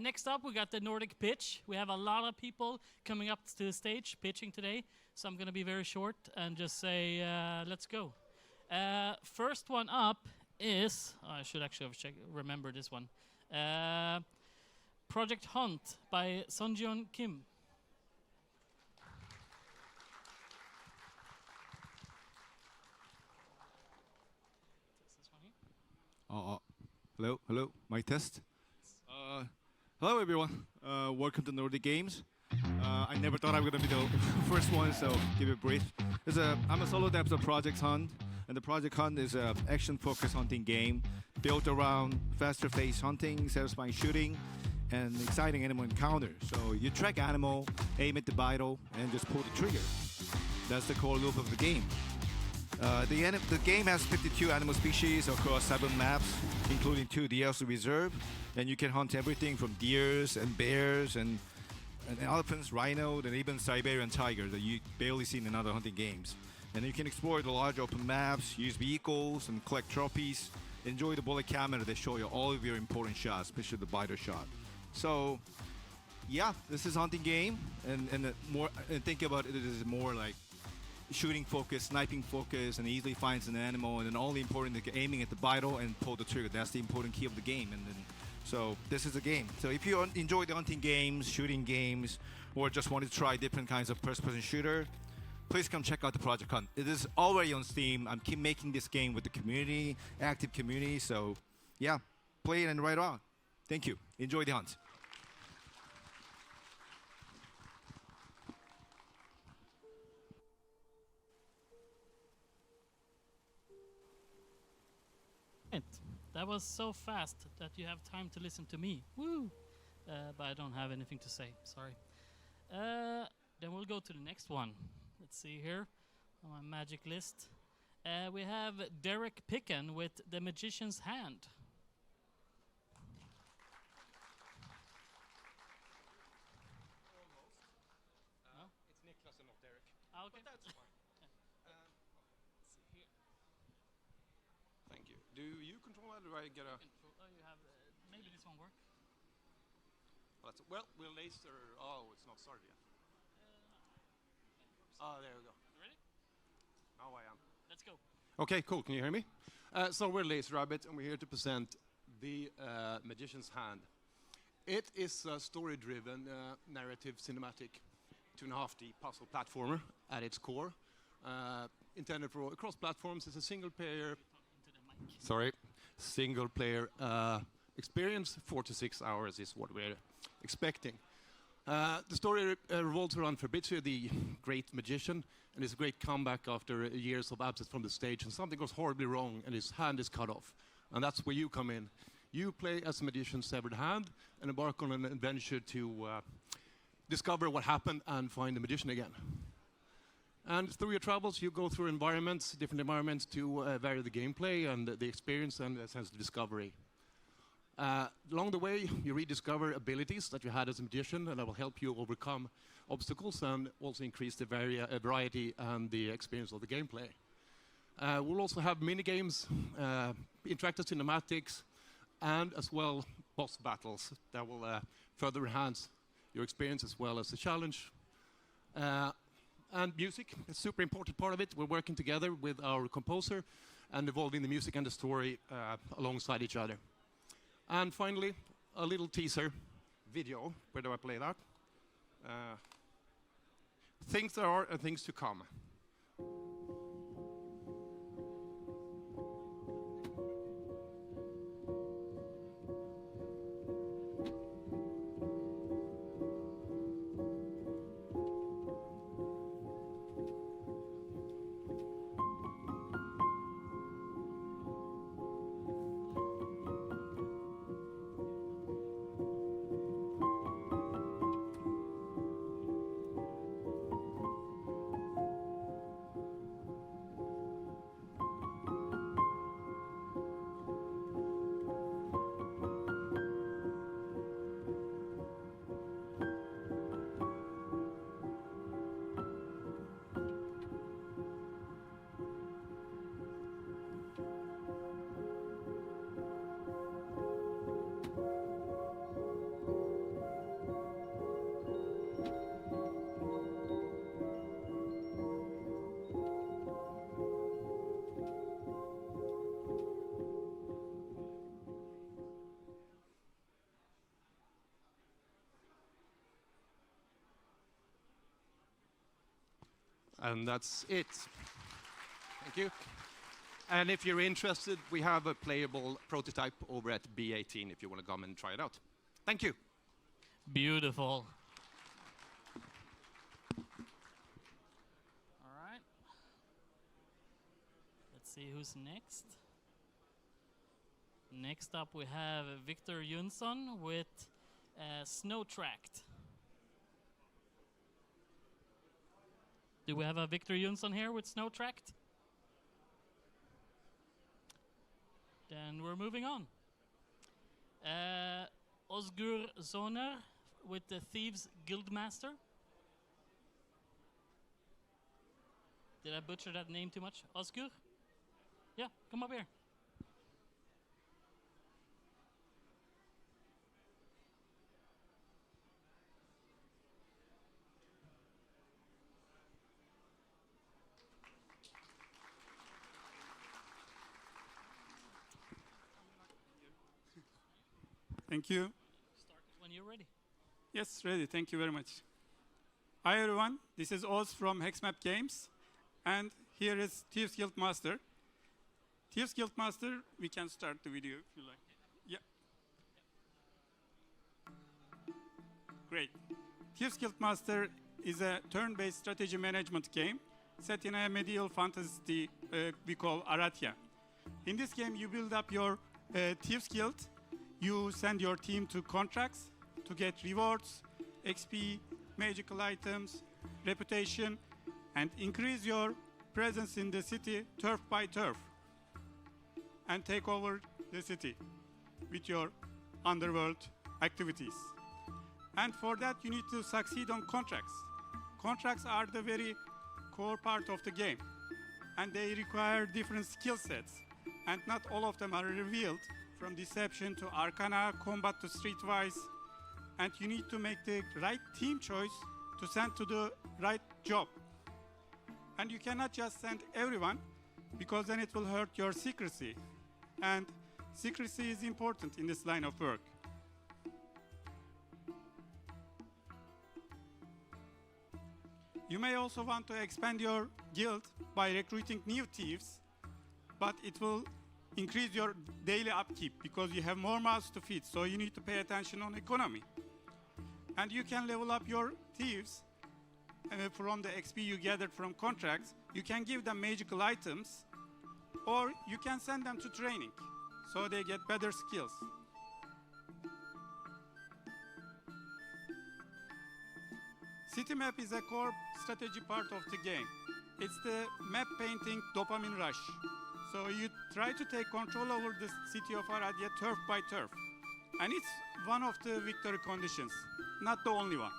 Next up, we got the Nordic Pitch. We have a lot of people coming up to the stage pitching today, so I'm going to be very short and just say, let's go. First one up is, I should actually have remember this one. Project Hunt by Sunjeon Kim. Hello, mic test. Hello everyone, welcome to Nordic Games. I never thought I was gonna be the first one, so give it a brief. I'm a solo dev of Project Hunt, and the Project Hunt is an action-focused hunting game built around faster-paced hunting, satisfying shooting, and exciting animal encounters. So you track animal, aim at the vital, and just pull the trigger. That's the core loop of the game. The game has 52 animal species across 7 maps, including 2 DLC reserve, and you can hunt everything from deers and bears and elephants, rhino, and even Siberian tiger that you barely see in other hunting games. And you can explore the large open maps, use vehicles, and collect trophies. Enjoy the bullet camera that show you all of your important shots, especially the biter shot. So, yeah, this is a hunting game, and think about it as more like shooting focus, sniping focus, and easily finds an animal, and then only important to aiming at the vital and pull the trigger. That's the important key of the game. And then, so this is a game. So if you enjoy the hunting games, shooting games, or just want to try different kinds of first-person shooter, please come check out the Project Hunt. It is already on Steam. I'm keep making this game with the community, active community. So yeah, play it and right on. Thank you. Enjoy the hunt. That was so fast that you have time to listen to me. Woo! But I don't have anything to say. Sorry. Then we'll go to the next one. Let's see here on my magic list. We have Derek Picken with The Magician's Hand. It's Niklas and not Derek. Okay. But that's fine. Let's see here. Thank you. Do you control that, or do I get a... You have, maybe this one work. Well, we'll laser... Oh, it's not started yet. Oh, there we go. You ready? Now I am. Let's go. Okay, cool. Can you hear me? So we're Laser Rabbit, and we're here to present The Magician's Hand. It is a story-driven, narrative, cinematic, 2.5D puzzle platformer at its core. Intended for across platforms. It's a single-player... single-player experience. 4 to 6 hours is what we're expecting. The story revolves around Fabrizio, the great magician, and his great comeback after years of absence from the stage, and something goes horribly wrong, and his hand is cut off. And that's where you come in. You play as a magician's severed hand and embark on an adventure to discover what happened and find the magician again. And through your travels, you go through different environments to vary the gameplay and the experience and a sense of discovery. Along the way, you rediscover abilities that you had as a magician, and that will help you overcome obstacles and also increase the variety and the experience of the gameplay. We'll also have mini-games, interactive cinematics, and as well boss battles that will further enhance your experience as well as the challenge. And music, a super important part of it. We're working together with our composer and evolving the music and the story alongside each other. And finally, a little teaser video. Where do I play that? Things there are and things to come. And that's it. Thank you. And if you're interested, we have a playable prototype over at B18 if you want to come and try it out. Thank you. Beautiful. All right. Let's see who's next. Next up, we have Victor Jönsson with Snow Tract. Do we have a Victor Jönsson here with Snow Tract? Then we're moving on. Osgur Zoner with the Thieves Guildmaster. Did I butcher that name too much? Osgur? Yeah, come up here. Thank you. Start when you're ready. Yes, ready. Thank you very much. Hi, everyone. This is Oz from Hexmap Games. And here is Thieves Guild Master. Thieves Guild Master, we can start the video if you like. Yeah. Great. Thieves Guild Master is a turn-based strategy management game set in a medieval fantasy we call Arathia. In this game, you build up your Thieves Guild. You send your team to contracts to get rewards, XP, magical items, reputation, and increase your presence in the city turf by turf. And take over the city with your underworld activities. And for that, you need to succeed on contracts. Contracts are the very core part of the game. And they require different skill sets. And not all of them are revealed, from deception to arcana, combat to streetwise. And you need to make the right team choice to send to the right job. And you cannot just send everyone, because then it will hurt your secrecy. And secrecy is important in this line of work. You may also want to expand your guild by recruiting new thieves, but it will increase your daily upkeep because you have more mouths to feed, so you need to pay attention on economy. And you can level up your thieves from the XP you gathered from contracts. You can give them magical items, or you can send them to training so they get better skills. City map is a core strategy part of the game. It's the map painting dopamine rush. So you try to take control over the city of Aradia turf by turf. And it's one of the victory conditions, not the only one.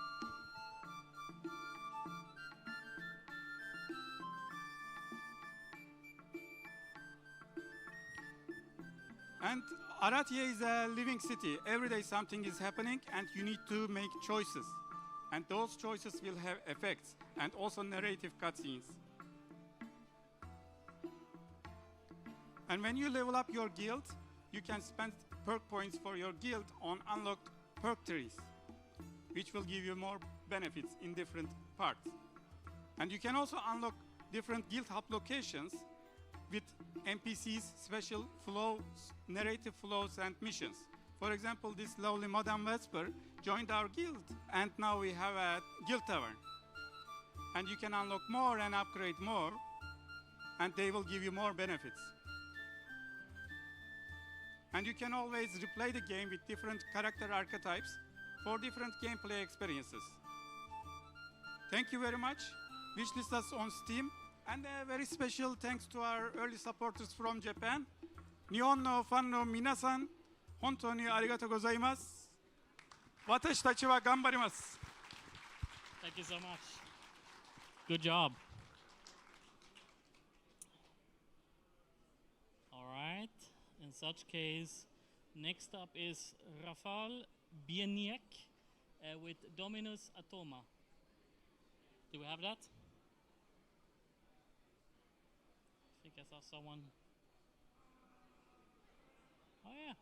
And Aratia is a living city. Every day something is happening and you need to make choices. And those choices will have effects and also narrative cutscenes. And when you level up your guild, you can spend perk points for your guild on unlocked perk trees, which will give you more benefits in different parts. And you can also unlock different guild hub locations with NPCs, special flows, narrative flows, and missions. For example, this lovely Madame Vesper joined our guild, and now we have a guild tavern. And you can unlock more and upgrade more, and they will give you more benefits. And you can always replay the game with different character archetypes for different gameplay experiences. Thank you very much. Wishlist us on Steam. And a very special thanks to our early supporters from Japan. Nihon no fan no minasan, hontou ni arigatou gozaimasu. Watashi tachi wa ganbarimasu. Thank you so much. Good job. All right. In such case, next up is Rafal Bieniek with Dominus Atoma. Do we have that? I think I saw someone. Oh yeah.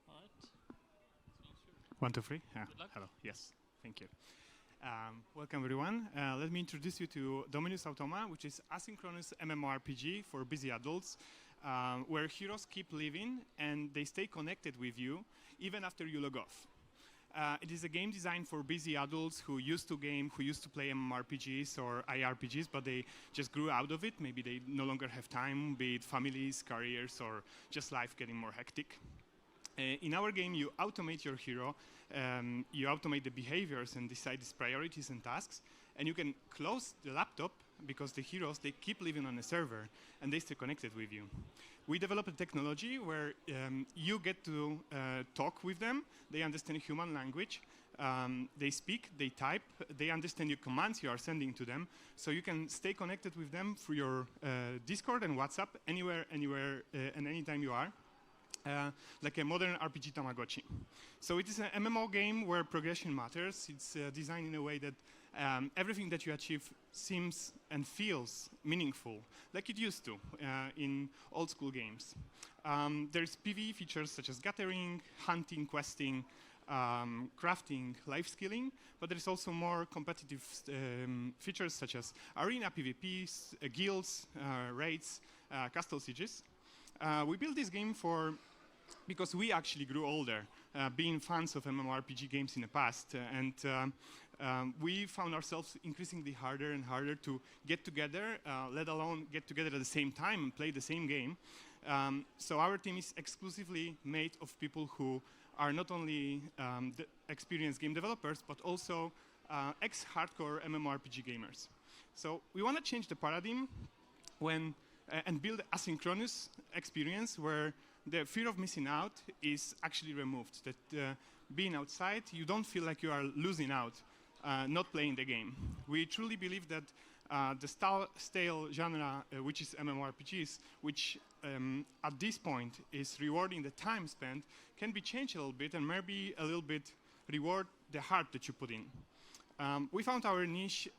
All right. One, two, three. Good luck. Hello. Yes. Thank you. Welcome, everyone. Let me introduce you to Dominus Automa, which is asynchronous MMORPG for busy adults, where heroes keep living and they stay connected with you even after you log off. It is a game designed for busy adults who used to game, who used to play MMORPGs or IRPGs, but they just grew out of it. Maybe they no longer have time, be it families, careers, or just life getting more hectic. In our game, you automate your hero, you automate the behaviors and decide its priorities and tasks, and you can close the laptop because the heroes, they keep living on a server and they stay connected with you. We developed a technology where you get to talk with them, they understand human language, they speak, they type, they understand your commands you are sending to them, so you can stay connected with them through your Discord and WhatsApp anywhere, and anytime you are. Like a modern RPG Tamagotchi. So it is an MMO game where progression matters. It's designed in a way that everything that you achieve seems and feels meaningful, like it used to in old school games. There's PvE features such as gathering, hunting, questing, crafting, life skilling, but there's also more competitive features such as arena PvPs, guilds, raids, castle sieges. We built this game because we actually grew older, being fans of MMORPG games in the past, and we found ourselves increasingly harder and harder to get together, let alone get together at the same time and play the same game. So our team is exclusively made of people who are not only experienced game developers, but also ex-hardcore MMORPG gamers. So we want to change the paradigm and build an asynchronous experience where the fear of missing out is actually removed. That being outside, you don't feel like you are losing out, not playing the game. We truly believe that the stale genre, which is MMORPGs, which at this point is rewarding the time spent, can be changed a little bit and maybe a little bit reward the heart that you put in. We found our niche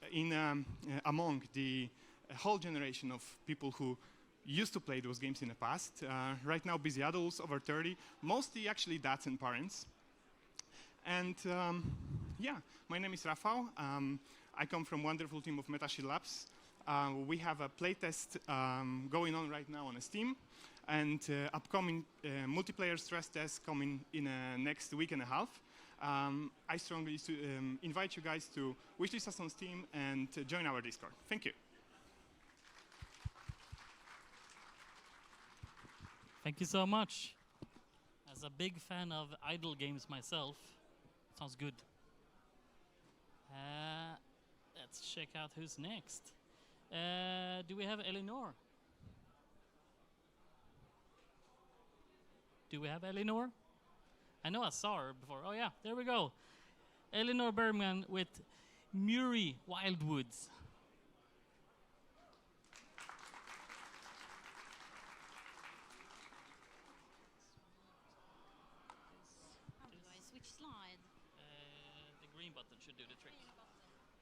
among the whole generation of people who used to play those games in the past. Right now, busy adults over 30, mostly actually dads and parents. And yeah, my name is Rafał. I come from wonderful team of Metashield Labs. We have a playtest going on right now on Steam, and upcoming multiplayer stress test coming in next week and a half. I strongly invite you guys to wishlist us on Steam and join our Discord. Thank you. Thank you so much. As a big fan of idle games myself, sounds good. Let's check out who's next. Do we have Elinor? Do we have Elinor? I know I saw her before. Oh yeah, there we go. Elinor Bergman with Muri Wildwoods. Which slide? The green button should do the trick.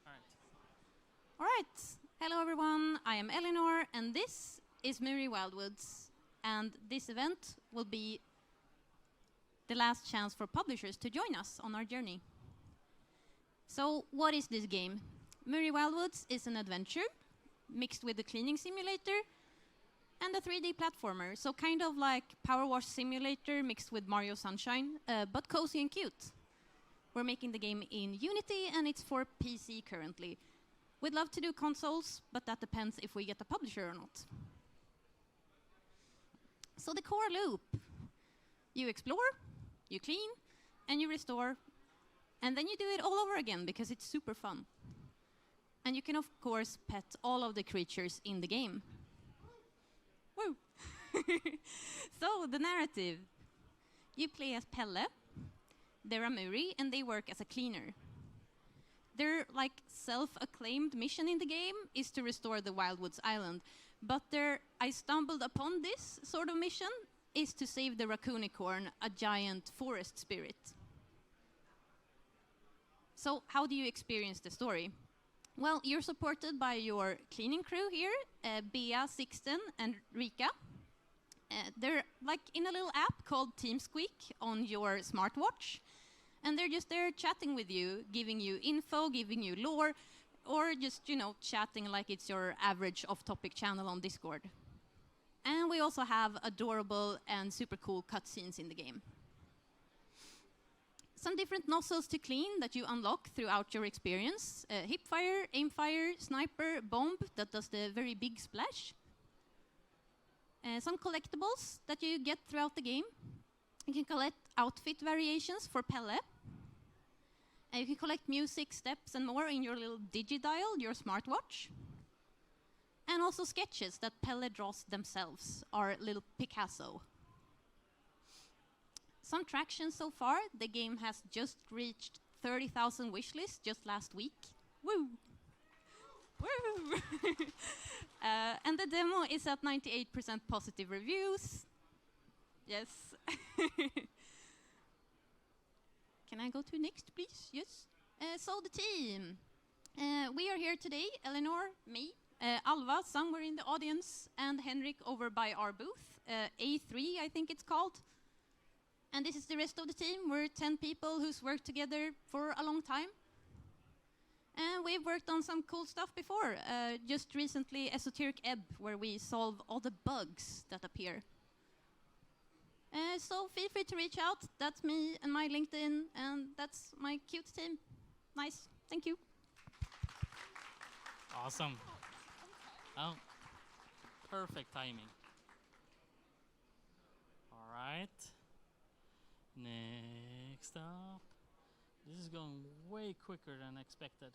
All right. All right. Hello, everyone. I am Elinor, and this is Muri Wildwoods. And this event will be the last chance for publishers to join us on our journey. So, what is this game? Muri Wildwoods is an adventure mixed with a cleaning simulator and a 3D platformer. So, kind of like Power Wash Simulator mixed with Mario Sunshine, but cozy and cute. We're making the game in Unity, and it's for PC currently. We'd love to do consoles, but that depends if we get a publisher or not. So the core loop. You explore, you clean, and you restore, and then you do it all over again because it's super fun. And you can, of course, pet all of the creatures in the game. Woo! So, the narrative. You play as Pelle, they're a Muri, and they work as a cleaner. Their self-acclaimed mission in the game is to restore the Wildwoods Island, but I stumbled upon this sort of mission is to save the Raccoonicorn, a giant forest spirit. So how do you experience the story? Well, you're supported by your cleaning crew here, Bea, Sixten, and Rika. They're in a little app called TeamSqueak on your smartwatch. and they're just there chatting with you, giving you info, giving you lore, or just, chatting like it's your average off-topic channel on Discord. And we also have adorable and super cool cutscenes in the game. Some different nozzles to clean that you unlock throughout your experience. Hipfire, aimfire, sniper, bomb that does the very big splash. Some collectibles that you get throughout the game. You can collect outfit variations for Pelle. You can collect music, steps, and more in your little digidial, your smartwatch. And also sketches that Pelle draws themselves, our little Picasso. Some traction so far. The game has just reached 30,000 wishlists just last week. Woo! Woo! And the demo is at 98% positive reviews. Yes. Can I go to next, please? Yes. So the team. We are here today. Eleanor, me, Alva, somewhere in the audience, and Henrik over by our booth. A3, I think it's called. And this is the rest of the team. We're 10 people who's worked together for a long time. And we've worked on some cool stuff before. Just recently, Esoteric Ebb, where we solve all the bugs that appear. So feel free to reach out. That's me and my LinkedIn, and that's my cute team. Nice. Thank you. Awesome. Oh, perfect timing. All right. Next up. This is going way quicker than expected.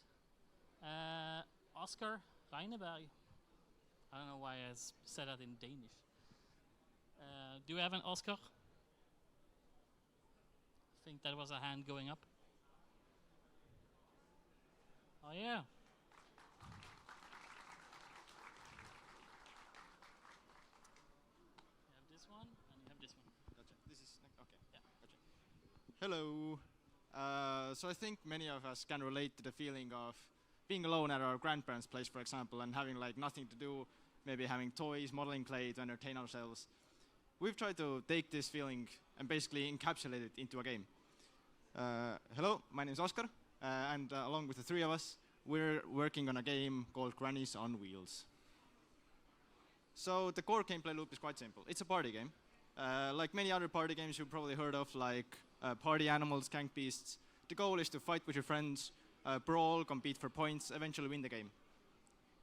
Oscar Reineberg. I don't know why I said that in Danish. Do we have an Oscar? I think that was a hand going up. Oh yeah. You have this one, and you have this one. Gotcha. This is okay. Yeah. Gotcha. Hello. So I think many of us can relate to the feeling of being alone at our grandparents' place, for example, and having like nothing to do, maybe having toys, modeling clay to entertain ourselves. We've tried to take this feeling and basically encapsulate it into a game. Hello, my name is Oscar, and along with the three of us, we're working on a game called Grannies on Wheels. So the core gameplay loop is quite simple. It's a party game. Like many other party games you've probably heard of, like Party Animals, Skank Beasts, the goal is to fight with your friends, brawl, compete for points, eventually win the game.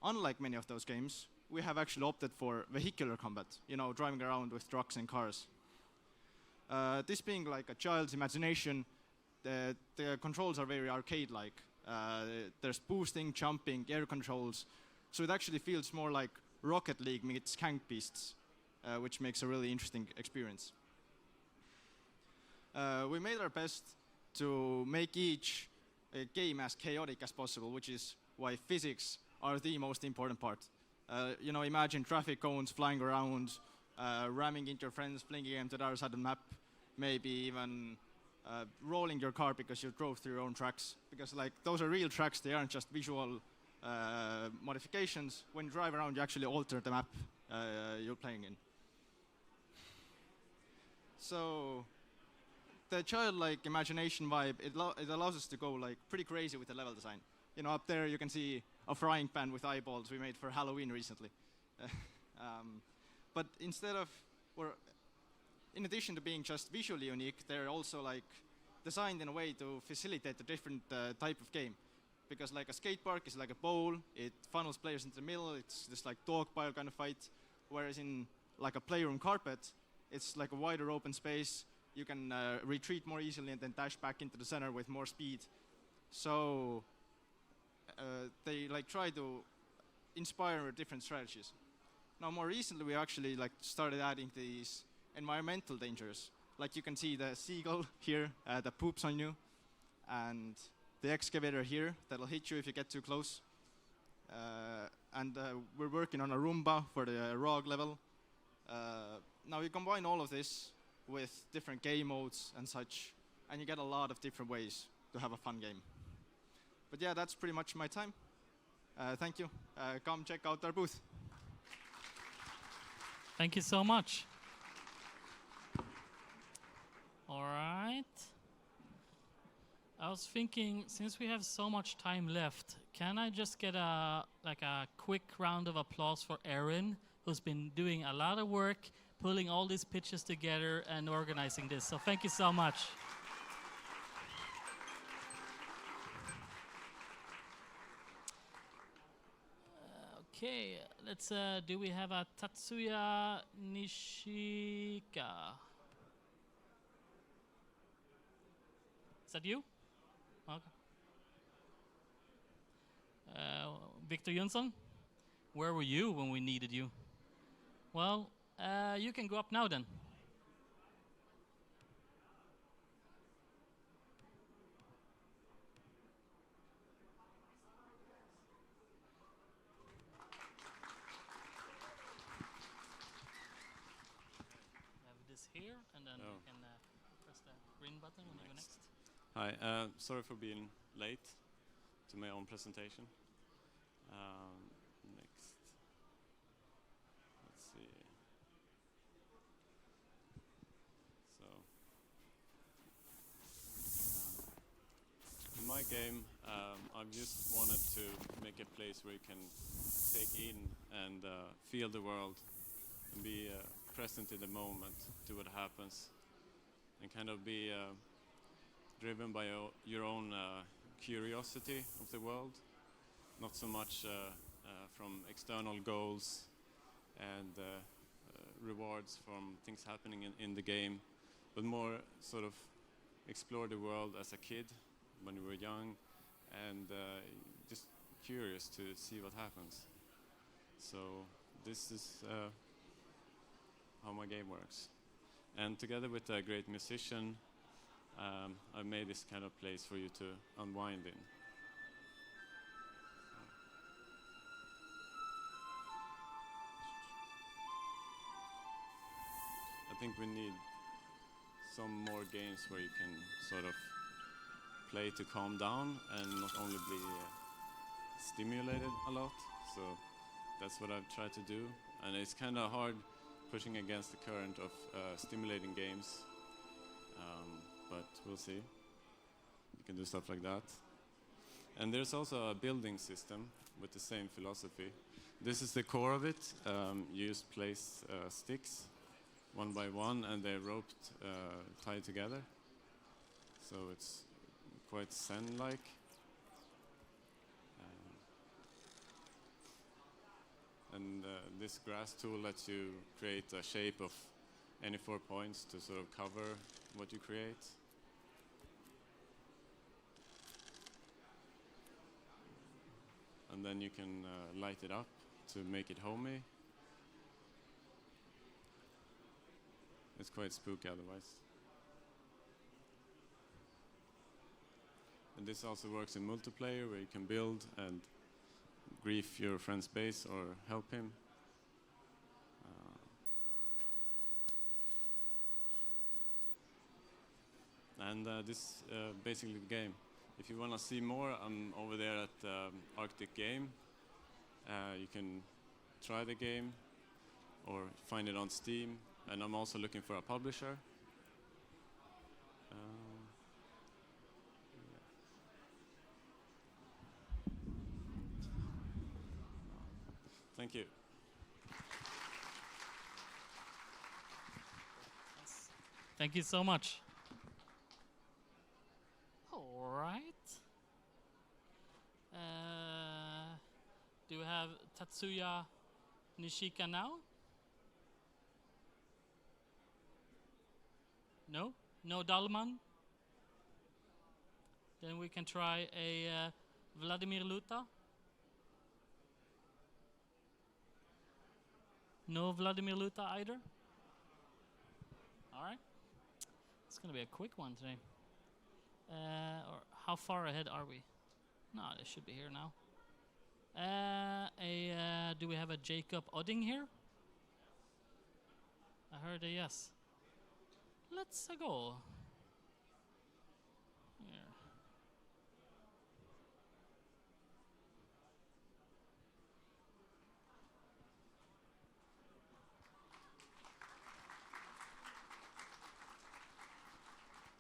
Unlike many of those games, we have actually opted for vehicular combat, driving around with trucks and cars. This being like a child's imagination, the controls are very arcade-like. There's boosting, jumping, air controls, so it actually feels more like Rocket League meets Skank Beasts, which makes a really interesting experience. We made our best to make each game as chaotic as possible, which is why physics are the most important part. Imagine traffic cones flying around, ramming into your friends, flinging them to the other side of the map, maybe even rolling your car because you drove through your own tracks. Because those are real tracks, they aren't just visual modifications. When you drive around, you actually alter the map you're playing in. So the childlike imagination vibe, it allows us to go pretty crazy with the level design. Up there you can see a frying pan with eyeballs we made for Halloween recently. But in addition to being just visually unique, they're also designed in a way to facilitate a different type of game. Because a skate park is like a bowl, it funnels players into the middle, it's this dog pile kind of fight. Whereas in a playroom carpet, it's like a wider open space. You can retreat more easily and then dash back into the center with more speed. So they try to inspire different strategies. Now more recently we actually started adding these environmental dangers. You can see the seagull here that poops on you, and the excavator here that'll hit you if you get too close. And we're working on a Roomba for the ROG level. Now you combine all of this with different game modes and such, and you get a lot of different ways to have a fun game. But yeah, that's pretty much my time. Thank you. Come check out our booth. Thank you so much. All right. I was thinking, since we have so much time left, can I just get a quick round of applause for Erin, who's been doing a lot of work, pulling all these pitches together and organizing this. So thank you so much. Okay, let's. Do we have a Tatsuya Nishika? Is that you? Okay. Victor Jönsson, where were you when we needed you? Well, you can go up now then. Have this here, and then you can press the green button when you go next. Hi, sorry for being late to my own presentation. Next, let's see. So, in my game, I've just wanted to make a place where you can take in and feel the world and be present in the moment, to what happens, and kind of be driven by your own curiosity of the world, not so much from external goals and rewards from things happening in the game, but more sort of explore the world as a kid when we were young, and just curious to see what happens. So this is how my game works. And together with a great musician, I made this kind of place for you to unwind in. I think we need some more games where you can sort of play to calm down and not only be stimulated a lot. So that's what I've tried to do. And it's kind of hard pushing against the current of stimulating games. But we'll see. You can do stuff like that. And there's also a building system with the same philosophy. This is the core of it. You just place sticks one by one, and they're roped, tied together. So it's quite Zen-like. And this grass tool lets you create a shape of any 4 points to sort of cover what you create. And then you can light it up to make it homey. It's quite spooky otherwise. And this also works in multiplayer, where you can build and grief your friend's base or help him. And this basically the game. If you want to see more, I'm over there at Arctic Game. You can try the game or find it on Steam. And I'm also looking for a publisher. Thank you. Thank you so much. All right. Do we have Tatsuya Nishika now? No? No Dalman? Then we can try a Vladimir Luta. No Vladimir Luta either? Alright. It's gonna be a quick one today. Or how far ahead are we? No, they should be here now. Do we have a Jacob Odding here? I heard a yes. Let's go. Here.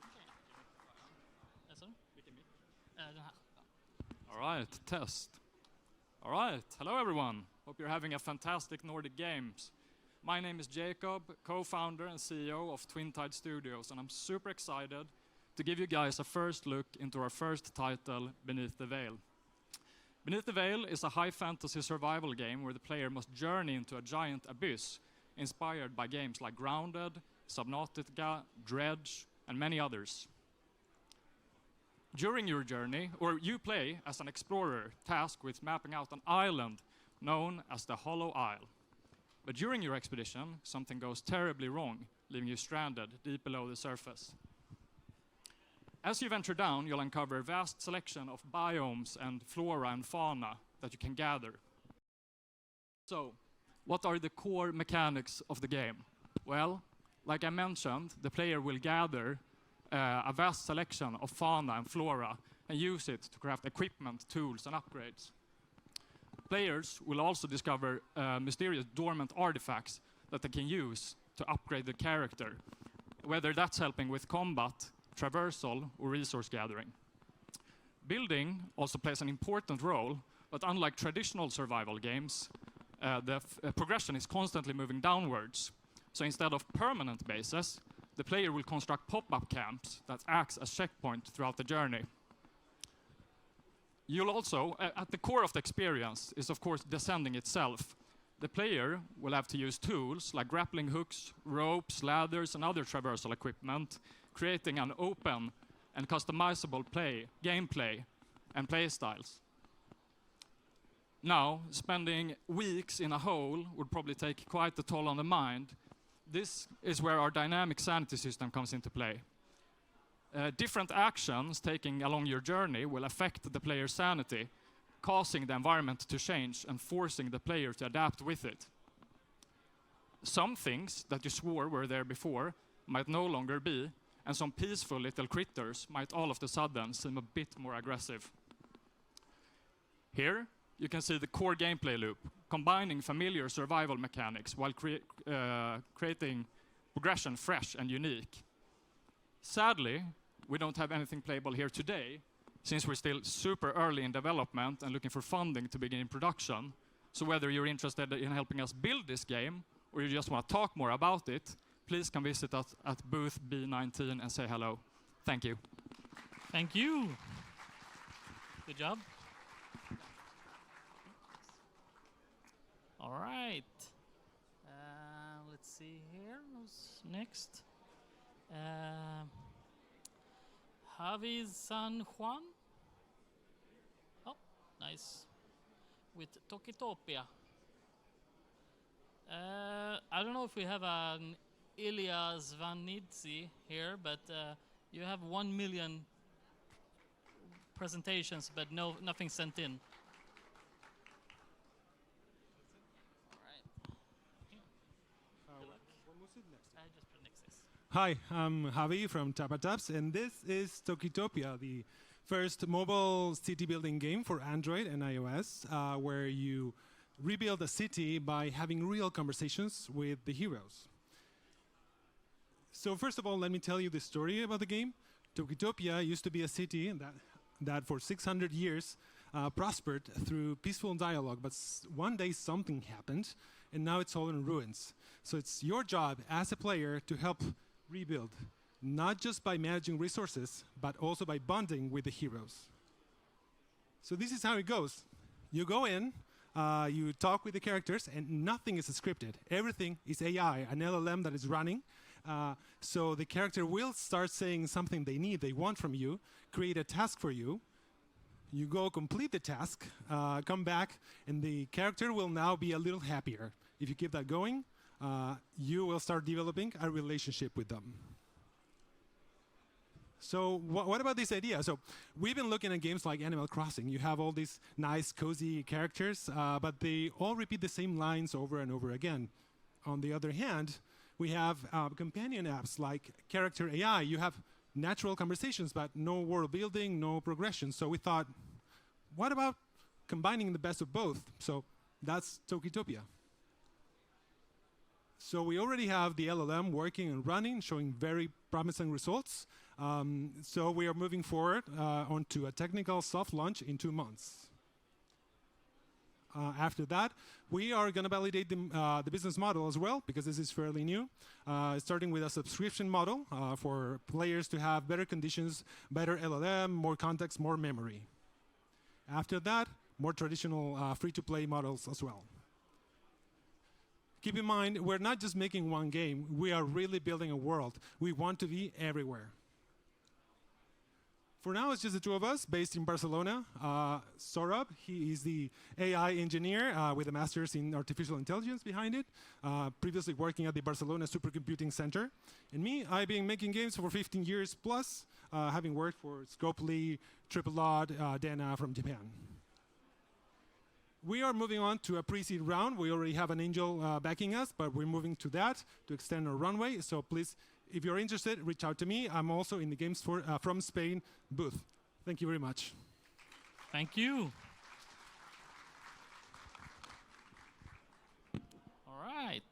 Okay. Yes, sir? Vilken mick? right, test. All right, hello everyone. Hope you're having a fantastic Nordic Games. My name is Jacob, co-founder and CEO of Twin Tide Studios, and I'm super excited to give you guys a first look into our first title, Beneath the Veil. Beneath the Veil is a high fantasy survival game where the player must journey into a giant abyss, inspired by games like Grounded, Subnautica, Dredge, and many others. During your journey, or you play as an explorer tasked with mapping out an island known as the Hollow Isle. But during your expedition, something goes terribly wrong, leaving you stranded deep below the surface. As you venture down, you'll uncover a vast selection of biomes and flora and fauna that you can gather. So, what are the core mechanics of the game? Well, like I mentioned, the player will gather a vast selection of fauna and flora and use it to craft equipment, tools, and upgrades. Players will also discover mysterious dormant artifacts that they can use to upgrade the character, whether that's helping with combat, traversal, or resource gathering. Building also plays an important role, but unlike traditional survival games, the progression is constantly moving downwards. So instead of permanent bases, the player will construct pop-up camps that acts as checkpoint throughout the journey. You'll also, at the core of the experience is of course descending itself. The player will have to use tools like grappling hooks, ropes, ladders, and other traversal equipment, creating an open and customizable gameplay and play styles. Now, spending weeks in a hole would probably take quite a toll on the mind. This is where our dynamic sanity system comes into play. Different actions taken along your journey will affect the player's sanity, causing the environment to change and forcing the player to adapt with it. Some things that you swore were there before might no longer be, and some peaceful little critters might all of a sudden seem a bit more aggressive. Here, you can see the core gameplay loop, combining familiar survival mechanics while creating progression fresh and unique. Sadly, we don't have anything playable here today, since we're still super early in development and looking for funding to begin production. So whether you're interested in helping us build this game, or you just want to talk more about it, please come visit us at booth B19 and say hello. Thank you. Thank you. Good job. All right. Let's see here. Who's next? Javi San Juan. Oh, nice. With Tokitopia. I don't know if we have an Ilya Zvanidze here, but you have 1 million presentations, but nothing sent in. Hi, I'm Javi from Tapataps, and this is Tokitopia, the first mobile city building game for Android and iOS, where you rebuild a city by having real conversations with the heroes. So first of all, let me tell you the story about the game. Tokitopia used to be a city that for 600 years prospered through peaceful dialogue, but one day something happened, and now it's all in ruins. So it's your job as a player to help rebuild, not just by managing resources, but also by bonding with the heroes. So this is how it goes. You go in, you talk with the characters, and nothing is scripted. Everything is AI, an LLM that is running. So the character will start saying something they want from you, create a task for you. You go complete the task, come back, and the character will now be a little happier. If you keep that going, you will start developing a relationship with them. So what about this idea? So we've been looking at games like Animal Crossing. You have all these nice, cozy characters, but they all repeat the same lines over and over again. On the other hand, we have companion apps like Character AI. You have natural conversations, but no world building, no progression. So we thought, what about combining the best of both? So that's Tokitopia. So we already have the LLM working and running, showing very promising results. So we are moving forward onto a technical soft launch in 2 months. After that, we are going to validate the business model as well, because this is fairly new, starting with a subscription model for players to have better conditions, better LLM, more context, more memory. After that, more traditional free-to-play models as well. Keep in mind, we're not just making one game. We are really building a world. We want to be everywhere. For now, it's just the two of us based in Barcelona. Saurabh, he is the AI engineer with a master's in artificial intelligence behind it, previously working at the Barcelona Supercomputing Center. And me, I've been making games for 15 years plus, having worked for Scopely, Tripleodd, Dana from Japan. We are moving on to a pre-seed round. We already have an angel backing us, but we're moving to that to extend our runway. So please, if you're interested, reach out to me. I'm also in the Games from Spain booth. Thank you very much. Thank you. All right.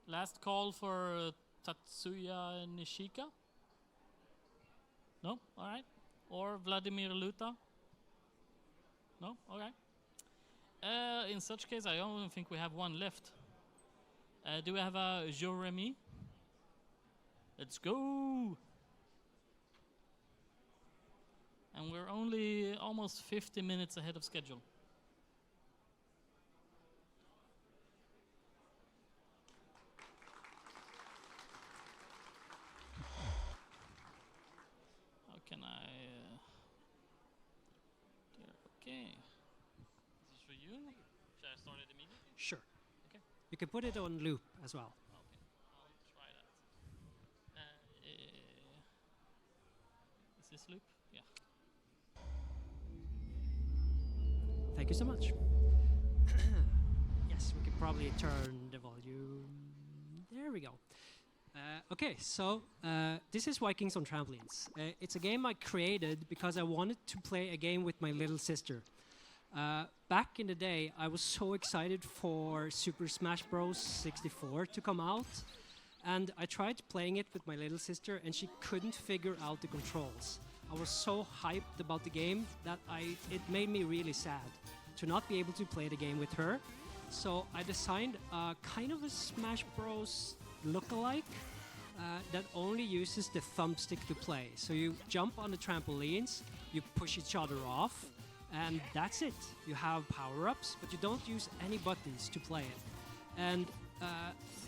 Last call for Tatsuya Nishika? No? All right. Or Vladimir Luta? No? Okay. In such case, I only think we have one left. Do we have a Jeremy? Let's go! And we're only almost 50 minutes ahead of schedule. How can I... okay. This is for you. Should I start it immediately? Sure. Okay. You can put it on loop as well. Okay, I'll try that. Is this loop? Yeah. Thank you so much. Yes, we could probably turn the volume. There we go. Okay, so this is Vikings on Trampolines. It's a game I created because I wanted to play a game with my little sister. Back in the day, I was so excited for Super Smash Bros. 64 to come out, and I tried playing it with my little sister, and she couldn't figure out the controls. I was so hyped about the game that it made me really sad to not be able to play the game with her. So I designed kind of a Smash Bros. Lookalike that only uses the thumbstick to play. So you jump on the trampolines, you push each other off, and that's it. You have power-ups, but you don't use any buttons to play it. And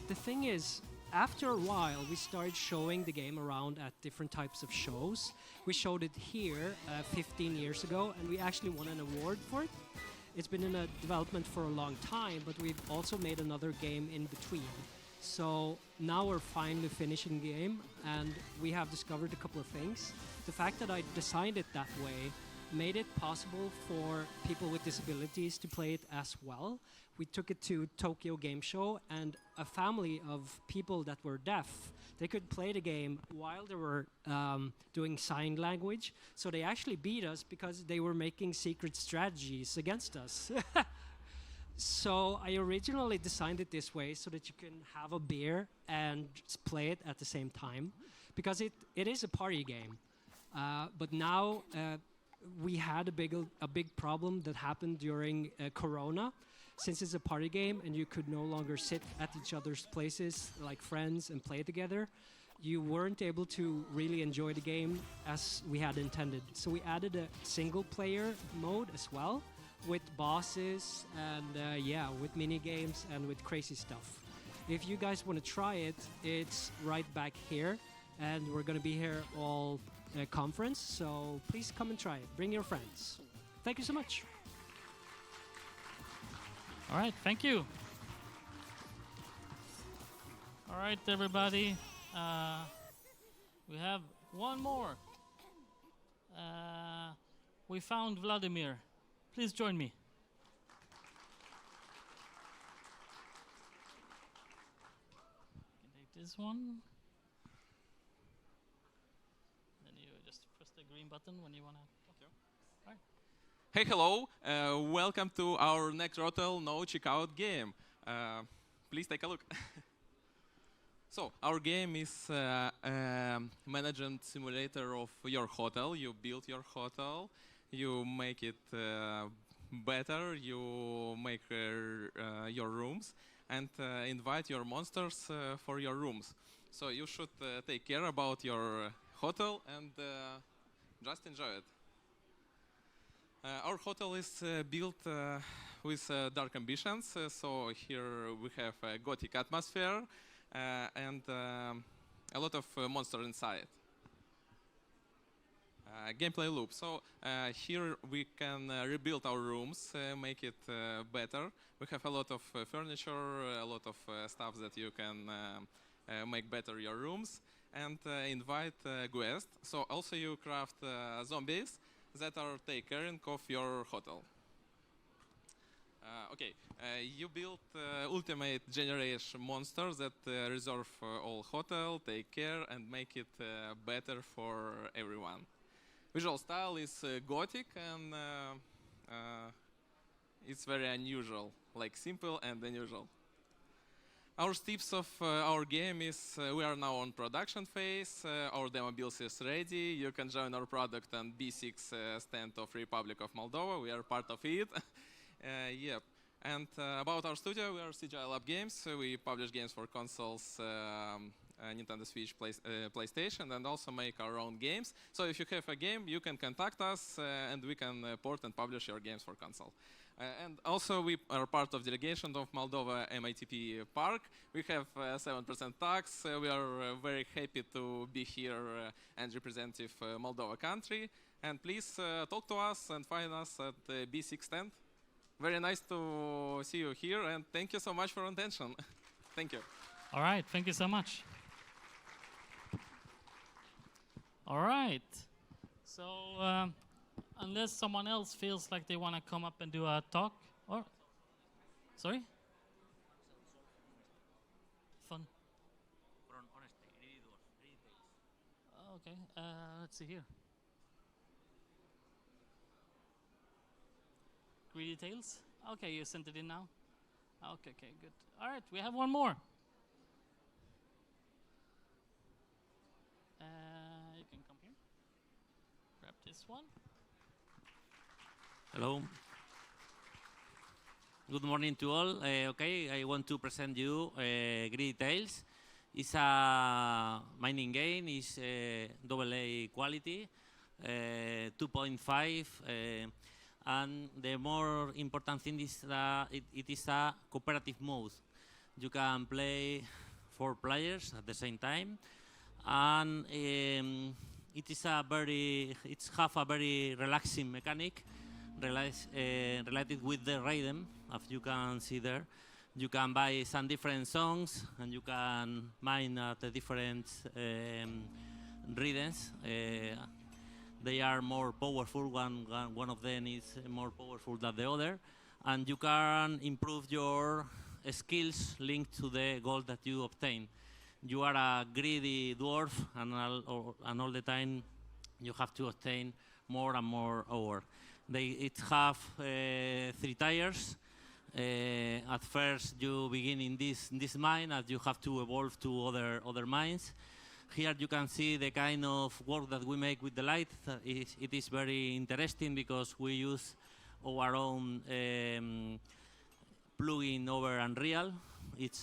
the thing is, after a while, we started showing the game around at different types of shows. We showed it here 15 years ago, and we actually won an award for it. It's been in a development for a long time, but we've also made another game in between. So now we're finally finishing the game, and we have discovered a couple of things. The fact that I designed it that way made it possible for people with disabilities to play it as well. We took it to Tokyo Game Show, and a family of people that were deaf, they could play the game while they were doing sign language. So they actually beat us because they were making secret strategies against us. So I originally designed it this way so that you can have a beer and play it at the same time, because it is a party game. But now we had a big problem that happened during Corona. Since it's a party game and you could no longer sit at each other's places like friends and play together, you weren't able to really enjoy the game as we had intended. So we added a single player mode as well, with bosses and with mini games and with crazy stuff. If you guys want to try it, it's right back here, and we're going to be here all conference, so please come and try it. Bring your friends. Thank you so much. All right, thank you. All right, everybody. We have one more. We found Vladimir. Please join me. You can take this one. Then you just press the green button when you want to. All right. Hey, hello. Welcome to our next Rotel No Checkout game. please take a look. So our game is management simulator of your hotel. You build your hotel, you make it better, you make your rooms, and invite your monsters for your rooms. So you should take care about your hotel and just enjoy it. Our hotel is built with dark ambitions, so here we have a gothic atmosphere and a lot of monsters inside. Gameplay loop. So here we can rebuild our rooms, make it better. We have a lot of furniture, a lot of stuff that you can make better your rooms, and invite guests. So also you craft zombies that are taking care of your hotel. Okay, you build ultimate generation monsters that reserve all hotel, take care, and make it better for everyone. Visual style is gothic, and it's very unusual, like simple and unusual. Our steps of our game is we are now on production phase. Our demo build is ready. You can join our product on B6 stand of Republic of Moldova. We are part of it. Yep. And about our studio, we are CGI Lab Games. We publish games for consoles, Nintendo Switch, PlayStation, and also make our own games. So if you have a game, you can contact us, and we can port and publish your games for console. And also we are part of delegation of Moldova MITP Park. We have 7% tax. We are very happy to be here and representative Moldova country. And please talk to us and find us at the B6 stand. Very nice to see you here, and thank you so much for your attention. Thank you. All right, thank you so much. All right. So, unless someone else feels like they want to come up and do a talk, or sorry, fun. Okay. Let's see here. Greedy Tales. Okay, you sent it in now. Okay, good. All right, we have one more. You can come here. Grab this one. Hello. Good morning to all. Okay, I want to present you Greedy Tales. It's a mining game. It's AA quality, 2.5. And the more important thing is that it is a cooperative mode. You can play 4 players at the same time, and it have a very relaxing mechanic related with the rhythm, as you can see there. You can buy some different songs, and you can mine at the different rhythms. They are more powerful. One of them is more powerful than the other, and you can improve your skills linked to the gold that you obtain. You are a greedy dwarf, and all the time you have to obtain more and more ore. It have 3 tiers. At first, you begin in this mine, and you have to evolve to other mines. Here you can see the kind of work that we make with the light. It is very interesting because we use our own plugin over Unreal. It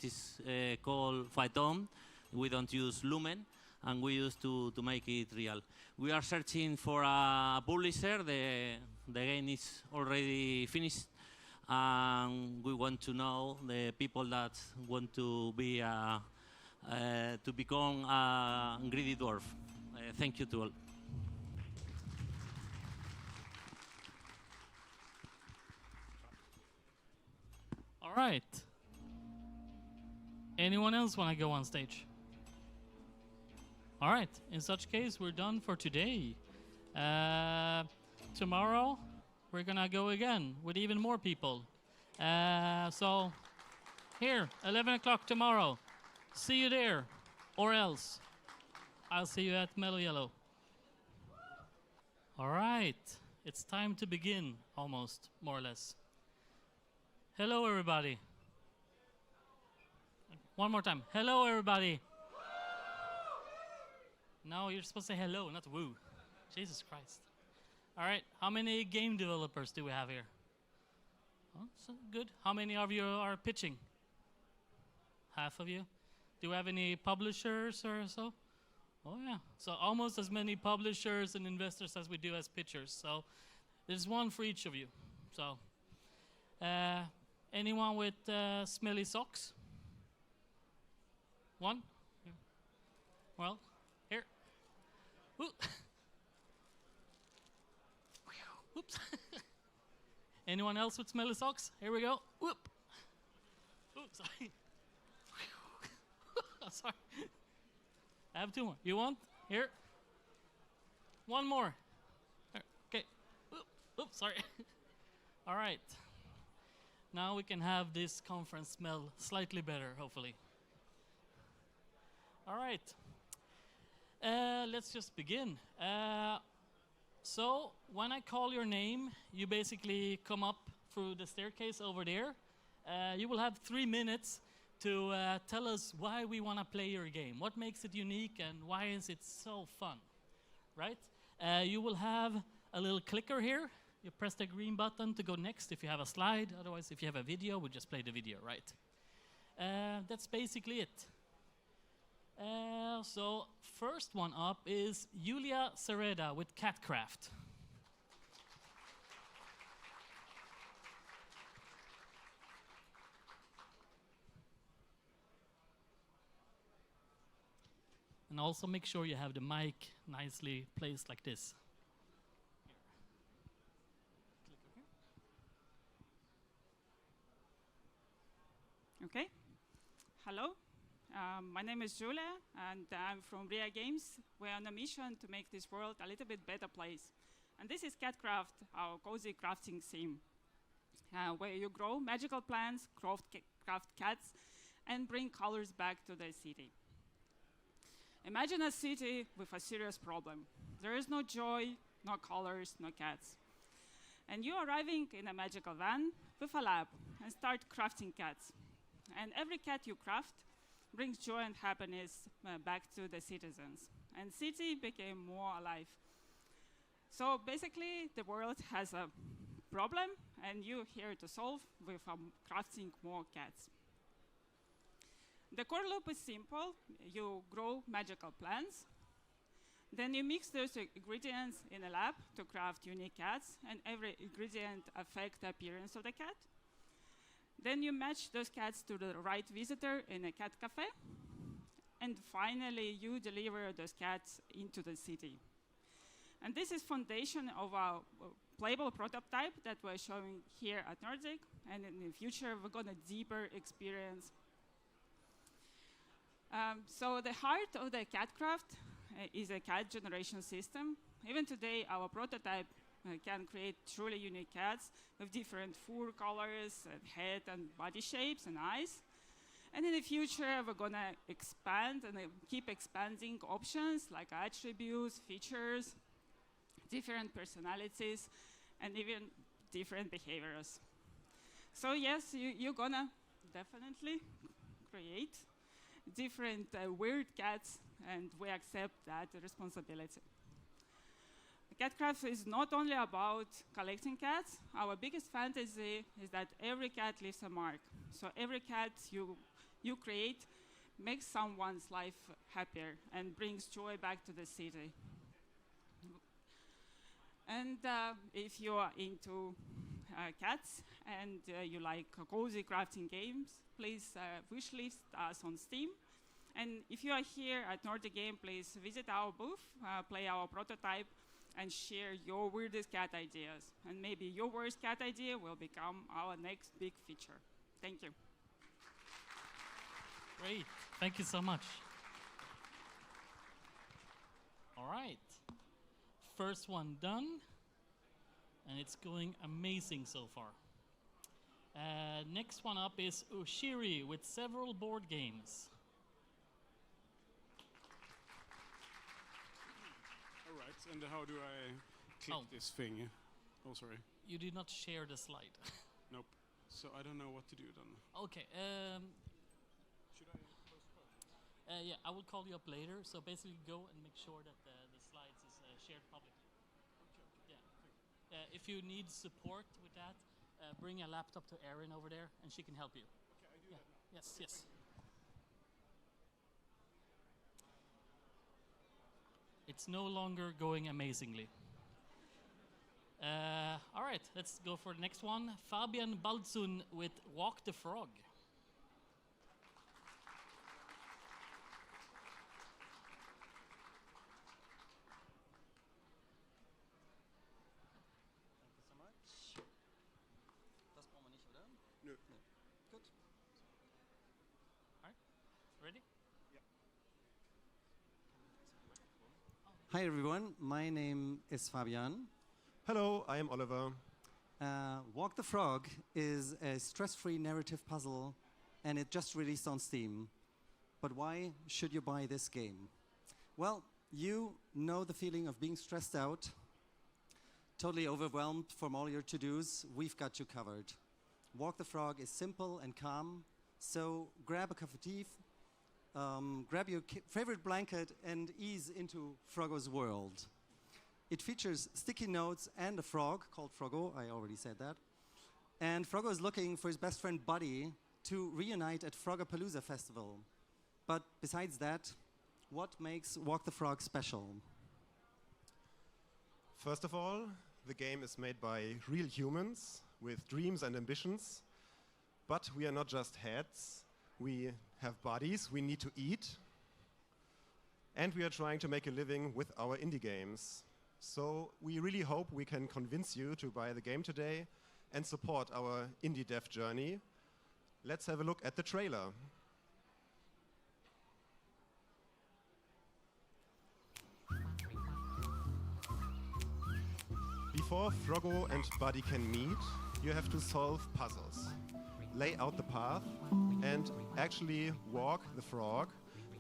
is called Phaeton. We don't use Lumen, and we use to make it real. We are searching for a publisher. The game is already finished, and we want to know the people that want to be to become a greedy dwarf. Thank you to all. All right. Anyone else want to go on stage? All right. In such case, we're done for today. Tomorrow, we're going to go again with even more people. So, here, 11 o'clock tomorrow. See you there, or else I'll see you at Mellow Yellow. All right, it's time to begin, almost, more or less. Hello, everybody. One more time. Hello, everybody. No, you're supposed to say hello, not woo. Jesus Christ. All right, how many game developers do we have here? Oh, so good. How many of you are pitching? Half of you. Do we have any publishers or so? Oh yeah, so almost as many publishers and investors as we do as pitchers. So there's one for each of you. So anyone with smelly socks? One? Yeah. Well, here. Ooh. Oops. Anyone else with smelly socks? Here we go. Whoop. Oops, sorry. Sorry. I have two more. You want? Here. One more. Here. Okay. Oops, sorry. All right. Now we can have this conference smell slightly better, hopefully. All right. Let's just begin. So when I call your name, you basically come up through the staircase over there. You will have 3 minutes to tell us why we want to play your game. What makes it unique and why is it so fun, right? You will have a little clicker here. You press the green button to go next if you have a slide. Otherwise, if you have a video, we just play the video, right? That's basically it. So first one up is Julia Sereda with Catcraft. And also make sure you have the mic nicely placed like this. Okay. Hello. My name is Julia, and I'm from Ria Games. We're on a mission to make this world a little bit better place. And this is Catcraft, our cozy crafting sim, where you grow magical plants, craft cats, and bring colors back to the city. Imagine a city with a serious problem. There is no joy, no colors, no cats. And you arriving in a magical van with a lab and start crafting cats. And every cat you craft brings joy and happiness back to the citizens. And city became more alive. So basically, the world has a problem, and you're here to solve with crafting more cats. The core loop is simple. You grow magical plants. Then you mix those ingredients in a lab to craft unique cats, and every ingredient affects the appearance of the cat. Then you match those cats to the right visitor in a cat cafe. And finally, you deliver those cats into the city. And this is foundation of our playable prototype that we're showing here at Nordic. And in the future, we're going to deeper experience. So the heart of the Catcraft is a cat generation system. Even today, our prototype can create truly unique cats with different fur colors, and head and body shapes and eyes. And in the future, we're going to expand and keep expanding options like attributes, features, different personalities, and even different behaviors. So yes, you're going to definitely create different weird cats, and we accept that responsibility. Catcraft is not only about collecting cats. Our biggest fantasy is that every cat leaves a mark. So every cat you create makes someone's life happier and brings joy back to the city. And if you are into cats and you like cozy crafting games, please wishlist us on Steam. And if you are here at Nordic Game, please visit our booth, play our prototype, and share your weirdest cat ideas. And maybe your worst cat idea will become our next big feature. Thank you. Great. Thank you so much. All right. First one done. And it's going amazing so far. Next one up is Ushiri with several board games. All right, and how do I click this thing? Oh, sorry. You did not share the slide. Nope. So I don't know what to do then. Okay. Should I? Yeah, I will call you up later. So basically, go and make sure that the slides is shared publicly. Yeah. If you need support with that, bring a laptop to Erin over there, and she can help you. Okay, I do that now. Yes, yes. It's no longer going amazingly. All right, let's go for the next one. Fabian Baldzun with Walk the Frog. Nö. Good. All right, ready? Hi everyone, my name is Fabian. Hello, I am Oliver. Walk the Frog is a stress-free narrative puzzle and it just released on Steam. But why should you buy this game? Well, you know the feeling of being stressed out, totally overwhelmed from all your to-dos. We've got you covered. Walk the Frog is simple and calm, so grab a cup of tea, grab your favorite blanket and ease into Froggo's world. It features sticky notes and a frog called Froggo, I already said that. And Froggo is looking for his best friend Buddy to reunite at Froggapalooza Festival. But besides that, what makes Walk the Frog special? First of all, the game is made by real humans with dreams and ambitions. But we are not just heads. We have bodies, we need to eat. And we are trying to make a living with our indie games. So we really hope we can convince you to buy the game today and support our indie dev journey. Let's have a look at the trailer. Before Froggo and Buddy can meet, you have to solve puzzles, lay out the path, and actually walk the frog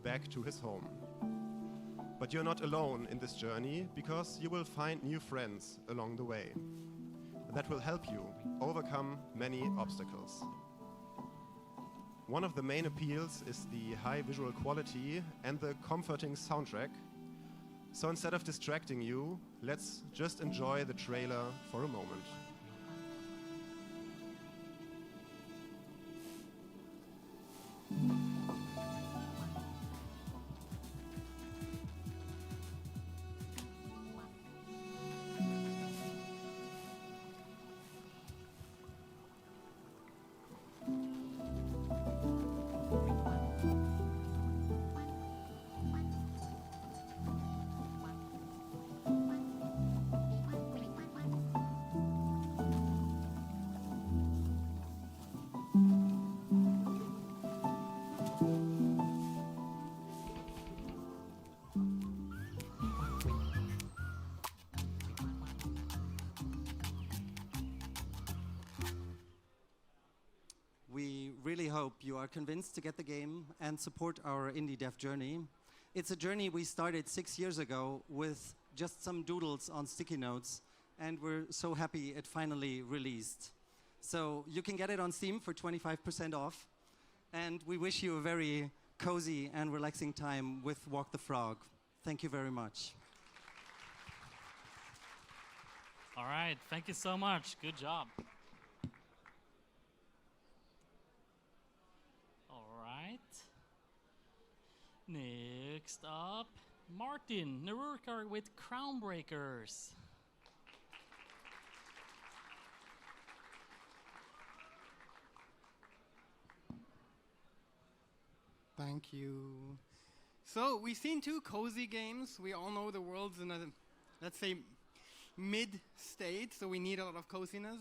back to his home. But you're not alone in this journey because you will find new friends along the way. That will help you overcome many obstacles. One of the main appeals is the high visual quality and the comforting soundtrack. So instead of distracting you, let's just enjoy the trailer for a moment. We really hope you are convinced to get the game and support our indie dev journey. It's a journey we started 6 years ago with just some doodles on sticky notes, and we're so happy it finally released. So you can get it on Steam for 25% off, and we wish you a very cozy and relaxing time with Walk the Frog. Thank you very much. All right, thank you so much. Good job. All right. Next up, Martin Nerurkar with Crownbreakers. Thank you. So we've seen two cozy games. We all know the world's in a, let's say, mid-state, so we need a lot of coziness.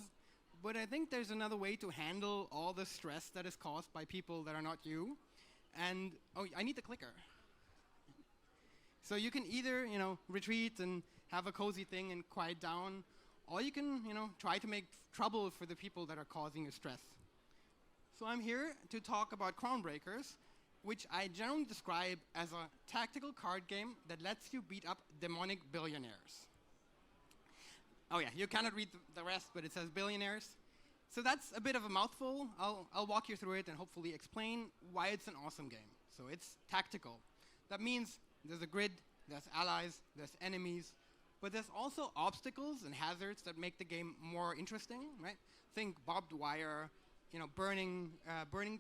But I think there's another way to handle all the stress that is caused by people that are not you. And, oh, I need the clicker. So you can either, retreat and have a cozy thing and quiet down, or you can, try to make trouble for the people that are causing you stress. So I'm here to talk about Crownbreakers, which I generally describe as a tactical card game that lets you beat up demonic billionaires. Oh yeah, you cannot read the rest, but it says billionaires. So that's a bit of a mouthful. I'll walk you through it and hopefully explain why it's an awesome game. So it's tactical. That means there's a grid, there's allies, there's enemies, but there's also obstacles and hazards that make the game more interesting, right? Think barbed wire, burning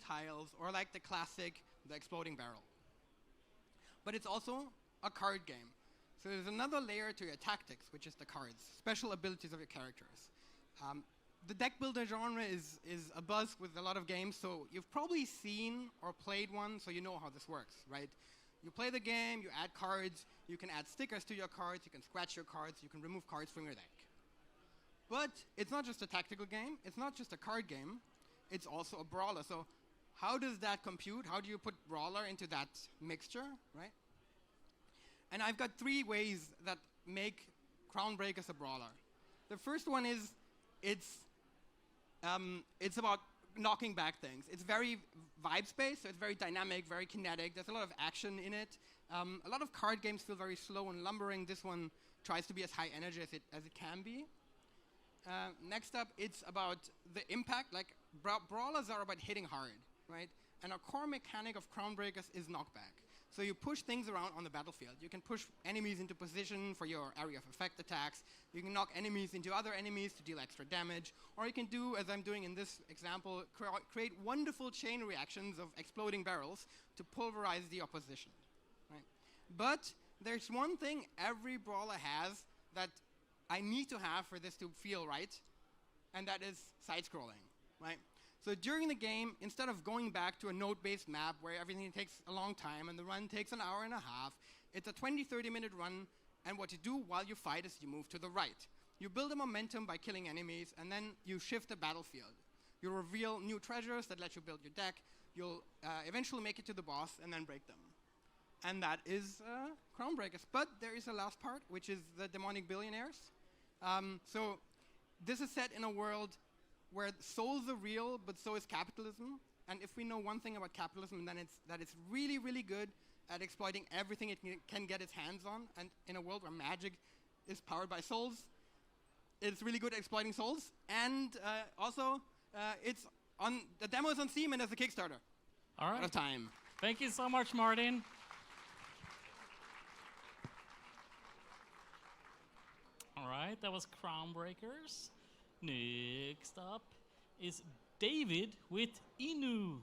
tiles, or like the classic, the exploding barrel. But it's also a card game. So there's another layer to your tactics, which is the cards, special abilities of your characters. The deck builder genre is a buzz with a lot of games, so you've probably seen or played one, so you know how this works, right? You play the game, you add cards, you can add stickers to your cards, you can scratch your cards, you can remove cards from your deck. But it's not just a tactical game, it's not just a card game, it's also a brawler. So how does that compute? How do you put brawler into that mixture, right? And I've got 3 ways that make Crown Breakers a brawler. The first one is it's about knocking back things. It's very vibes-based, so it's very dynamic, very kinetic. There's a lot of action in it. A lot of card games feel very slow and lumbering. This one tries to be as high energy as it can be. Next up, it's about the impact. Like brawlers are about hitting hard, right? And a core mechanic of Crown Breakers is knockback. So you push things around on the battlefield. You can push enemies into position for your area of effect attacks. You can knock enemies into other enemies to deal extra damage. Or you can do, as I'm doing in this example, create wonderful chain reactions of exploding barrels to pulverize the opposition. Right? But there's one thing every brawler has that I need to have for this to feel right, and that is side-scrolling. Right? So during the game, instead of going back to a node-based map where everything takes a long time and the run takes an hour and a half, it's a 20-30-minute run, and what you do while you fight is you move to the right. You build a momentum by killing enemies, and then you shift the battlefield. You reveal new treasures that let you build your deck. You'll eventually make it to the boss and then break them. And that is Crown Breakers. But there is a last part, which is the demonic billionaires. So this is set in a world where souls are real, but so is capitalism. And if we know one thing about capitalism, then it's that it's really, really good at exploiting everything it can get its hands on. And in a world where magic is powered by souls, it's really good at exploiting souls. And also, it's on the demo's on Steam and there's a Kickstarter. All right. Out of time. Thank you so much, Martin. All right, that was Crown Breakers. Next up is David with Inu.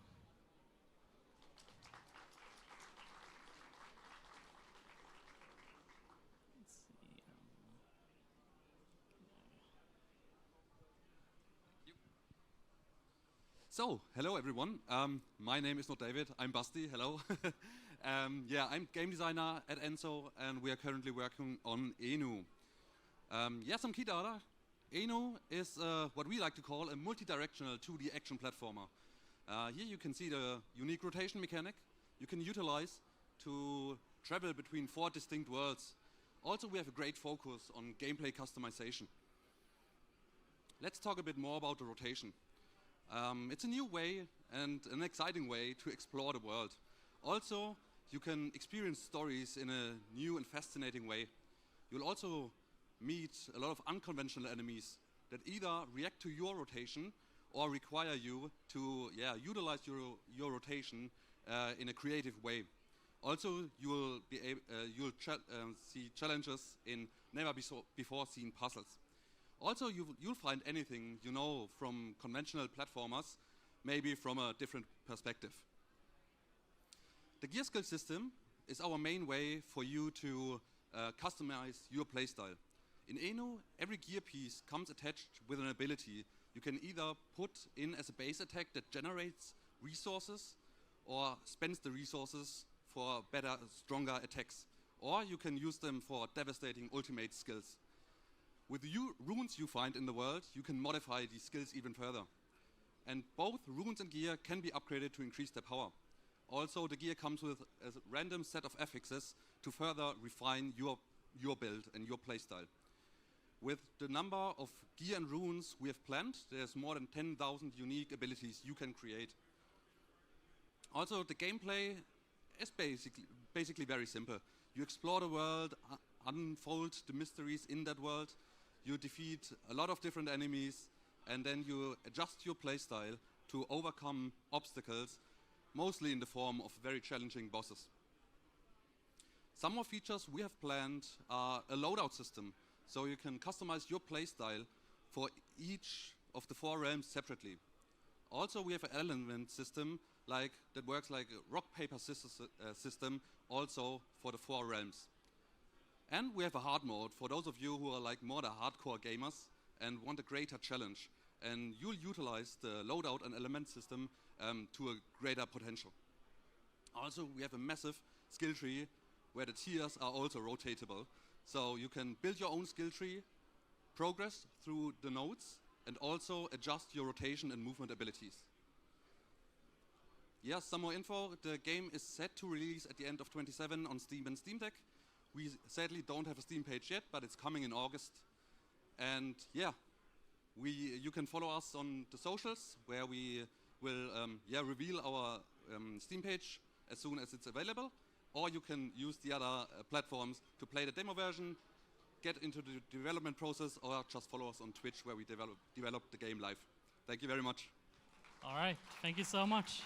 Let's see. So, hello everyone. My name is not David, I'm Basti, hello. Yeah, I'm game designer at Enso and we are currently working on Enu. Yeah, some key data. Enu is what we like to call a multi-directional 2D action platformer. Here you can see the unique rotation mechanic you can utilize to travel between 4 distinct worlds. Also, we have a great focus on gameplay customization. Let's talk a bit more about the rotation. It's a new way and an exciting way to explore the world. Also, you can experience stories in a new and fascinating way. You'll also meet a lot of unconventional enemies that either react to your rotation or require you to utilize your rotation in a creative way. Also, you'll see challenges in never before seen puzzles. Also, you'll find anything you know from conventional platformers, maybe from a different perspective. The gear skill system is our main way for you to customize your playstyle. In Enu, every gear piece comes attached with an ability you can either put in as a base attack that generates resources or spends the resources for better, stronger attacks. Or you can use them for devastating ultimate skills. With the runes you find in the world, you can modify these skills even further. And both runes and gear can be upgraded to increase their power. Also, the gear comes with a random set of affixes to further refine your build and your playstyle. With the number of gear and runes we have planned, there's more than 10,000 unique abilities you can create. Also, the gameplay is basically very simple. You explore the world, unfold the mysteries in that world, you defeat a lot of different enemies, and then you adjust your playstyle to overcome obstacles mostly in the form of very challenging bosses. Some more features we have planned are a loadout system, so you can customize your playstyle for each of the 4 realms separately. Also, we have an element system that works like a rock, paper, scissors system, also for the 4 realms. And we have a hard mode for those of you who are like more the hardcore gamers and want a greater challenge. And you'll utilize the loadout and element system to a greater potential. Also, we have a massive skill tree where the tiers are also rotatable. So you can build your own skill tree, progress through the nodes, and also adjust your rotation and movement abilities. Yeah, some more info. The game is set to release at the end of 27 on Steam and Steam Deck. We sadly don't have a Steam page yet, but it's coming in August. And yeah, you can follow us on the socials, where we will reveal our Steam page as soon as it's available. Or you can use the other platforms to play the demo version, get into the development process, or just follow us on Twitch, where we develop the game live. Thank you very much. All right, thank you so much.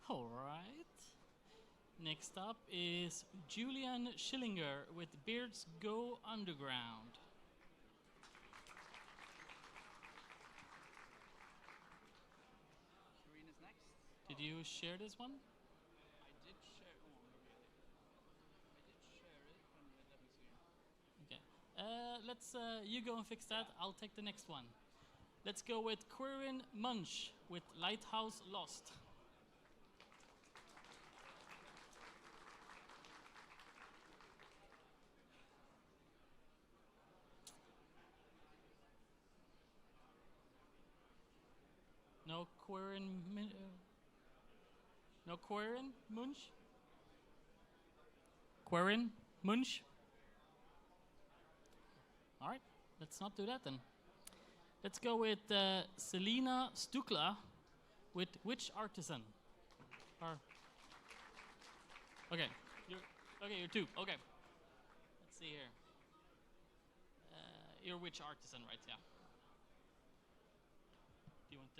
All right. Next up is Julian Schillinger with Beards Go Underground. Karina's next. Did you share this one? I did share. Oh, maybe I did share it, but let me see. Okay. Let's you go and fix that. I'll take the next one. Let's go with Quirin Munch with Lighthouse Lost. No Quirin Munch? Quirin Munch? All right, let's not do that then. Let's go with Selina Stukla with Witch Artisan. You're 2. Okay. Let's see here. You're Witch Artisan, right? Yeah. Do you want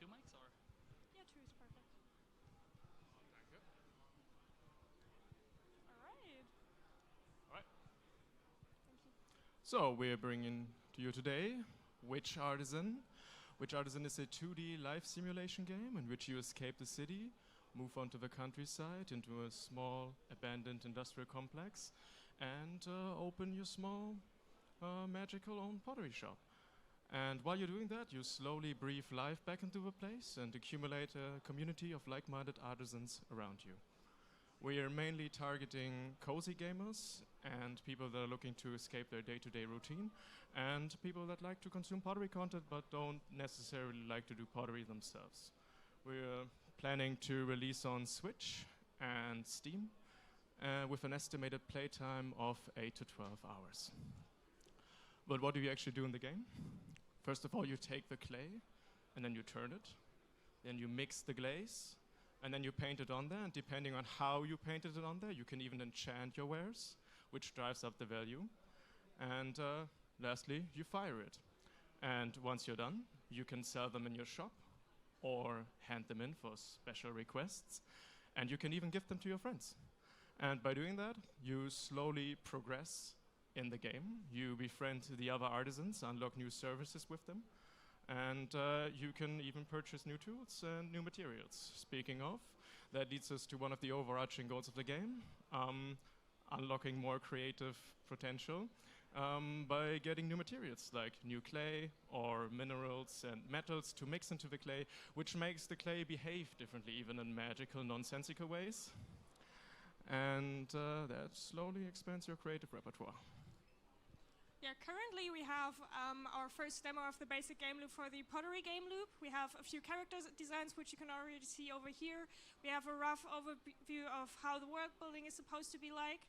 2 mics or? Yeah, 2 is perfect. Thank you. All right. All right. So we're bringing to you today Witch Artisan. Witch Artisan is a 2D life simulation game in which you escape the city, move onto the countryside into a small abandoned industrial complex, and open your small magical own pottery shop. And while you're doing that, you slowly breathe life back into the place and accumulate a community of like-minded artisans around you. We are mainly targeting cozy gamers and people that are looking to escape their day-to-day routine, and people that like to consume pottery content but don't necessarily like to do pottery themselves. We're planning to release on Switch and Steam with an estimated playtime of 8 to 12 hours. But what do you actually do in the game? First of all, you take the clay, and then you turn it. Then you mix the glaze, and then you paint it on there. And depending on how you painted it on there, you can even enchant your wares, which drives up the value. And lastly, you fire it. And once you're done, you can sell them in your shop, or hand them in for special requests. And you can even gift them to your friends. And by doing that, you slowly progress in the game. You befriend the other artisans, unlock new services with them, and you can even purchase new tools and new materials. Speaking of, that leads us to one of the overarching goals of the game, unlocking more creative potential by getting new materials like new clay or minerals and metals to mix into the clay, which makes the clay behave differently, even in magical, nonsensical ways. And that slowly expands your creative repertoire. Yeah, currently we have our first demo of the basic game loop for the pottery game loop. We have a few character designs, which you can already see over here. We have a rough overview of how the world building is supposed to be like.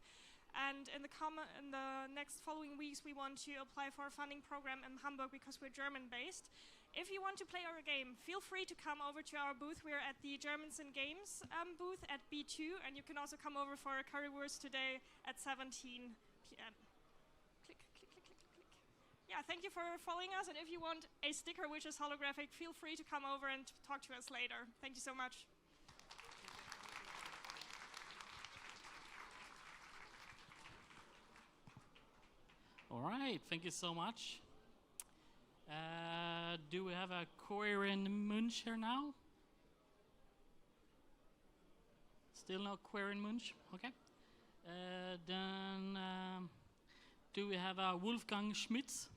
And in the next following weeks, we want to apply for a funding program in Hamburg because we're German-based. If you want to play our game, feel free to come over to our booth. We're at the Germans and Games booth at B2, and you can also come over for a currywurst today at 17 p.m. Yeah, yeah, thank you for following us. And if you want a sticker which is holographic, feel free to come over and talk to us later. Thank you so much. All right, thank you so much. Do we have a Querin Munch here now? Still no Querin Munch? Okay. Then do we have a Wolfgang Schmitz?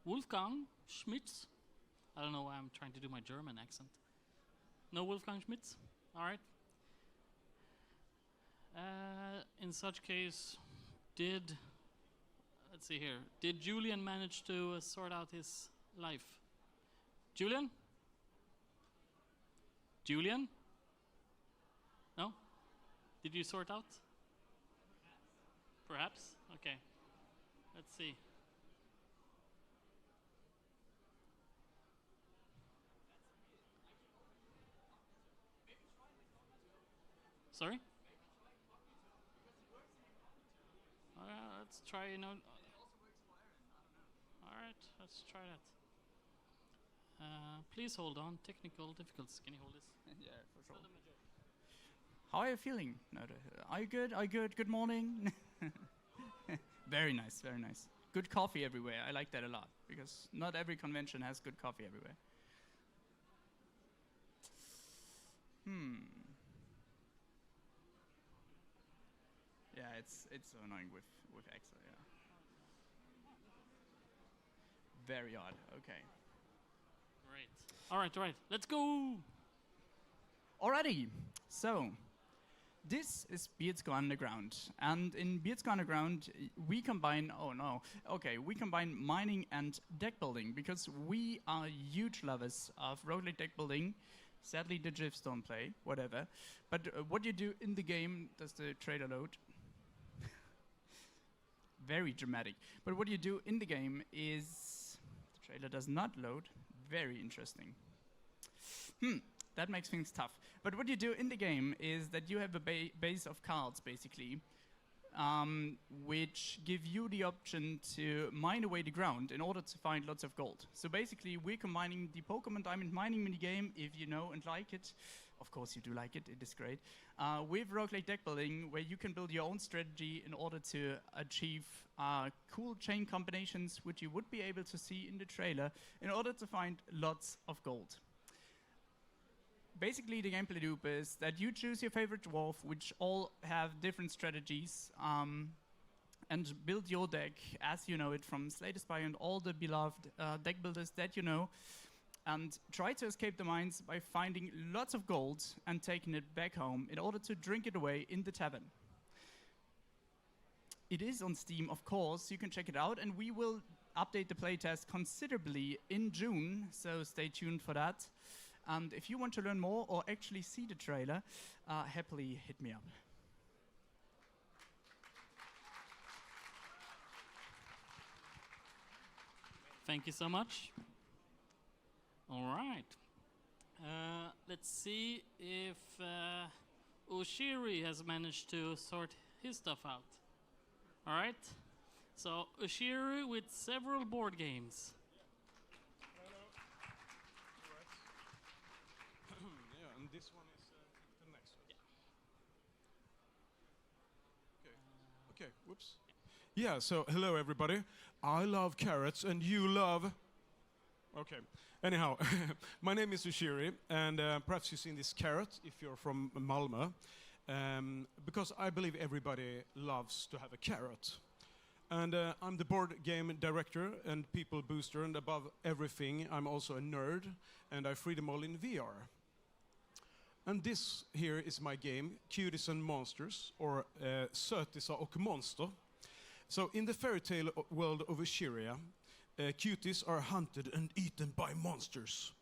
Wolfgang Schmitz? I don't know why I'm trying to do my German accent. No Wolfgang Schmitz? All right. In such case, let's see here, did Julian manage to sort out his life? Julian? Julian? No? Did you sort out? Perhaps? Okay. Let's see. Sorry? Let's try, Alright, let's try that. Please hold on. Technical difficulties. Can you hold this? Yeah, for sure. How are you feeling? No, are you good? Are you good? Good morning. Very nice, very nice. Good coffee everywhere. I like that a lot because not every convention has good coffee everywhere. Yeah, it's so annoying with Excel. Yeah. Very odd. Okay. Great. All right. Let's go. Alrighty. So, this is Beardsco Underground, and in Beardsco Underground we combine. We combine mining and deck building because we are huge lovers of roguelike deck building. Sadly, the GIFs don't play. Whatever. But what you do in the game? Does the trailer load? Very dramatic. But what you do in the game is the trailer does not load. Very interesting. That makes things tough. But what you do in the game is that you have a base of cards, basically, which give you the option to mine away the ground in order to find lots of gold. So basically, we're combining the Pokemon Diamond mining minigame, if you know and like it. Of course you do like it, it is great. With roguelike deck building, where you can build your own strategy in order to achieve cool chain combinations, which you would be able to see in the trailer, in order to find lots of gold. Basically, the gameplay loop is that you choose your favorite dwarf, which all have different strategies, and build your deck as you know it from Slay the Spire and all the beloved deck builders that you know, and try to escape the mines by finding lots of gold and taking it back home in order to drink it away in the tavern. It is on Steam, of course, you can check it out, and we will update the playtest considerably in June, so stay tuned for that. And if you want to learn more or actually see the trailer, happily hit me up. Thank you so much. All right. Let's see if Oshiri has managed to sort his stuff out. All right. So Oshiri with several board games. Yeah, and this one is the next one. Yeah. Okay, whoops. Yeah, so hello everybody. I love carrots and you love... Okay, anyhow, my name is Ushiri, and perhaps you've seen this carrot if you're from Malmö, because I believe everybody loves to have a carrot. And I'm the board game director and people booster, and above everything, I'm also a nerd, and I free them all in VR. And this here is my game, Cuties and Monsters, or Sötisar och Monster. So in the fairy tale world of Assyria, cuties are hunted and eaten by monsters.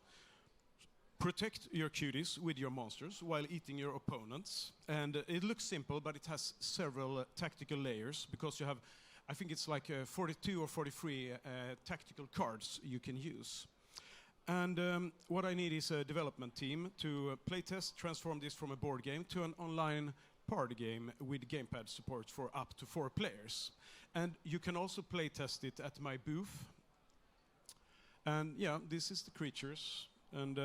Protect your cuties with your monsters while eating your opponents. And it looks simple, but it has several tactical layers, because you have, I think it's like 42 or 43 tactical cards you can use. And what I need is a development team to playtest, transform this from a board game to an online party game with gamepad support for up to 4 players. And you can also play test it at my booth. And yeah, this is the creatures. And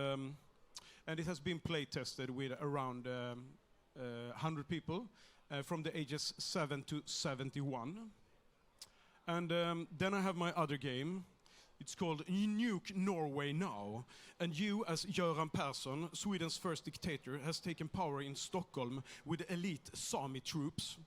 it has been play tested with around 100 people from the ages 7 to 71. And then I have my other game. It's called Nuke Norway Now. And you, as Göran Persson, Sweden's first dictator, has taken power in Stockholm with elite Sami troops.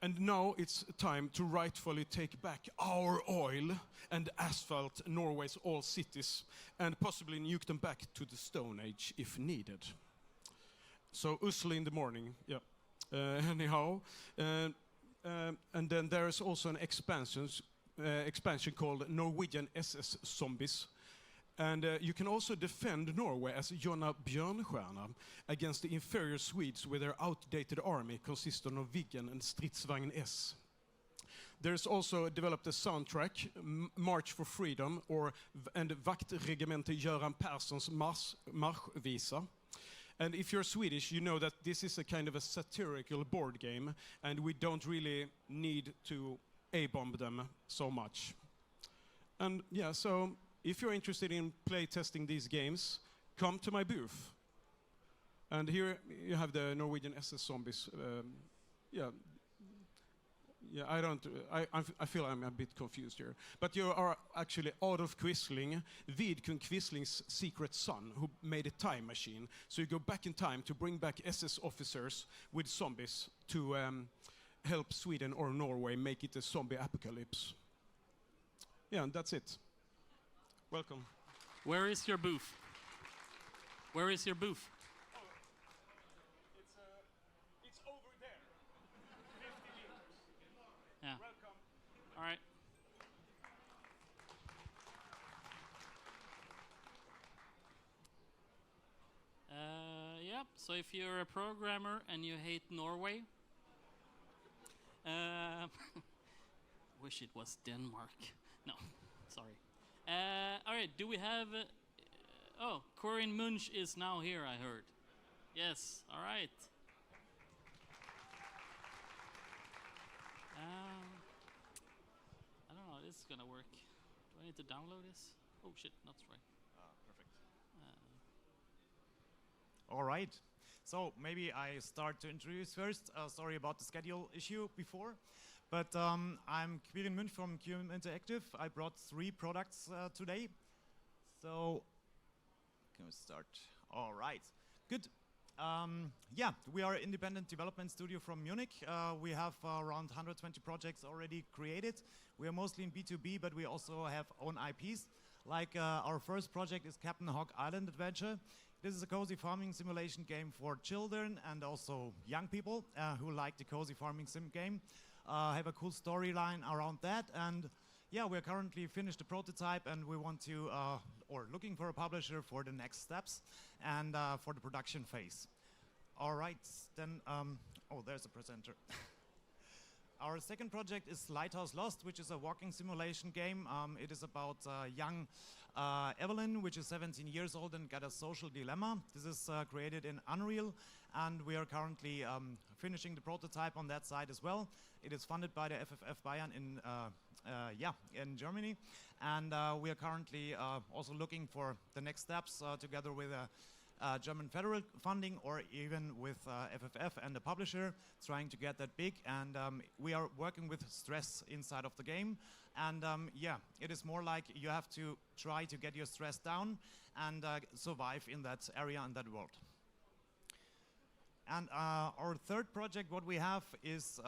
And now it's time to rightfully take back our oil and asphalt Norway's all cities and possibly nuke them back to the Stone Age if needed. So Oslo in the morning, yeah. Anyhow, and then there is also an expansion called Norwegian SS Zombies. And you can also defend Norway as Jonna Björnstjärna against the inferior Swedes with their outdated army consisting of Viggen and Stridsvagn S. There's also developed a soundtrack, March for Freedom, and Vaktregemente Göran Perssons Marschvisa. And if you're Swedish, you know that this is a kind of a satirical board game, and we don't really need to A-bomb them so much. And yeah, so if you're interested in play testing these games, come to my booth. And here you have the Norwegian SS Zombies. I feel I'm a bit confused here. But you are actually Adolf Quisling, Vidkun Quisling's secret son, who made a time machine. So you go back in time to bring back SS officers with zombies to help Sweden or Norway make it a zombie apocalypse. Yeah, and that's it. Welcome. Where is your booth? Where is your booth? It's over there. 50 meters. Yeah. Welcome. All right. Yeah, so if you're a programmer and you hate Norway, wish it was Denmark. No, sorry. All right, do we have... oh, Corinne Munch is now here, I heard. Yes, all right. I don't know, this is gonna work. Do I need to download this? Oh shit, that's right. Perfect. All right. So maybe I start to introduce first. Sorry about the schedule issue before. But I'm Quirin Munch from QM Interactive. I brought 3 products today. So can we start? All right. Good. Yeah, we are an independent development studio from Munich. We have around 120 projects already created. We are mostly in B2B, but we also have own IPs. Like our first project is Captain Hog Island Adventure. This is a cozy farming simulation game for children and also young people who like the cozy farming sim game. Have a cool storyline around that, and yeah, we're currently finished the prototype, and we want to or looking for a publisher for the next steps and for the production phase. All right, then oh, there's a presenter. Our second project is Lighthouse Lost, which is a walking simulation game. It is about young Evelyn, which is 17 years old and got a social dilemma. This is created in Unreal, and we are currently finishing the prototype on that side as well. It is funded by the FFF Bayern in Germany, and we are currently also looking for the next steps together with German federal funding or even with FFF and the publisher, trying to get that big. And we are working with stress inside of the game. And yeah, it is more like you have to try to get your stress down and survive in that area and that world. And our third project, what we have is,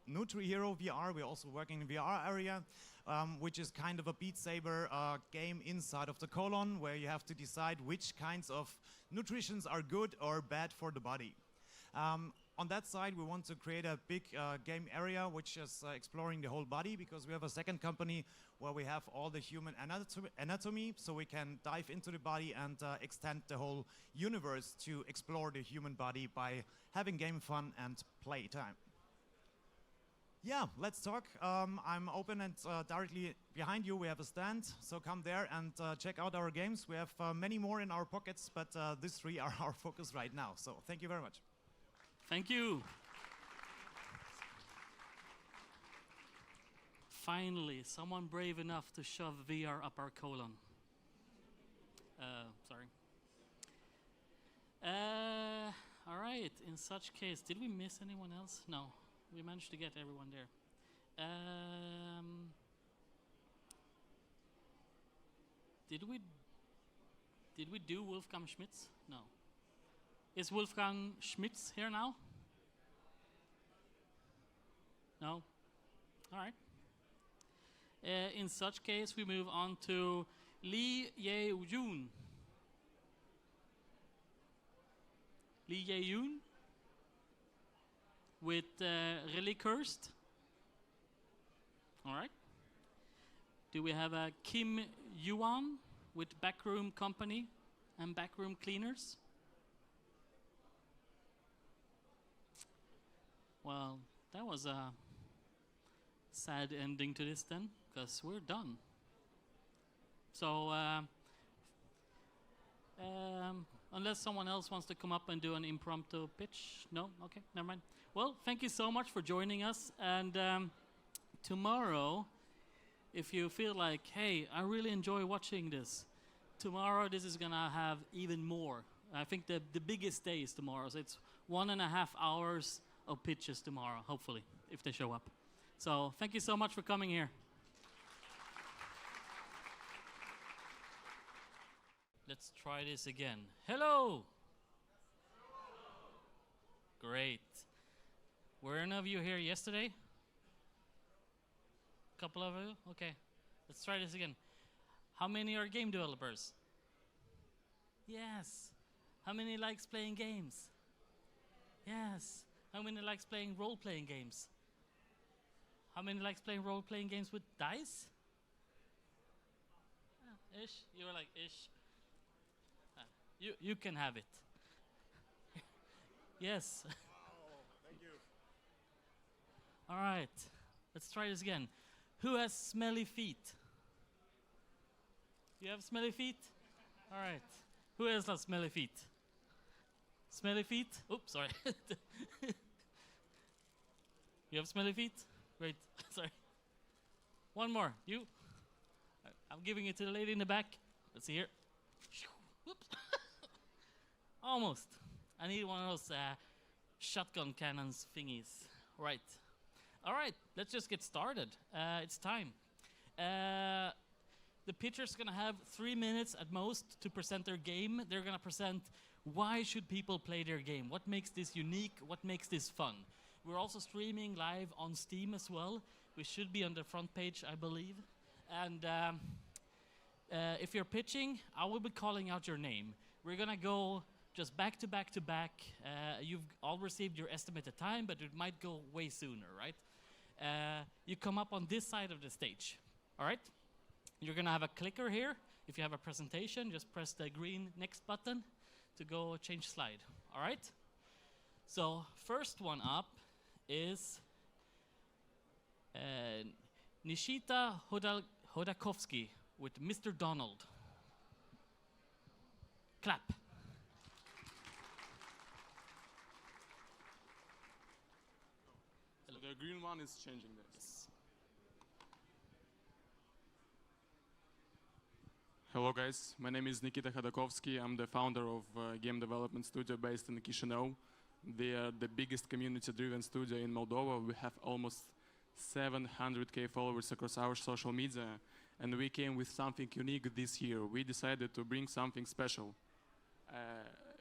Nutri Hero VR. We're also working in the VR area, which is kind of a Beat Saber game inside of the colon, where you have to decide which kinds of nutritions are good or bad for the body. On that side, we want to create a big game area, which is exploring the whole body, because we have a second company where we have all the human anatomy, so we can dive into the body and extend the whole universe to explore the human body by having game fun and play time. Yeah, let's talk. I'm open, and directly behind you we have a stand, so come there and check out our games. We have many more in our pockets, but these 3 are our focus right now, so thank you very much. Thank you. Finally, someone brave enough to shove VR up our colon. Sorry. All right, in such case, did we miss anyone else? No, we managed to get everyone there. Did we do Wolfgang Schmitz? No. Is Wolfgang Schmitz here now? No? All right. In such case, we move on to Lee Ye-yoon. Lee Ye-yoon with Really Cursed. All right. Do we have Kim Yuan with Backroom Company and Backroom Cleaners? Well, that was a sad ending to this then, because we're done. So, unless someone else wants to come up and do an impromptu pitch? No? Okay, never mind. Well, thank you so much for joining us. And tomorrow, if you feel like, hey, I really enjoy watching this, tomorrow this is gonna have even more. I think the biggest day is tomorrow. So it's 1.5 hours of pitches tomorrow, hopefully, if they show up. So thank you so much for coming here. Let's try this again. Hello! Great. Were any of you here yesterday? A couple of you? Okay. Let's try this again. How many are game developers? Yes. How many likes playing games? Yes. How many likes playing role-playing games? How many likes playing role-playing games with dice? Ish. You were like, ish. You can have it. Yes. Wow, thank you. All right. Let's try this again. Who has smelly feet? You have smelly feet? All right. Who else has smelly feet? Smelly feet? Oops, sorry. You have smelly feet? Great. Sorry. One more. You? I'm giving it to the lady in the back. Let's see here. Whoops. Almost. I need one of those shotgun cannons thingies. Right. All right. Let's just get started. It's time. The pitcher's going to have 3 minutes at most to present their game. They're going to present why should people play their game? What makes this unique? What makes this fun? We're also streaming live on Steam as well. We should be on the front page, I believe. And if you're pitching, I will be calling out your name. We're going to go just back to back to back. You've all received your estimated time, but it might go way sooner, right? You come up on this side of the stage, all right? You're going to have a clicker here. If you have a presentation, just press the green next button to go change slide, all right? So first one up is Nishita Hodakovsky with Mr. Donald. Clap. So the green one is changing this. Yes. Hello guys, my name is Nikita Hodakovsky. I'm the founder of a game development studio based in Chisinau. They are the biggest community-driven studio in Moldova. We have almost 700k followers across our social media, and we came with something unique this year. We decided to bring something special.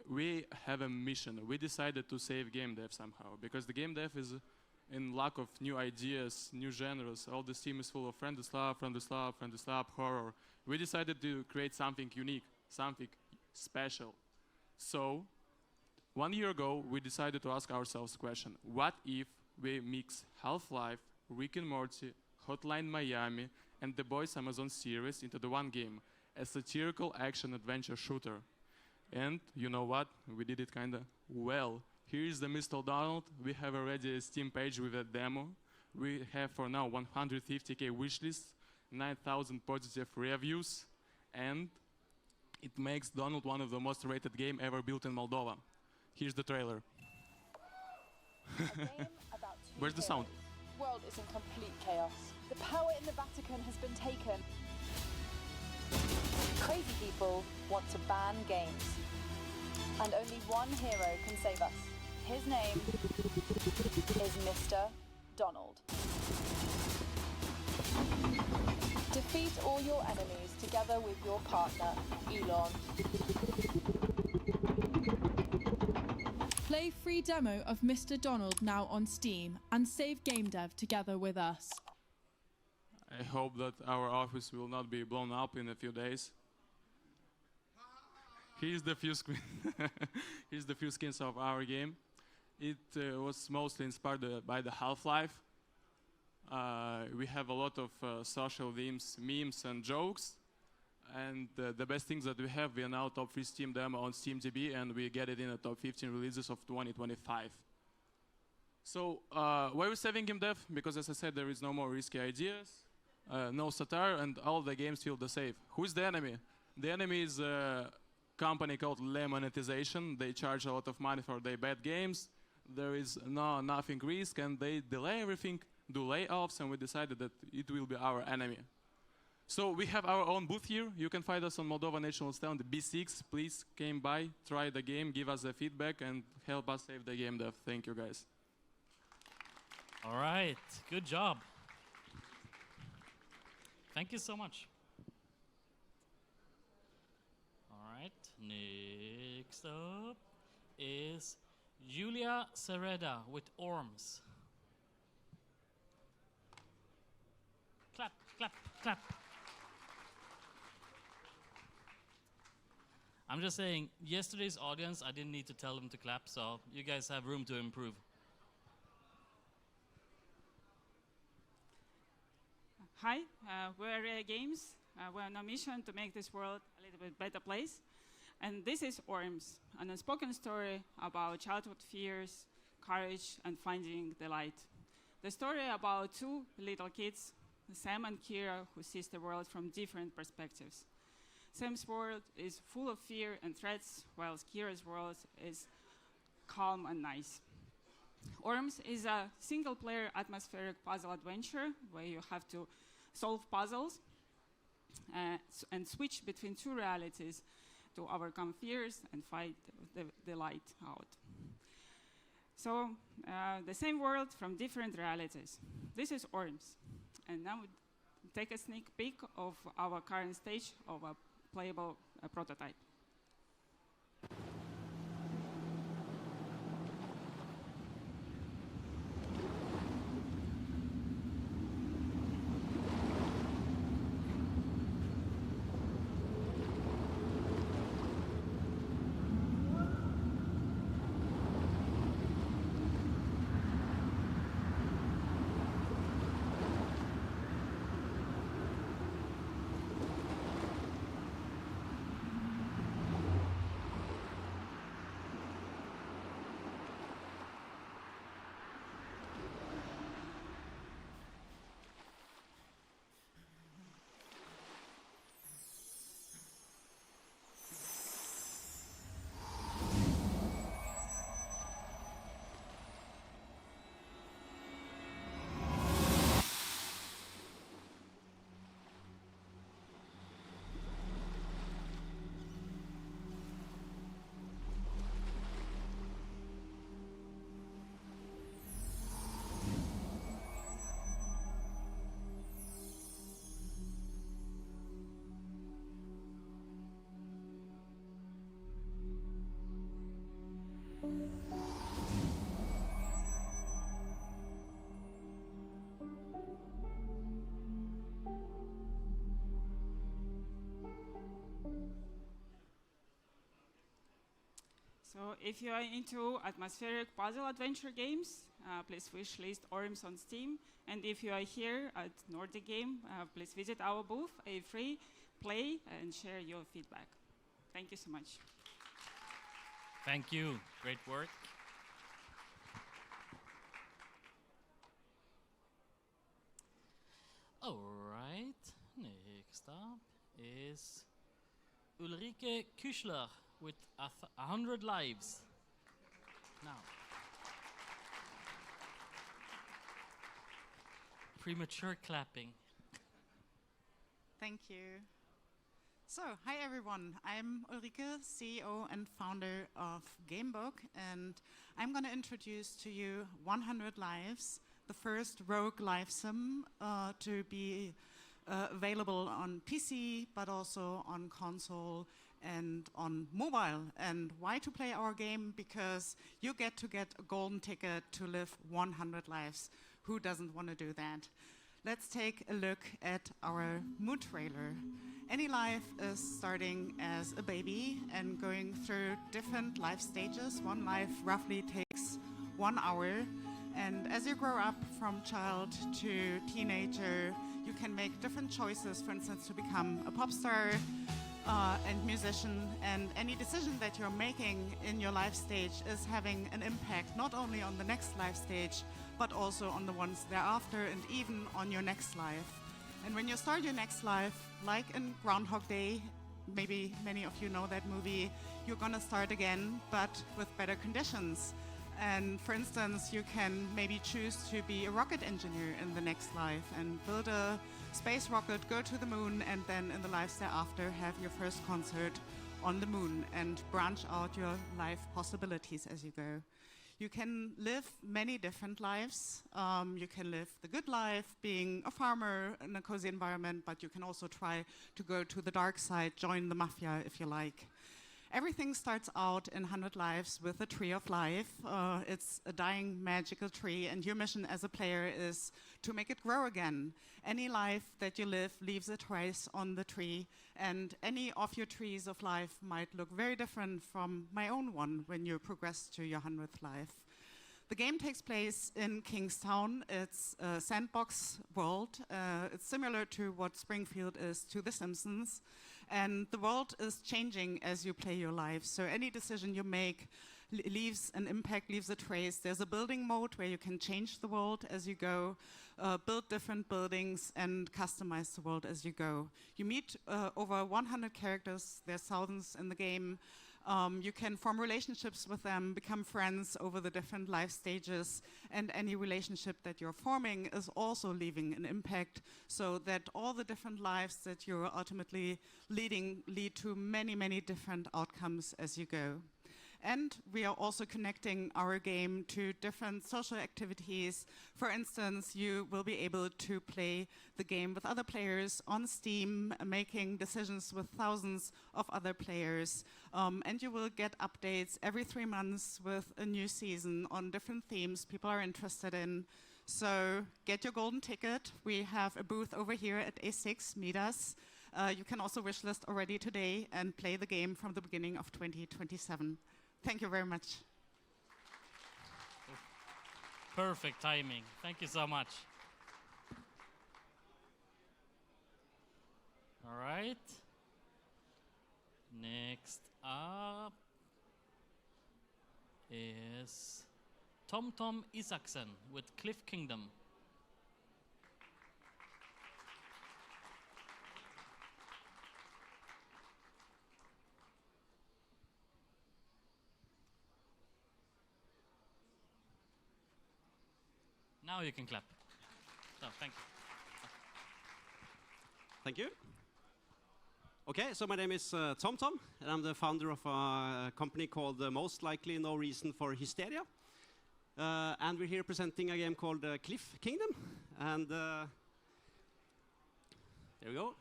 We have a mission. We decided to save game dev somehow, because the game dev is in lack of new ideas, new genres. All the team is full of friendly slap, horror. We decided to create something unique, something special. So 1 year ago, we decided to ask ourselves the question, what if we mix Half-Life, Rick and Morty, Hotline Miami, and The Boys Amazon series into the one game, a satirical action-adventure shooter? And you know what? We did it kinda well. Here is the Mr. Donald. We have already a Steam page with a demo. We have for now 150k wishlist, 9,000 positive reviews, and it makes Donald one of the most rated game ever built in Moldova. Here's the trailer. Where's the sound? World is in complete chaos. The power in the Vatican has been taken. Crazy people want to ban games. And only one hero can save us. His name is Mr. Donald. Defeat all your enemies together with your partner, Elon. Play free demo of Mr. Donald now on Steam and save game dev together with us. I hope that our office will not be blown up in a few days. Here's the few here's the few skins of our game. It was mostly inspired by the Half-Life. We have a lot of social memes and jokes. And the best things that we have, we are now top 3 Steam demo on SteamDB, and we get it in the top 15 releases of 2025. So why are we saving game dev? Because as I said, there is no more risky ideas, no satire, and all the games feel the same. Who's the enemy? The enemy is a company called Lemonetization. They charge a lot of money for their bad games. There is nothing risk, and they delay everything, do layoffs, and we decided that it will be our enemy. So we have our own booth here. You can find us on Moldova National Stand, the B6. Please come by, try the game, give us the feedback, and help us save the game dev. Thank you, guys. All right, good job. Thank you so much. All right, next up is Julia Sereda with Orms. Clap, clap, clap. I'm just saying, yesterday's audience, I didn't need to tell them to clap, so you guys have room to improve. Hi, we're Rare Games. We're on a mission to make this world a little bit better place. And this is Orms, an unspoken story about childhood fears, courage, and finding the light. The story about 2 little kids, Sam and Kira, who sees the world from different perspectives. Sam's world is full of fear and threats, while Kira's world is calm and nice. Orms is a single-player atmospheric puzzle adventure where you have to solve puzzles and switch between 2 realities to overcome fears and fight the light out. So the same world from different realities. This is Orms. And now take a sneak peek of our current stage of a playable prototype. So if you are into atmospheric puzzle adventure games, please wishlist Orms on Steam. And if you are here at Nordic Game, please visit our booth, free, play, and share your feedback. Thank you so much. Thank you. Great work. All right. Next up is Ulrike Küchler with 100 Lives. Now. premature clapping. Thank you. So, hi everyone. I'm Ulrike, CEO and founder of Gamebook, and I'm going to introduce to you 100 Lives, the first rogue live sim to be available on PC, but also on console and on mobile. And why to play our game? Because you get a golden ticket to live 100 lives. Who doesn't want to do that? Let's take a look at our mood trailer. Any life is starting as a baby and going through different life stages. One life roughly takes 1 hour. And as you grow up from child to teenager, you can make different choices, for instance, to become a pop star and musician. And any decision that you're making in your life stage is having an impact not only on the next life stage, but also on the ones thereafter and even on your next life. And when you start your next life, like in Groundhog Day, maybe many of you know that movie, you're gonna start again, but with better conditions. And for instance, you can maybe choose to be a rocket engineer in the next life and build a space rocket, go to the moon, and then in the lives thereafter have your first concert on the moon and branch out your life possibilities as you go. You can live many different lives. You can live the good life, being a farmer in a cozy environment, but you can also try to go to the dark side, join the mafia if you like. Everything starts out in 100 Lives with a tree of life. It's a dying magical tree, and your mission as a player is to make it grow again. Any life that you live leaves a trace on the tree, and any of your trees of life might look very different from my own one when you progress to your 100th life. The game takes place in Kingstown. It's a sandbox world. It's similar to what Springfield is to The Simpsons. And the world is changing as you play your life. So any decision you make leaves an impact, leaves a trace. There's a building mode where you can change the world as you go, build different buildings, and customize the world as you go. You meet over 100 characters. There's thousands in the game. You can form relationships with them, become friends over the different life stages, and any relationship that you're forming is also leaving an impact, so that all the different lives that you're ultimately leading lead to many, many different outcomes as you go. And we are also connecting our game to different social activities. For instance, you will be able to play the game with other players on Steam, making decisions with thousands of other players. And you will get updates every 3 months with a new season on different themes people are interested in. So get your golden ticket. We have a booth over here at A6, meet us. You can also wishlist already today and play the game from the beginning of 2027. Thank you very much. Perfect timing. Thank you so much. All right. Next up is Tom Isaksen with Cliff Kingdom. Now you can clap. So, thank you. Thank you. Okay, so my name is Tom, and I'm the founder of a company called Most Likely No Reason for Hysteria. And we're here presenting a game called Cliff Kingdom. And there we go.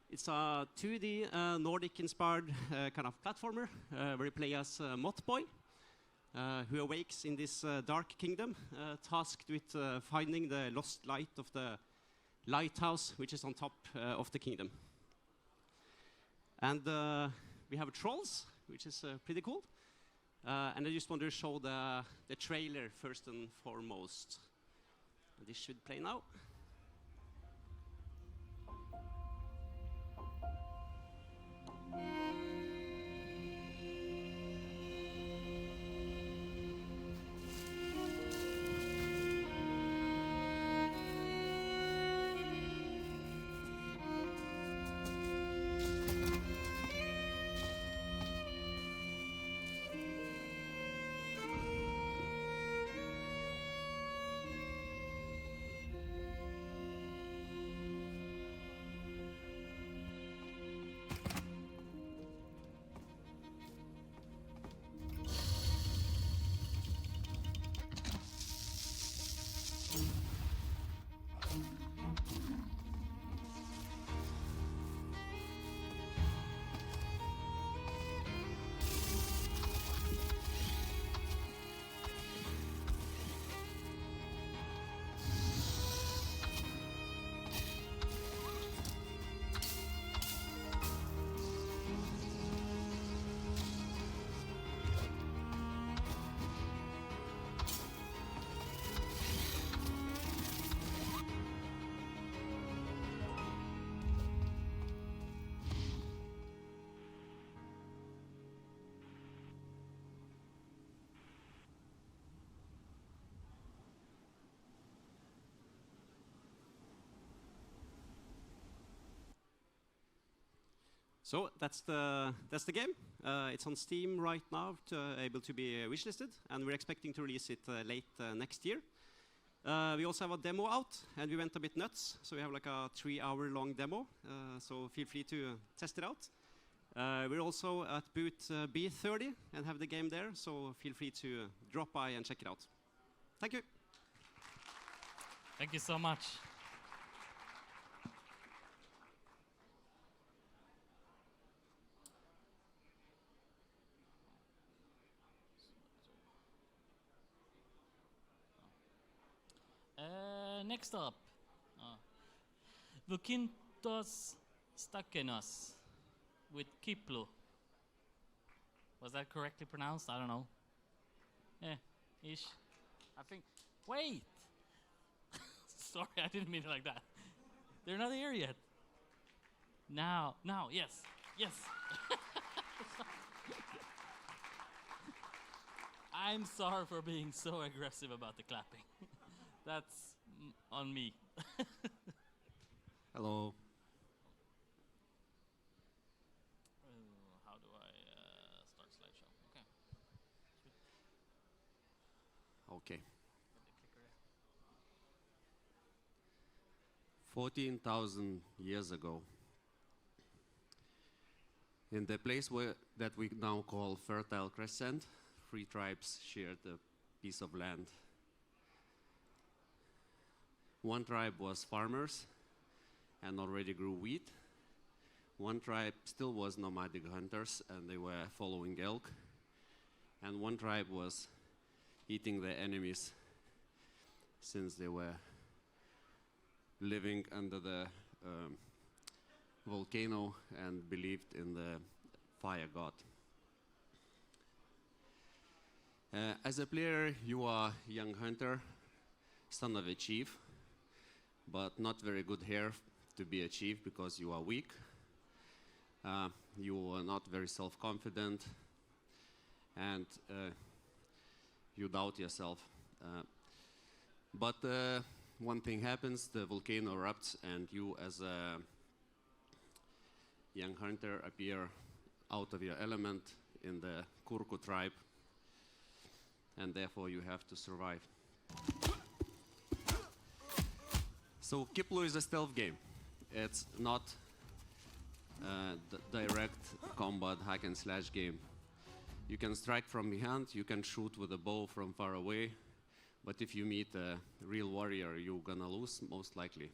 It's a 2D Nordic-inspired kind of platformer where you play as Mothboy, who awakes in this dark kingdom, tasked with finding the lost light of the lighthouse, which is on top of the kingdom. And we have trolls, which is pretty cool. And I just want to show the trailer first and foremost. This should play now. So that's the game. It's on Steam right now, able to be wishlisted, and we're expecting to release it late next year. We also have a demo out, and we went a bit nuts. So we have like a 3-hour-long demo. So feel free to test it out. We're also at booth B30 and have the game there. So feel free to drop by and check it out. Thank you. Thank you so much. Next up, Vukintos Stakenos with Kiplu. Was that correctly pronounced? I don't know. Ish. I think. Wait! Sorry, I didn't mean it like that. They're not here yet. Now, yes. I'm sorry for being so aggressive about the clapping. That's on me. Hello. How do I start slideshow? Okay. Okay. 14,000 years ago, in the place that we now call Fertile Crescent, 3 tribes shared a piece of land. One tribe was farmers and already grew wheat. One tribe still was nomadic hunters and they were following elk. And one tribe was eating their enemies since they were living under the volcano and believed in the fire god. As a player, you are a young hunter, son of a chief, but not very good hair to be a chief because you are weak. You are not very self-confident, and you doubt yourself. But one thing happens, the volcano erupts, and you as a young hunter appear out of your element in the Kurku tribe, and therefore you have to survive. So Kiplu is a stealth game. It's not a direct combat hack and slash game. You can strike from behind, you can shoot with a bow from far away, but if you meet a real warrior, you're gonna lose, most likely.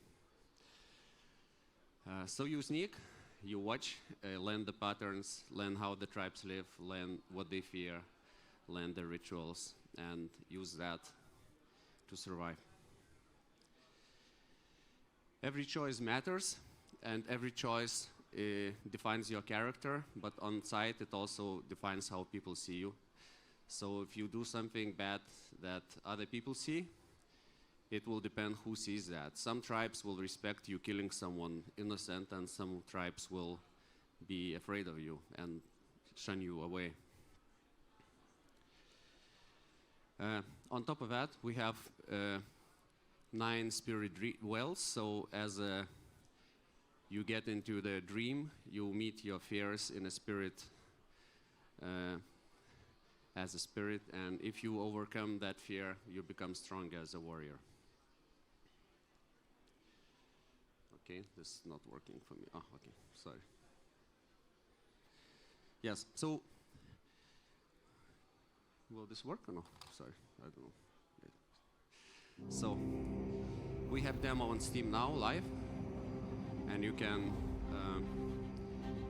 So you sneak, you watch, learn the patterns, learn how the tribes live, learn what they fear, learn the rituals, and use that to survive. Every choice matters, and every choice defines your character, but on site it also defines how people see you. So if you do something bad that other people see, it will depend who sees that. Some tribes will respect you killing someone innocent, and some tribes will be afraid of you and shun you away. On top of that, we have 9 spirit wells. So as you get into the dream, you meet your fears in a spirit, as a spirit, and if you overcome that fear, you become stronger as a warrior. Okay, this is not working for me. Oh, okay, sorry. Yes, so will this work or no? Sorry, I don't know. So we have demo on Steam now, live, and you can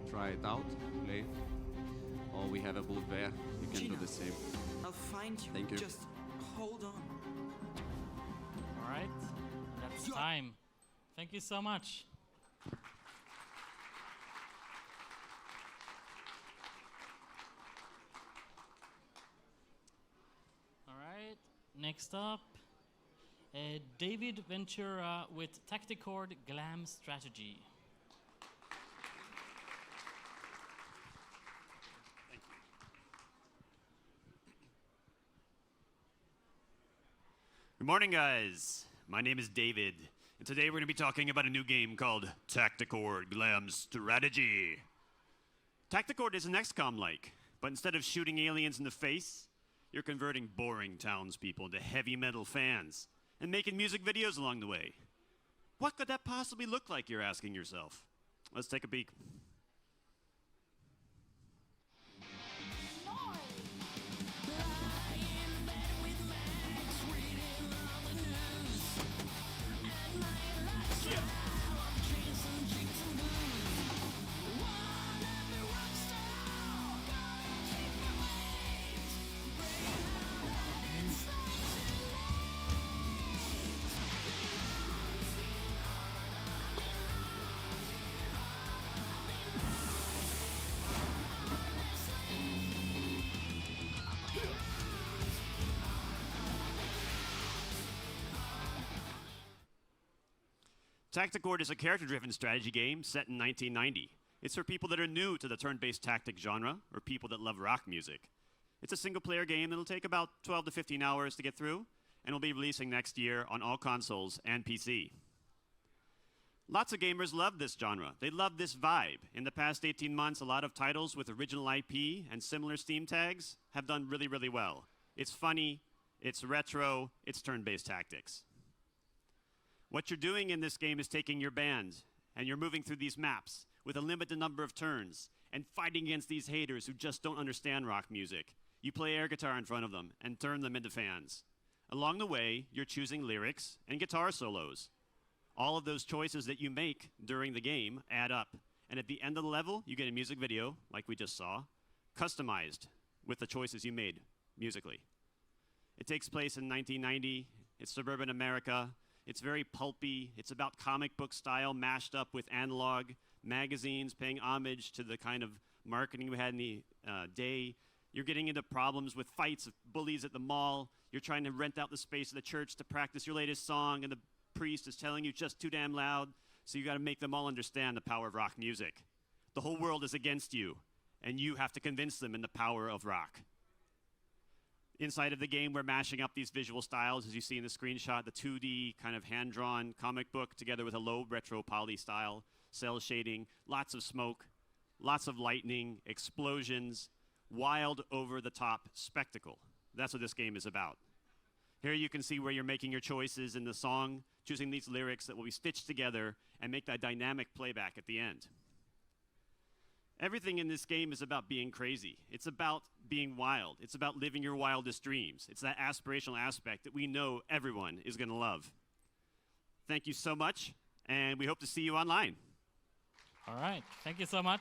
try it out, play, or we have a booth there. You can do the same. I'll find you. Thank you. Just hold on. All right, that's time. Thank you so much. All right, next up, David Ventura with Tacticord Glam Strategy. Good morning, guys. My name is David, and today we're going to be talking about a new game called Tacticord Glam Strategy. Tacticord is an XCOM-like, but instead of shooting aliens in the face, you're converting boring townspeople into heavy metal fans and making music videos along the way. What could that possibly look like, you're asking yourself? Let's take a peek. Tacticord is a character-driven strategy game set in 1990. It's for people that are new to the turn-based tactic genre, or people that love rock music. It's a single-player game that'll take about 12 to 15 hours to get through, and will be releasing next year on all consoles and PC. Lots of gamers love this genre. They love this vibe. In the past 18 months, a lot of titles with original IP and similar Steam tags have done really, really well. It's funny, it's retro, it's turn-based tactics. What you're doing in this game is taking your band, and you're moving through these maps with a limited number of turns, and fighting against these haters who just don't understand rock music. You play air guitar in front of them, and turn them into fans. Along the way, you're choosing lyrics and guitar solos. All of those choices that you make during the game add up, and at the end of the level, you get a music video, like we just saw, customized with the choices you made musically. It takes place in 1990, it's suburban America. It's very pulpy. It's about comic book style mashed up with analog magazines, paying homage to the kind of marketing we had in the day. You're getting into problems with fights of bullies at the mall. You're trying to rent out the space of the church to practice your latest song, and the priest is telling you just too damn loud, so you got to make them all understand the power of rock music. The whole world is against you, and you have to convince them in the power of rock. Inside of the game, we're mashing up these visual styles, as you see in the screenshot, the 2D kind of hand-drawn comic book together with a low retro poly style, cell shading, lots of smoke, lots of lightning, explosions, wild over-the-top spectacle. That's what this game is about. Here you can see where you're making your choices in the song, choosing these lyrics that will be stitched together and make that dynamic playback at the end. Everything in this game is about being crazy. It's about being wild. It's about living your wildest dreams. It's that aspirational aspect that we know everyone is going to love. Thank you so much, and we hope to see you online. All right, thank you so much.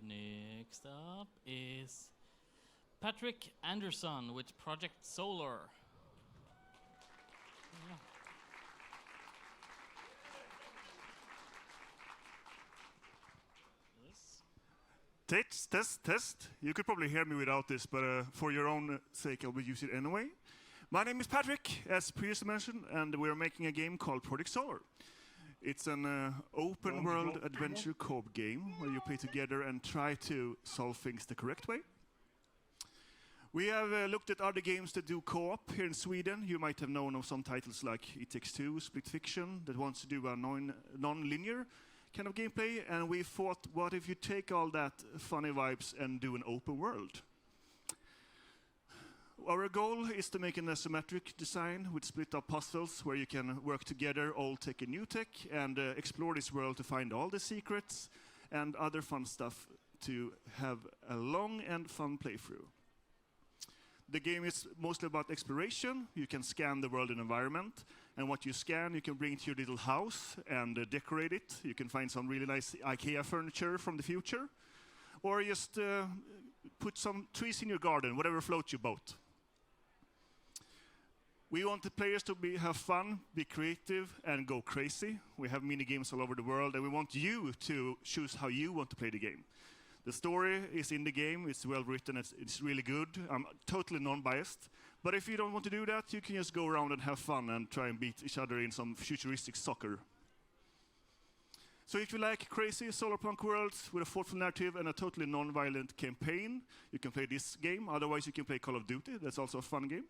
Next up is Patrick Anderson with Project Solar. Yeah. Test. You could probably hear me without this, but for your own sake, I will use it anyway. My name is Patrick, as previously mentioned, and we're making a game called Project Solar. It's an open world adventure co-op game where you play together and try to solve things the correct way. We have looked at other games that do co-op here in Sweden. You might have known of some titles like It Takes Two, Split Fiction, that wants to do a non-linear kind of gameplay, and we thought, what if you take all that funny vibes and do an open world? Our goal is to make an asymmetric design with split-up puzzles where you can work together, old tech and new tech, and explore this world to find all the secrets and other fun stuff to have a long and fun playthrough. The game is mostly about exploration. You can scan the world and environment, and what you scan you can bring to your little house and decorate it. You can find some really nice IKEA furniture from the future, or just put some trees in your garden, whatever floats your boat. We want the players to have fun, be creative, and go crazy. We have mini games all over the world, and we want you to choose how you want to play the game. The story is in the game, it's well written, it's really good. I'm totally non-biased. But if you don't want to do that, you can just go around and have fun and try and beat each other in some futuristic soccer. So if you like crazy solarpunk worlds with a thoughtful narrative and a totally non-violent campaign, you can play this game. Otherwise, you can play Call of Duty. That's also a fun game.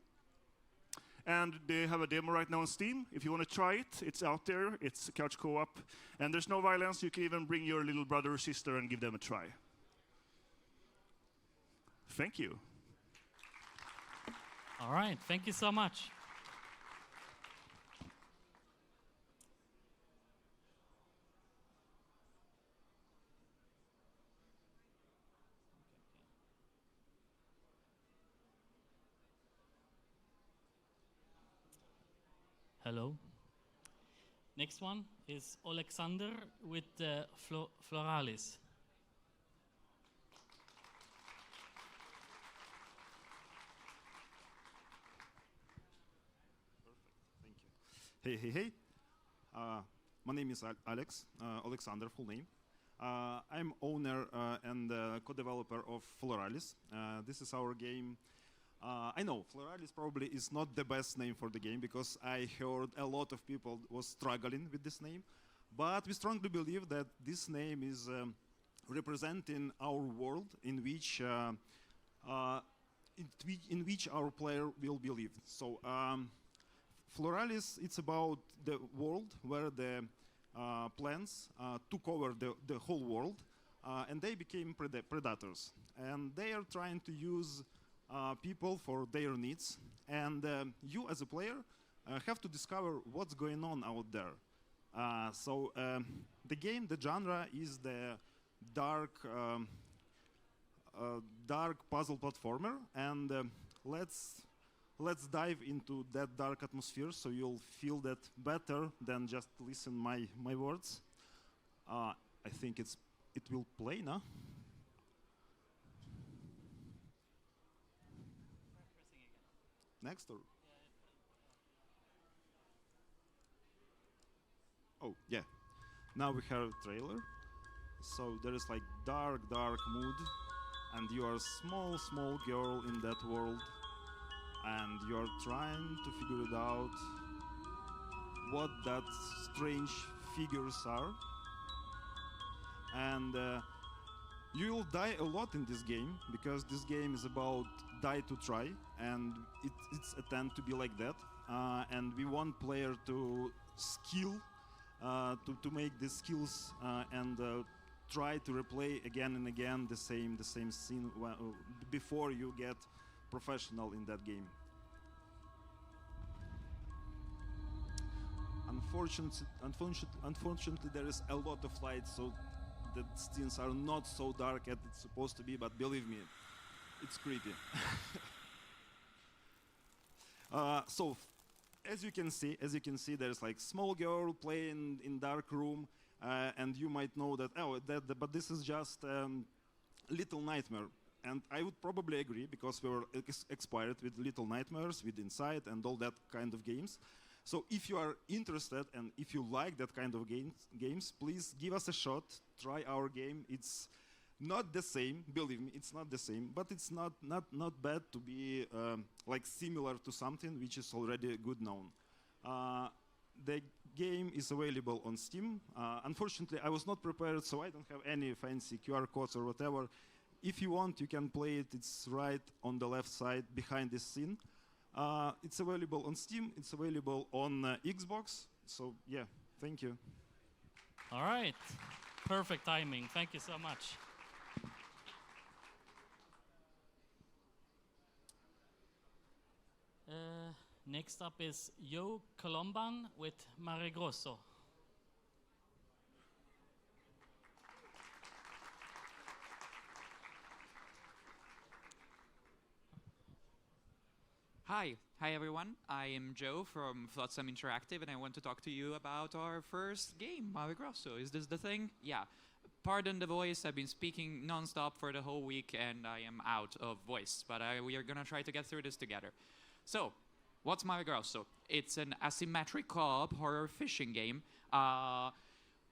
And they have a demo right now on Steam. If you want to try it, it's out there. It's couch co-op. And there's no violence. You can even bring your little brother or sister and give them a try. Thank you. All right, thank you so much. Hello. Next one is Alexander with Floralis. Hey, hey, hey. My name is Alex, Alexander, full name. I'm owner and co-developer of Floralis. This is our game. I know Floralis probably is not the best name for the game because I heard a lot of people was struggling with this name. But we strongly believe that this name is representing our world in which our player will believe. So Floralis, it's about the world where the plants took over the whole world and they became predators. And they are trying to use people for their needs. And you as a player have to discover what's going on out there. So the game, the genre is the dark puzzle platformer. And let's dive into that dark atmosphere so you'll feel that better than just listen my words. I think it will play now. Next or? Oh, yeah. Now we have a trailer. So there is like dark mood. And you are a small girl in that world. And you're trying to figure it out what that strange figures are. And you'll die a lot in this game because this game is about die to try, and it's a tend to be like that. And we want player to skill, to make the skills and try to replay again and again the same scene before you get professional in that game. Unfortunately, there is a lot of light, so the scenes are not so dark as it's supposed to be, but believe me, it's creepy. So, as you can see, there's like small girl playing in dark room, and you might know that but this is just Little Nightmare. And I would probably agree because we were expired with Little Nightmares, with Inside, and all that kind of games. So if you are interested and if you like that kind of games, please give us a shot. Try our game. It's not the same, believe me, it's not the same, but it's not bad to be like similar to something which is already good known. The game is available on Steam. Unfortunately, I was not prepared, so I don't have any fancy QR codes or whatever. If you want, you can play it. It's right on the left side behind this scene. It's available on Steam. It's available on Xbox. So yeah, thank you. All right, perfect timing. Thank you so much. Next up is Joe Colomban with Mare Grosso. Hi everyone. I am Joe from Flotsam Interactive, and I want to talk to you about our first game, Mare Grosso. Is this the thing? Yeah. Pardon the voice. I've been speaking non-stop for the whole week, and I am out of voice. But we are gonna try to get through this together. So, what's Mare Grosso? It's an asymmetric co-op horror fishing game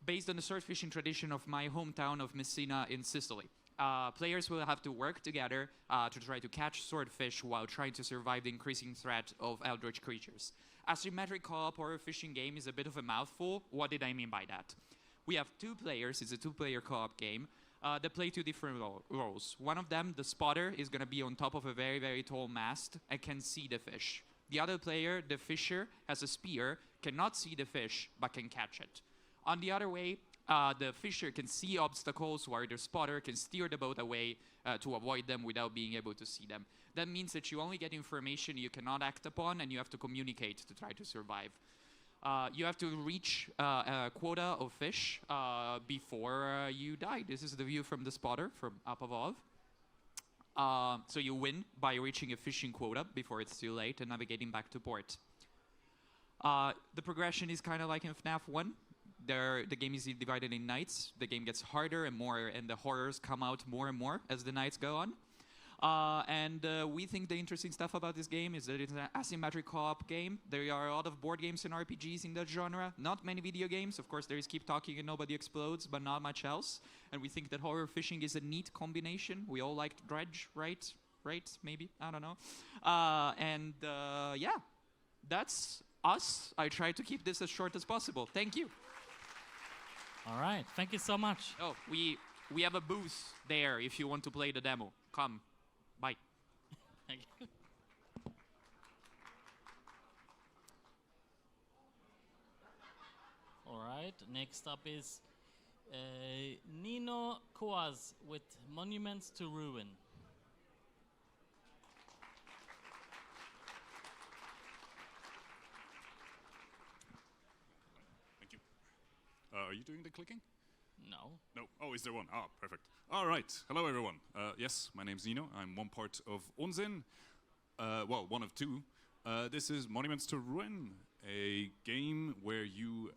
based on the sword fishing tradition of my hometown of Messina in Sicily. Players will have to work together to try to catch swordfish while trying to survive the increasing threat of eldritch creatures. Asymmetric co-op horror fishing game is a bit of a mouthful. What did I mean by that? We have 2 players. It's a 2-player co-op game. They play 2 different roles. One of them, the spotter, is going to be on top of a very, very tall mast and can see the fish. The other player, the fisher, has a spear, cannot see the fish, but can catch it. On the other way, the fisher can see obstacles while the spotter can steer the boat away to avoid them without being able to see them. That means that you only get information you cannot act upon, and you have to communicate to try to survive. You have to reach a quota of fish before you die. This is the view from the spotter, from up above. So you win by reaching a fishing quota before it's too late and navigating back to port. The progression is kind of like in FNAF 1. The game is divided in nights. The game gets harder and more, and the horrors come out more and more as the nights go on. We think the interesting stuff about this game is that it's an asymmetric co-op game. There are a lot of board games and RPGs in that genre. Not many video games. Of course, there is Keep Talking and Nobody Explodes, but not much else. And we think that horror fishing is a neat combination. We all liked Dredge, right? Right? Maybe? I don't know. Yeah, that's us. I try to keep this as short as possible. Thank you. All right. Thank you so much. Oh, we have a booth there if you want to play the demo. Come. Bye. Thank you. All right. Next up is Nino Koaz with Monuments to Ruin. Thank you. Are you doing the clicking? No. No. Oh, is there one? Ah, perfect. All right. Hello, everyone. Yes, my name's Nino. I'm one part of Unsinn. Well, one of two. This is Monuments to Ruin, a game where you,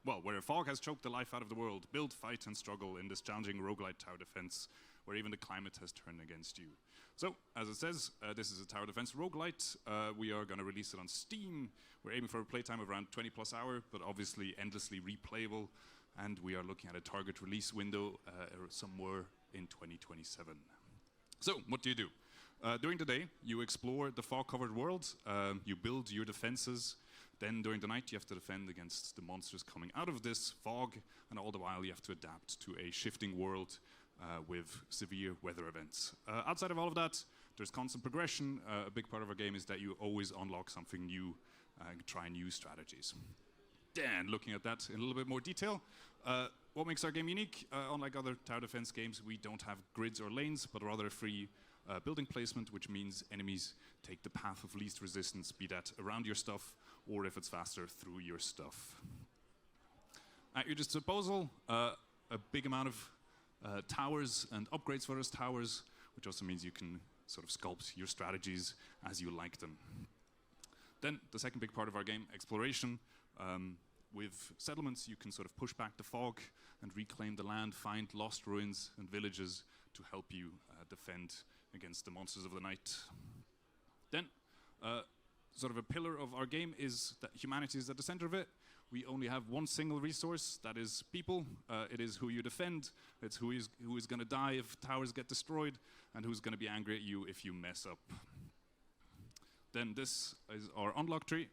where a fog has choked the life out of the world. Build, fight, and struggle in this challenging roguelite tower defense, where even the climate has turned against you. So, as it says, this is a tower defense roguelite. We are going to release it on Steam. We're aiming for a playtime of around 20 plus hours, but obviously endlessly replayable. And we are looking at a target release window somewhere in 2027. So, what do you do? During the day, you explore the fog-covered world. You build your defenses. Then, during the night, you have to defend against the monsters coming out of this fog. And all the while, you have to adapt to a shifting world with severe weather events. Outside of all of that, there's constant progression. A big part of our game is that you always unlock something new and try new strategies. Then, looking at that in a little bit more detail, what makes our game unique? Unlike other tower defense games, we don't have grids or lanes, but rather a free building placement, which means enemies take the path of least resistance, be that around your stuff, or if it's faster, through your stuff. At your disposal, a big amount of towers and upgrades for those towers, which also means you can sort of sculpt your strategies as you like them. Then, the second big part of our game, exploration. With settlements, you can sort of push back the fog and reclaim the land, find lost ruins and villages to help you defend against the monsters of the night. Then, sort of a pillar of our game is that humanity is at the center of it. We only have one single resource, that is people. It is who you defend. It's who is going to die if towers get destroyed, and who's going to be angry at you if you mess up. Then this is our unlock tree.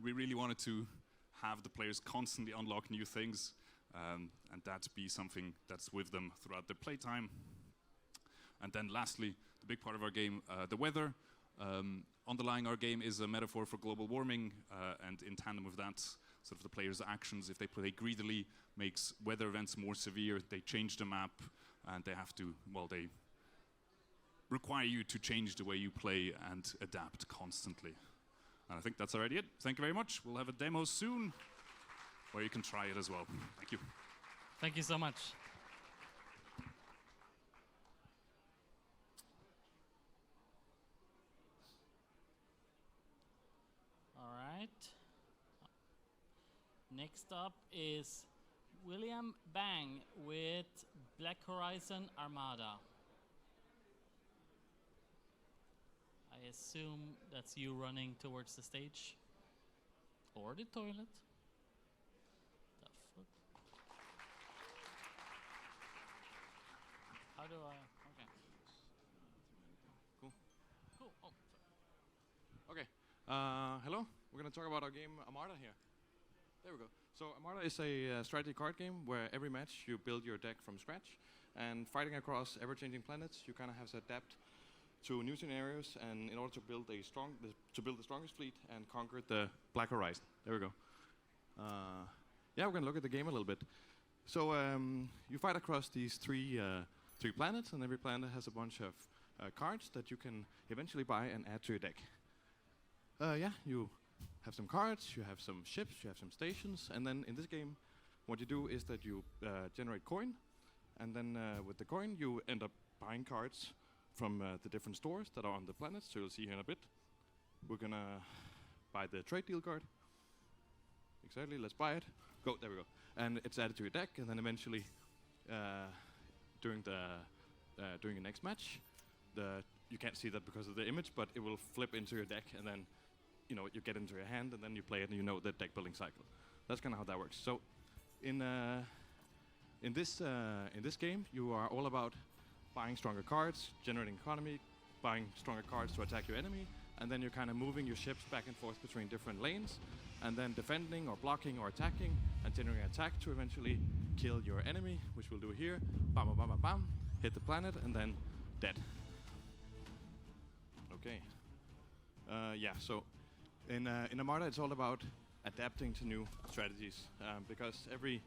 We really wanted to have the players constantly unlock new things, and that be something that's with them throughout their playtime. And then lastly, the big part of our game, the weather. Underlying our game is a metaphor for global warming, and in tandem with that, sort of the players' actions, if they play greedily, makes weather events more severe. They change the map, and they have to, they require you to change the way you play and adapt constantly. And I think that's already it. Thank you very much. We'll have a demo soon where you can try it as well. Thank you. Thank you so much. All right. Next up is William Bang with Black Horizon Armada. I assume that's you running towards the stage or the toilet. The fuck? How do I? Okay. Cool. Cool. Oh. Okay. Hello. We're going to talk about our game Armada here. There we go. So Armada is a strategy card game where every match you build your deck from scratch, and fighting across ever-changing planets, you kind of have to adapt to new scenarios, and in order to build the strongest fleet and conquer the Black Horizon. There we go. Yeah, we're gonna look at the game a little bit. So you fight across these three planets, and every planet has a bunch of cards that you can eventually buy and add to your deck. Yeah, you have some cards, you have some ships, you have some stations, and then in this game, what you do is that you generate coin, and then with the coin you end up buying cards from the different stores that are on the planets. So you'll see here in a bit. We're gonna buy the trade deal card. Exactly, let's buy it. Go, there we go. And it's added to your deck, and then eventually during the next match, you can't see that because of the image, but it will flip into your deck, and then you get into your hand, and then you play it, and you know the deck building cycle. That's kind of how that works. So in this game, you are all about buying stronger cards, generating economy, buying stronger cards to attack your enemy, and then you're kind of moving your ships back and forth between different lanes, and then defending or blocking or attacking, and generating attack to eventually kill your enemy, which we'll do here. Bam, bam, bam, bam, bam. Hit the planet, and then dead. Okay. Yeah, so in Armada, it's all about adapting to new strategies, because every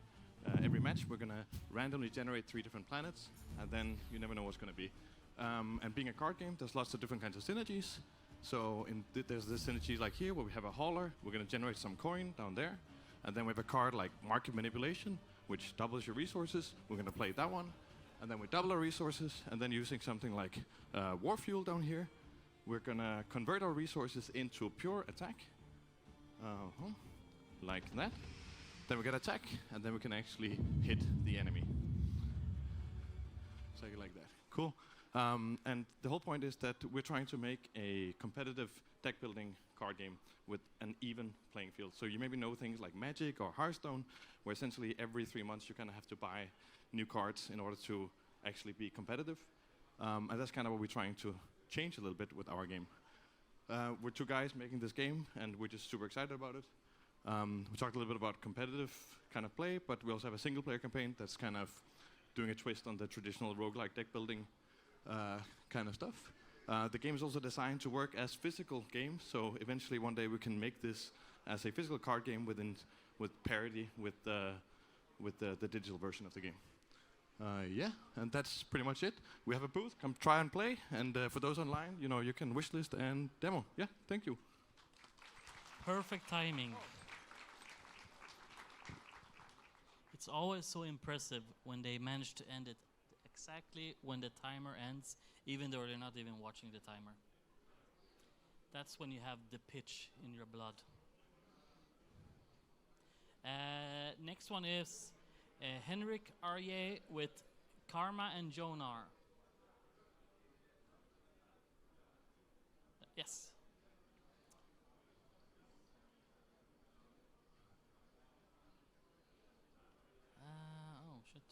match we're gonna randomly generate 3 different planets, and then you never know what's gonna be. And being a card game, there's lots of different kinds of synergies. So there's this synergy like here, where we have a hauler. We're gonna generate some coin down there, and then we have a card like market manipulation, which doubles your resources. We're gonna play that one, and then we double our resources, and then using something like war fuel down here, we're gonna convert our resources into pure attack, like that. Then we get attack, and then we can actually hit the enemy. Exactly like that. Cool. And the whole point is that we're trying to make a competitive deck building card game with an even playing field. So you maybe know things like Magic or Hearthstone, where essentially every 3 months you kind of have to buy new cards in order to actually be competitive. And that's kind of what we're trying to change a little bit with our game. We're 2 guys making this game, and we're just super excited about it. We talked a little bit about competitive kind of play, but we also have a single player campaign that's kind of doing a twist on the traditional roguelike deck building kind of stuff. The game is also designed to work as physical games, so eventually one day we can make this as a physical card game with parity with the digital version of the game. Yeah, and that's pretty much it. We have a booth, come try and play, and for those online, you can wishlist and demo. Yeah, thank you. Perfect timing. It's always so impressive when they manage to end it exactly when the timer ends, even though they're not even watching the timer. That's when you have the pitch in your blood. Next one is Henrik Arje with Karma and Jonar. Yes. Oh shit.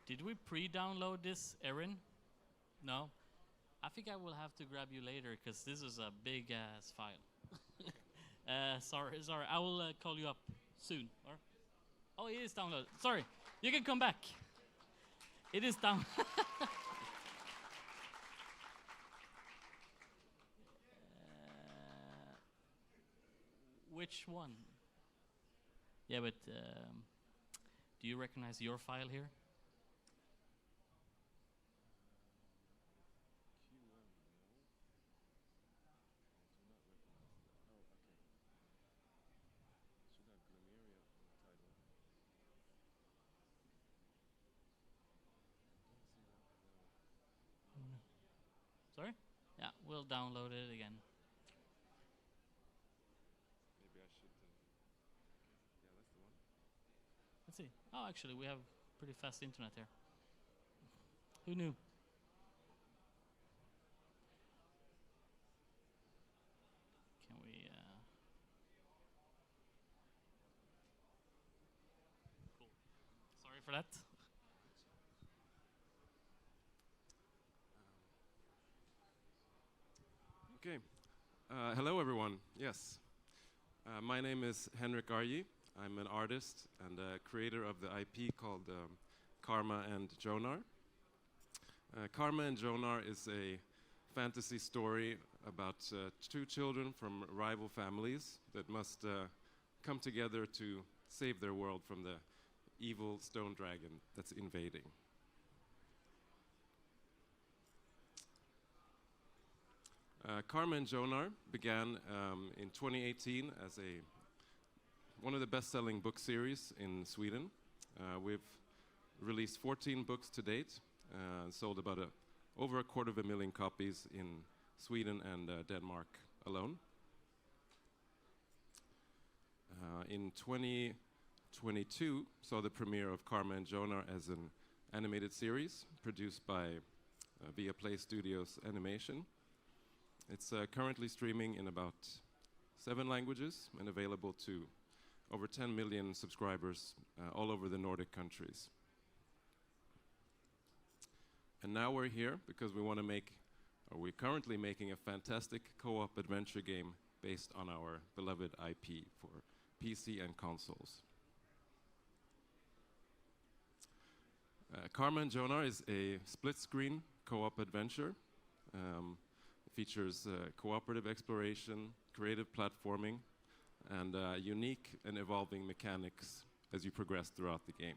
Did we pre-download this, Erin? No? I think I will have to grab you later, because this is a big-ass file. Sorry. I will call you up soon. Or? Oh, it is downloaded. Sorry. You can come back. It is down. Which one? Yeah, but do you recognize your file here? Sorry? Yeah, we'll download it again. Maybe I should. Yeah, that's the one. Let's see. Oh, actually, we have pretty fast internet here. Who knew? Can we? Cool. Sorry for that. Okay. Hello, everyone. Yes. My name is Henrik Arji. I'm an artist and a creator of the IP called Karma and Jonar. Karma and Jonar is a fantasy story about two children from rival families that must come together to save their world from the evil stone dragon that's invading. Karma and Jonar began in 2018 as one of the best-selling book series in Sweden. We've released 14 books to date, sold about over 250,000 copies in Sweden and Denmark alone. In 2022, saw the premiere of Karma and Jonar as an animated series produced by Viaplay Studios Animation. It's currently streaming in about 7 languages and available to over 10 million subscribers all over the Nordic countries. And now we're here because we're currently making a fantastic co-op adventure game based on our beloved IP for PC and consoles. Karma and Jonar is a split-screen co-op adventure. Features cooperative exploration, creative platforming, and unique and evolving mechanics as you progress throughout the game.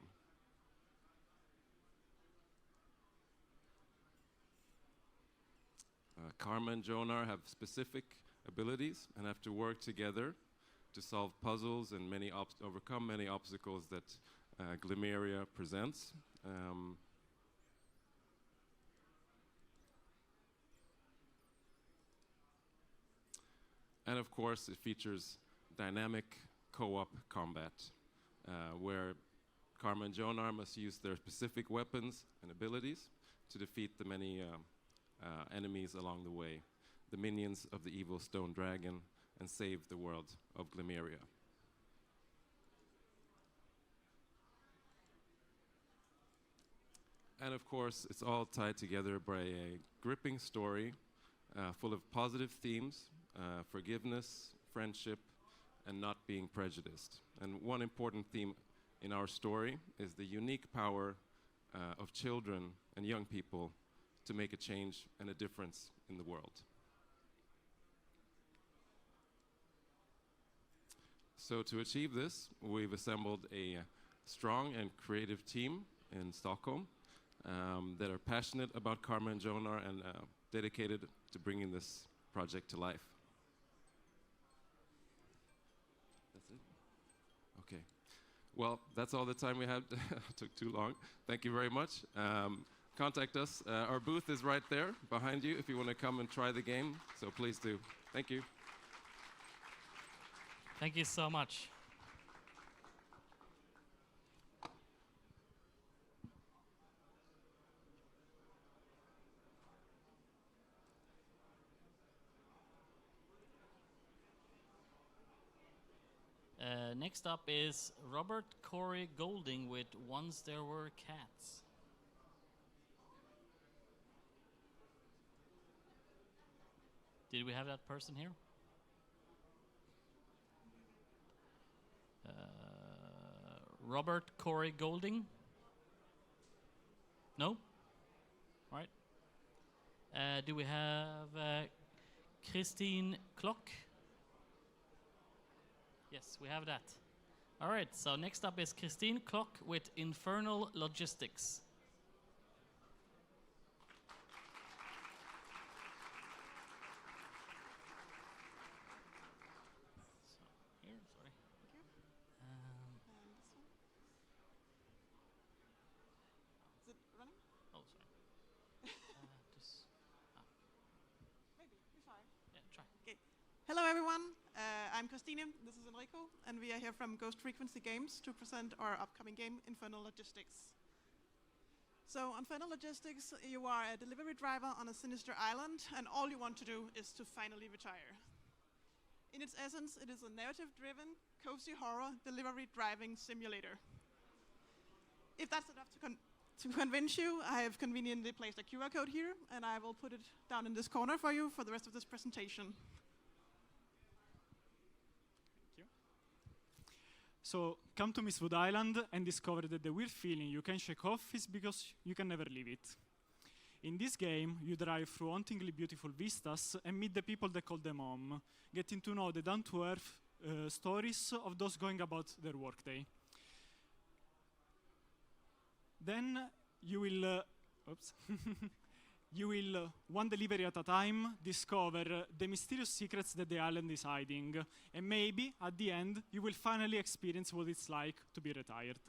Karma and Jonar have specific abilities and have to work together to solve puzzles and overcome many obstacles that Glymeria presents. And of course, it features dynamic co-op combat, where Karma and Jonar must use their specific weapons and abilities to defeat the many enemies along the way, the minions of the evil stone dragon, and save the world of Glymeria. And of course, it's all tied together by a gripping story full of positive themes, forgiveness, friendship, and not being prejudiced. And one important theme in our story is the unique power of children and young people to make a change and a difference in the world. So to achieve this, we've assembled a strong and creative team in Stockholm that are passionate about Karma and Jonar and dedicated to bringing this project to life. That's it? Okay. Well, that's all the time we had. Took too long. Thank you very much. Contact us. Our booth is right there behind you if you want to come and try the game. So please do. Thank you. Thank you so much. Next up is Robert Corey Golding with Once There Were Cats. Did we have that person here? Robert Corey Golding? No? All right. Do we have Christine Klock? Yes, we have that. All right, so next up is Christine Klock with Infernal Logistics. Hello everyone, I'm Christine, this is Enrico, and we are here from Ghost Frequency Games to present our upcoming game, Infernal Logistics. So, Infernal Logistics, you are a delivery driver on a sinister island, and all you want to do is to finally retire. In its essence, it is a narrative-driven, cozy horror delivery driving simulator. If that's enough to convince you, I have conveniently placed a QR code here, and I will put it down in this corner for you for the rest of this presentation. So come to Mistwood Island and discover that the weird feeling you can shake off is because you can never leave it. In this game, you drive through hauntingly beautiful vistas and meet the people that call them home, getting to know the down-to-earth stories of those going about their workday. Then you will, you will, one delivery at a time, discover the mysterious secrets that the island is hiding, and maybe, at the end, you will finally experience what it's like to be retired.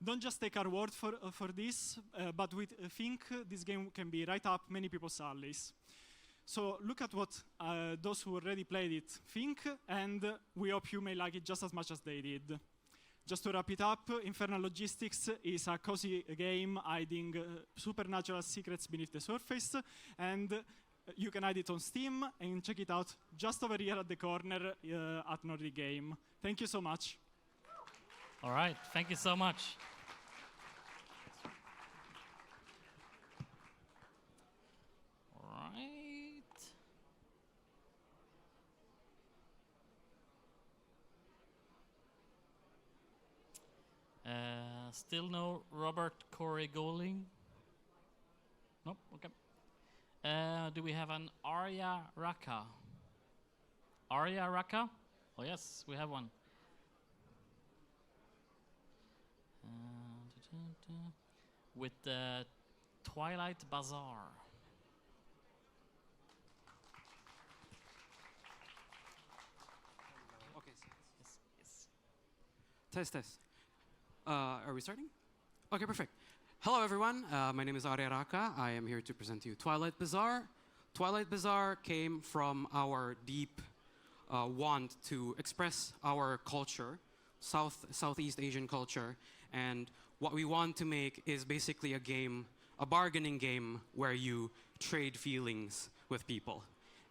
Don't just take our word for this, but we think this game can be right up many people's alleys. So look at what those who already played it think, and we hope you may like it just as much as they did. Just to wrap it up, Infernal Logistics is a cozy game hiding supernatural secrets beneath the surface, and you can hide it on Steam and check it out just over here at the corner at Nordic Game. Thank you so much. All right, thank you so much. All right. Still no Robert Corey Goling? Nope, okay. Do we have an Arya Raka? Arya Raka? Oh yes, we have one. With the Twilight Bazaar. Okay. Yes. Test. Are we starting? Okay, perfect. Hello, everyone. My name is Arya Raka. I am here to present to you Twilight Bazaar. Twilight Bazaar came from our deep want to express our culture, Southeast Asian culture, and what we want to make is basically a game, a bargaining game where you trade feelings with people.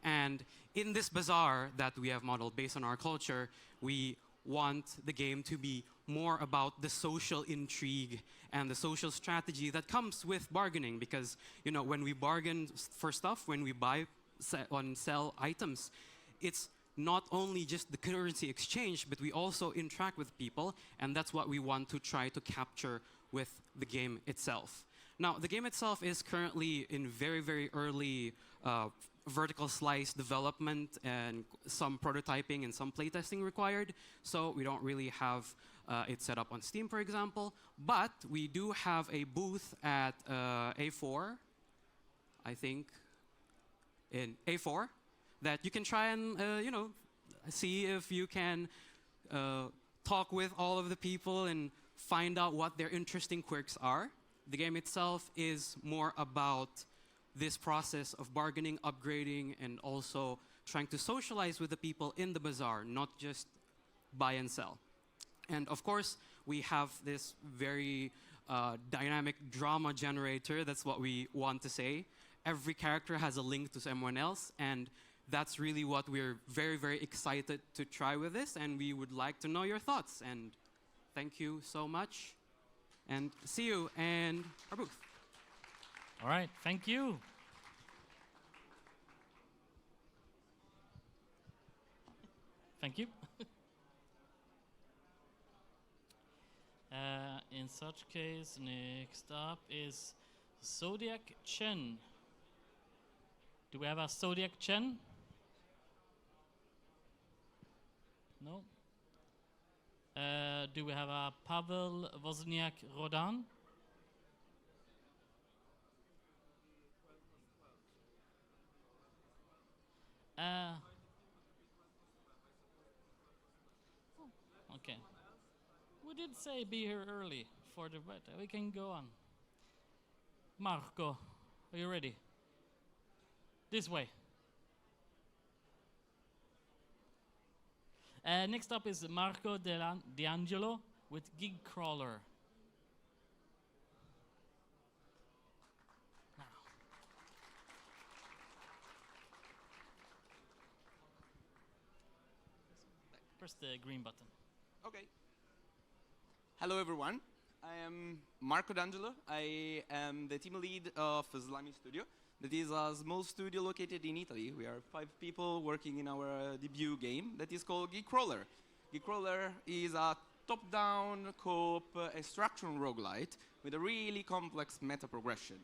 And in this bazaar that we have modeled based on our culture, we want the game to be more about the social intrigue and the social strategy that comes with bargaining, because when we bargain for stuff, when we buy and sell items, it's not only just the currency exchange, but we also interact with people, and that's what we want to try to capture with the game itself. Now, the game itself is currently in very, very early vertical slice development and some prototyping and some playtesting required, so we don't really have it set up on Steam, for example, but we do have a booth at A4, I think, in A4, that you can try and, see if you can talk with all of the people and find out what their interesting quirks are. The game itself is more about this process of bargaining, upgrading, and also trying to socialize with the people in the bazaar, not just buy and sell. And of course, we have this very dynamic drama generator. That's what we want to say. Every character has a link to someone else, and that's really what we're very, very excited to try with this, and we would like to know your thoughts. And thank you so much, and see you in our booth. All right, thank you. Thank you. In such case, next up is Zodiac Chen. Do we have a Zodiac Chen? No. Do we have a Pavel Wozniak Rodan? Okay. We did say be here early for the but we can go on. Marco, are you ready? This way. Next up is Marco D'Angelo with Gig Crawler. Now. Press the green button. Okay. Hello, everyone. I am Marco D'Angelo. I am the team lead of Slimy Studio. That is a small studio located in Italy. We are 5 people working in our debut game that is called Geek Crawler. Geekcrawler is a top-down co-op extraction roguelite with a really complex meta progression.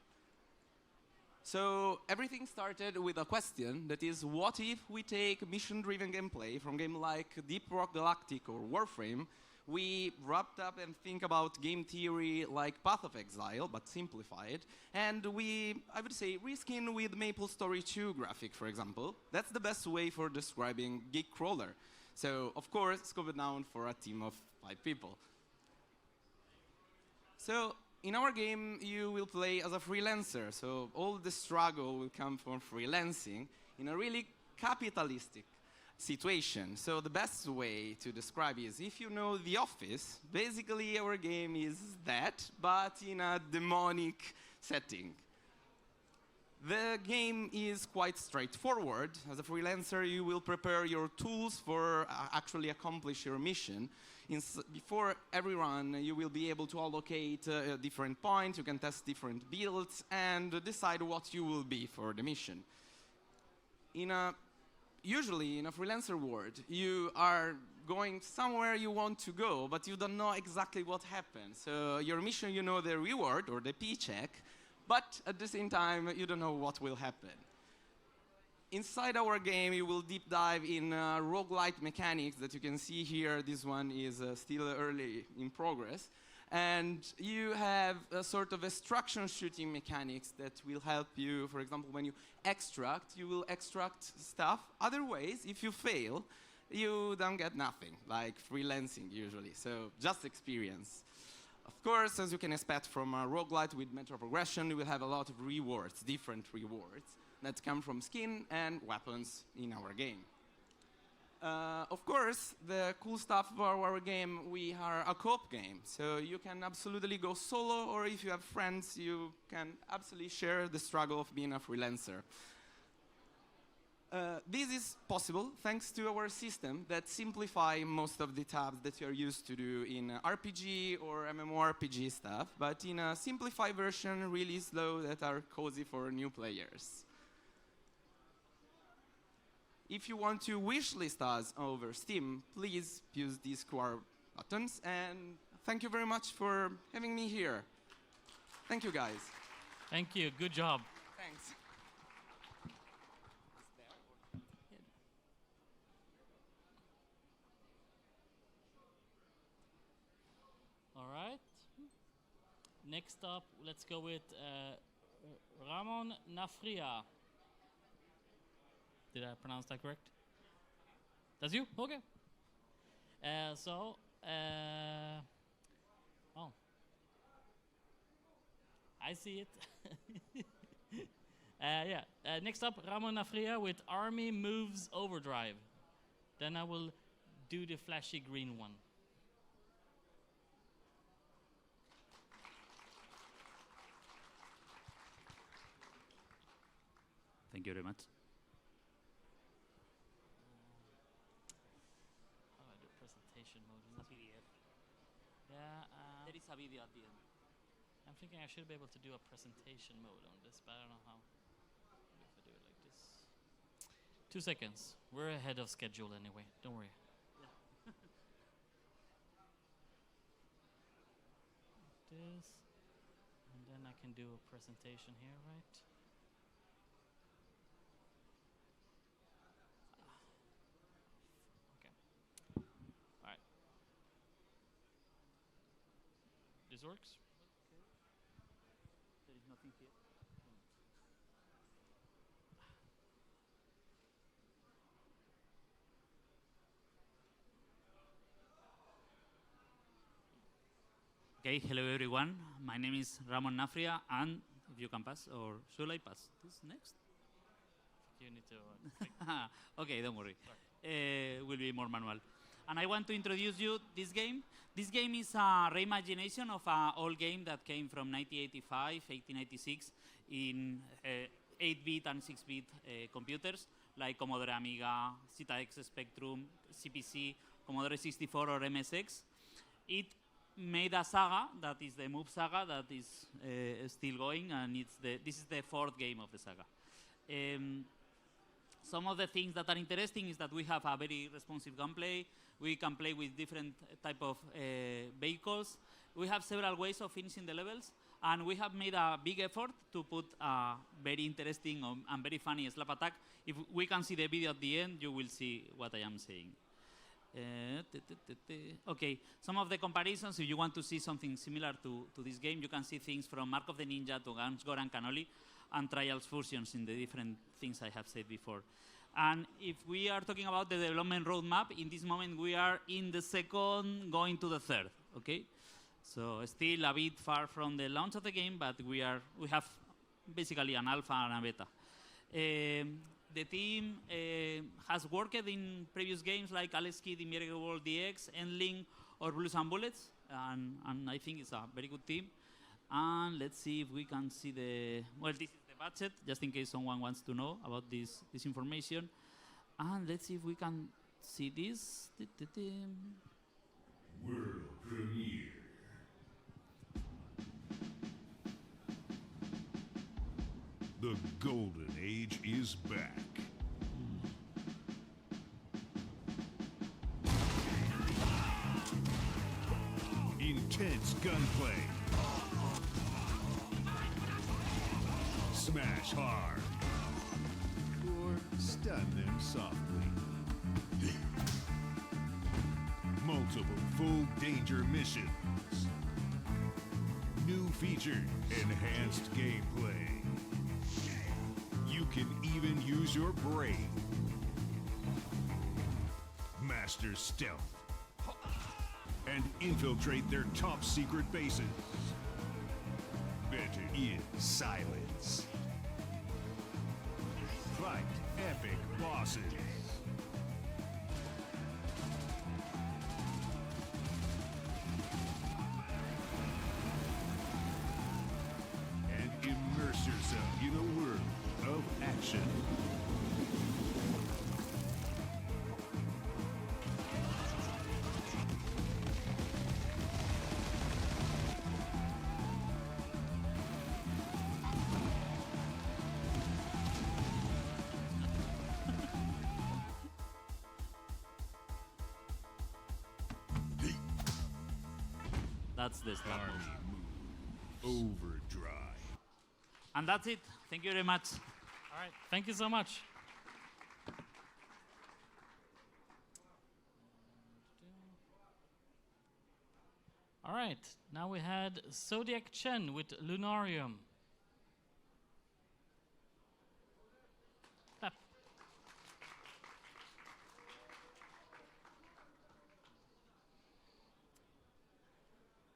So everything started with a question that is, what if we take mission-driven gameplay from games like Deep Rock Galactic or Warframe, we wrapped up and think about game theory like Path of Exile, but simplified, and we, I would say, reskin with MapleStory 2 graphic, for example. That's the best way for describing Geekcrawler. So, of course, scope it down for a team of 5 people. So, in our game, you will play as a freelancer, so all the struggle will come from freelancing in a really capitalistic situation. So the best way to describe is, if you know The Office, basically our game is that, but in a demonic setting. The game is quite straightforward. As a freelancer, you will prepare your tools for actually accomplish your mission. Before every run, you will be able to allocate different points, you can test different builds, and decide what you will be for the mission. Usually, in a freelancer world, you are going somewhere you want to go, but you don't know exactly what happens. So your mission, you know the reward or the paycheck, but at the same time, you don't know what will happen. Inside our game, you will deep dive in roguelite mechanics that you can see here. This one is still early in progress. And you have a sort of extraction shooting mechanics that will help you. For example, when you extract, you will extract stuff. Other ways, if you fail, you don't get nothing, like freelancing usually. So just experience. Of course, as you can expect from a roguelite with meta progression, you will have a lot of rewards, different rewards, that come from skin and weapons in our game. Of course, the cool stuff about our game, we are a co-op game, so you can absolutely go solo, or if you have friends, you can absolutely share the struggle of being a freelancer. This is possible thanks to our system that simplify most of the tabs that you are used to do in RPG or MMORPG stuff, but in a simplified version, really slow, that are cozy for new players. If you want to wishlist us over Steam, please use these QR buttons, and thank you very much for having me here. Thank you, guys. Thank you. Good job. Thanks. All right. Next up, let's go with Ramon Nafria. Did I pronounce that correct? That's you? Okay. Oh. I see it. Yeah. Next up, Ramon Nafria with Army Moves Overdrive. Then I will do the flashy green one. Thank you very much. Presentation mode. Yeah. There is a video at the end. I'm thinking I should be able to do a presentation mode on this, but I don't know how. Maybe if I do it like this. 2 seconds. We're ahead of schedule anyway. Don't worry. Yeah. This, and then I can do a presentation here, right? This works? There is nothing here. Okay, hello everyone. My name is Ramon Nafria, and if you can pass, or should I pass this next? You need to. Okay, don't worry. Will be more manual. And I want to introduce you this game. This game is a reimagination of an old game that came from 1985, 1896, in 8-bit and 6-bit computers, like Commodore Amiga, ZX Spectrum, CPC, Commodore 64, or MSX. It made a saga, that is the Move saga, that is still going, and this is the 4th game of the saga. Some of the things that are interesting is that we have a very responsive gameplay. We can play with different type of vehicles. We have several ways of finishing the levels, and we have made a big effort to put a very interesting and very funny slap attack. If we can see the video at the end, you will see what I am saying. Okay, some of the comparisons, if you want to see something similar to this game, you can see things from Mark of the Ninja to Guns, Gore and Cannoli, and Trials Fusions in the different things I have said before. And if we are talking about the development roadmap, in this moment we are in the second, going to the third, okay? So still a bit far from the launch of the game, but we have basically an alpha and a beta. The team has worked in previous games like Alex Kidd, Miracle World DX, Endling, or Blues and Bullets, and I think it's a very good team. And let's see if we can see well, this is the budget, just in case someone wants to know about this information. And let's see if we can see this. World premiere. The Golden Age is back. Intense gunplay. Smash hard. Or stun them softly. Multiple full danger missions. New features. Enhanced gameplay. You can even use your brain. Master stealth. And infiltrate their top secret bases. Better is silence. Fight epic bosses. And immerse yourself in a world of action. That's the start. Overdrive. And that's it. Thank you very much. All right, thank you so much. All right, now we had Zodiac Chen with Lunarium. Clap.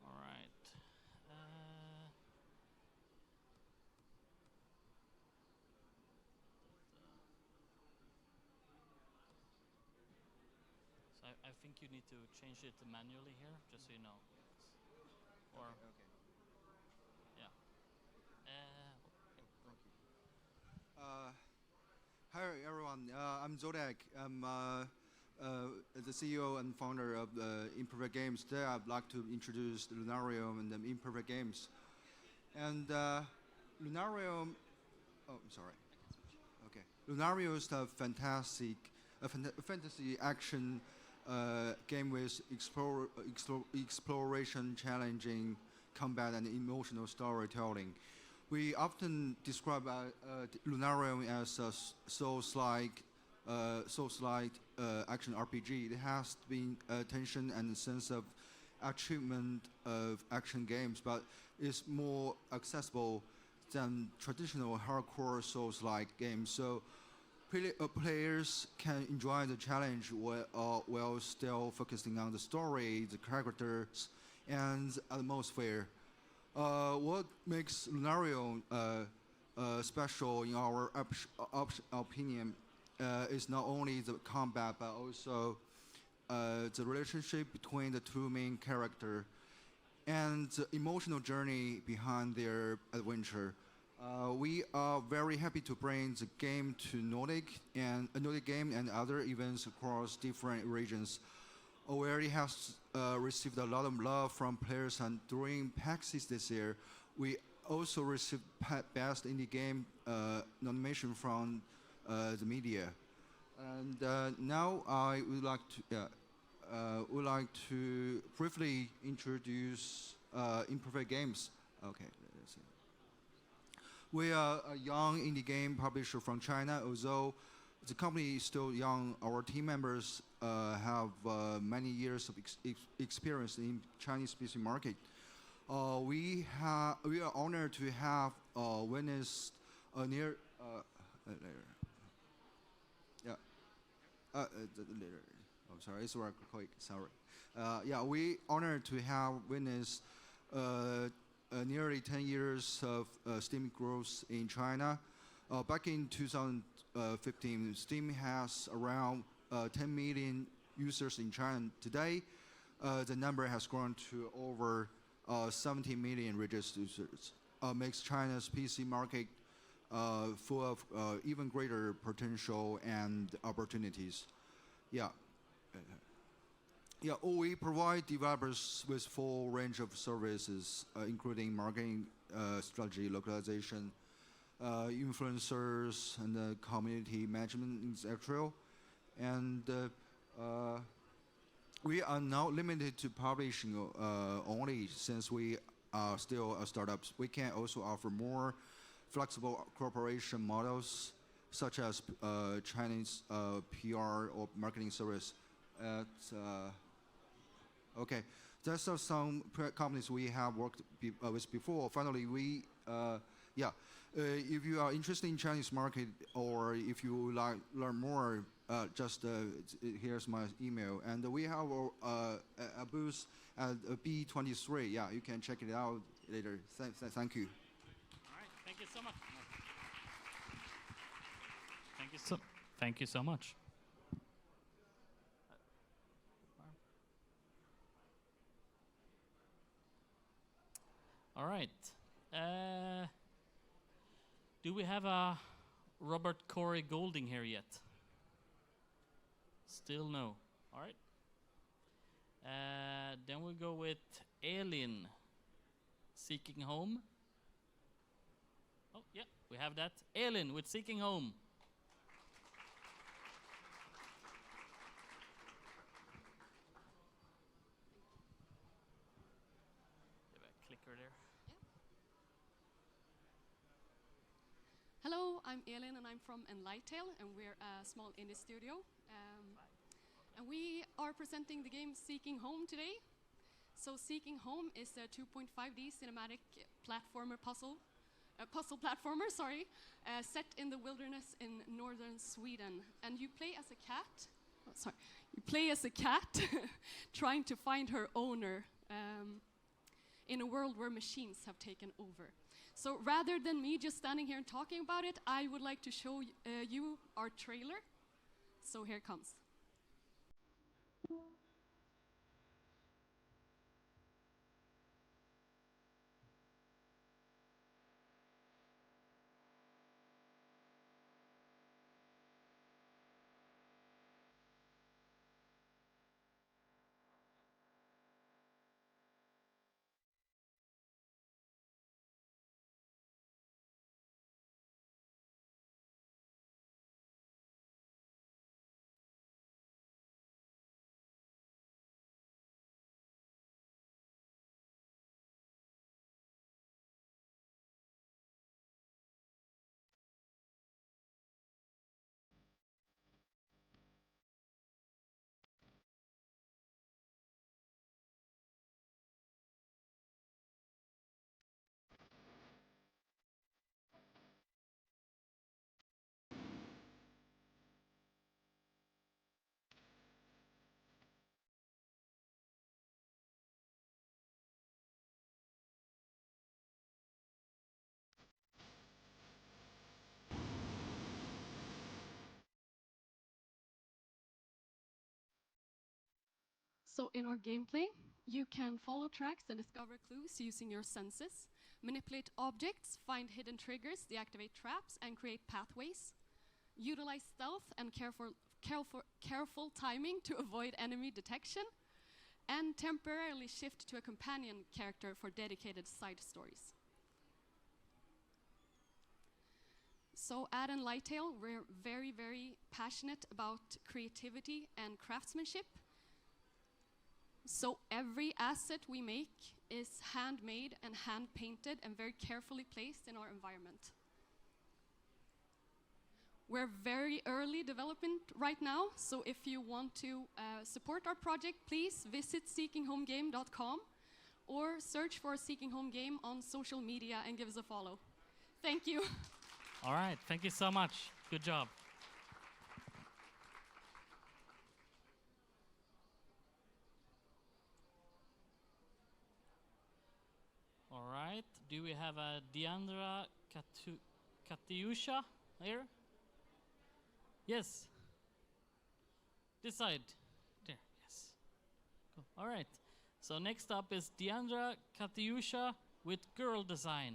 All right. So I think you need to change it manually here, just so you know. Or yeah. Hi everyone, I'm Zodiac. I'm the CEO and founder of Imperfect Games. Today I'd like to introduce Lunarium and Imperfect Games. And Lunarium, oh, I'm sorry. Okay. Lunarium is a fantasy action game with exploration, challenging combat, and emotional storytelling. We often describe Lunarium as a Souls-like action RPG. It has been tension and sense of achievement of action games, but it's more accessible than traditional hardcore Souls-like games. So players can enjoy the challenge while still focusing on the story, the characters, and atmosphere. What makes Lunarium special, in our opinion, is not only the combat, but also the relationship between the two main characters and the emotional journey behind their adventure. We are very happy to bring the game to Nordic Game and other events across different regions. Already has received a lot of love from players, and during PAX East this year, we also received Best Indie Game nomination from the media. And now I would like to briefly introduce Imperfect Games. Okay, let's see. We are a young indie game publisher from China. Although the company is still young, our team members have many years of experience in Chinese PC market. We are honored to have witnessed a near later. I'm sorry, it's very quick. Sorry. We honored to have witnessed nearly 10 years of Steam growth in China. Back in 2015, Steam has around 10 million users in China. Today, the number has grown to over 70 million registered users. Makes China's PC market full of even greater potential and opportunities. We provide developers with full range of services, including marketing, strategy, localization, influencers, and community management, etc. And we are not limited to publishing only, since we are still a startup. We can also offer more flexible cooperation models, such as Chinese PR or marketing service. Okay, those are some companies we have worked with before. Finally, if you are interested in Chinese market, or if you would like learn more, just here's my email. And we have a booth at B23. Yeah, you can check it out later. Thank you. All right, thank you so much. Thank you so much. All right. Do we have a Robert Corey Golding here yet? Still no. All right. Then we'll go with Elin, Seeking Home. Oh, yeah, we have that. Elin with Seeking Home. Give a clicker there. Hello, I'm Elin and I'm from Enlightail, and we're a small indie studio. And we are presenting the game Seeking Home today. So Seeking Home is a 2.5D cinematic puzzle platformer, set in the wilderness in northern Sweden. And you play as a cat. You play as a cat trying to find her owner in a world where machines have taken over. So rather than me just standing here and talking about it, I would like to show you our trailer. So here it comes. So in our gameplay, you can follow tracks and discover clues using your senses, manipulate objects, find hidden triggers, deactivate traps, and create pathways. Utilize stealth and careful timing to avoid enemy detection, and temporarily shift to a companion character for dedicated side stories. So at Enlightail, we're very, very passionate about creativity and craftsmanship. So every asset we make is handmade and hand-painted and very carefully placed in our environment. We're very early development right now, so if you want to support our project, please visit seekinghomegame.com or search for Seeking Home Game on social media and give us a follow. Thank you. All right, thank you so much. Good job. All right, do we have a Deandra Katyusha here? Yes. This side. There, yes. Cool. All right. So next up is Deandra Katyusha with Girl Design.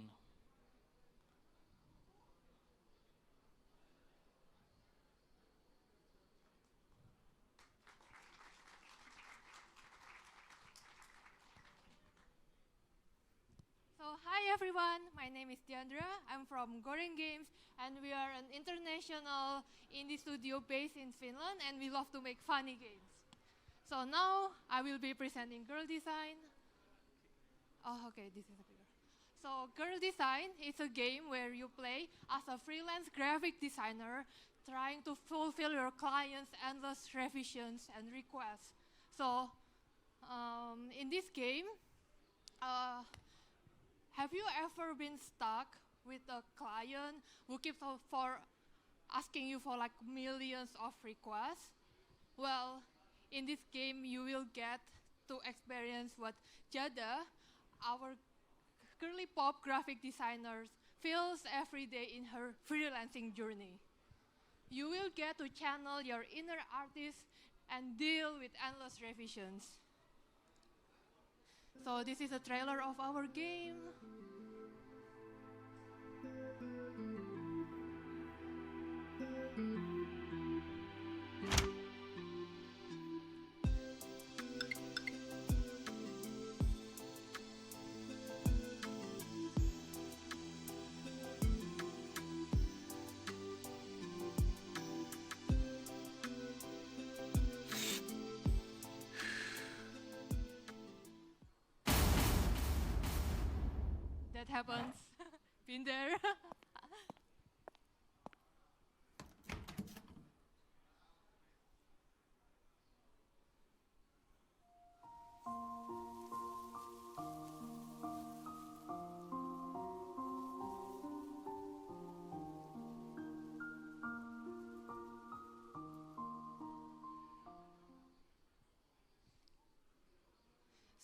So hi everyone, my name is Deandra. I'm from Goring Games, and we are an international indie studio based in Finland, and we love to make funny games. So now I will be presenting Girl Design. Oh, okay, this is a bigger. So Girl Design is a game where you play as a freelance graphic designer trying to fulfill your clients' endless revisions and requests. So in this game, have you ever been stuck with a client who keeps for asking you for like millions of requests? Well, in this game, you will get to experience what Jada, our girly pop graphic designer, feels every day in her freelancing journey. You will get to channel your inner artist and deal with endless revisions. So this is a trailer of our game. That happens. Been there.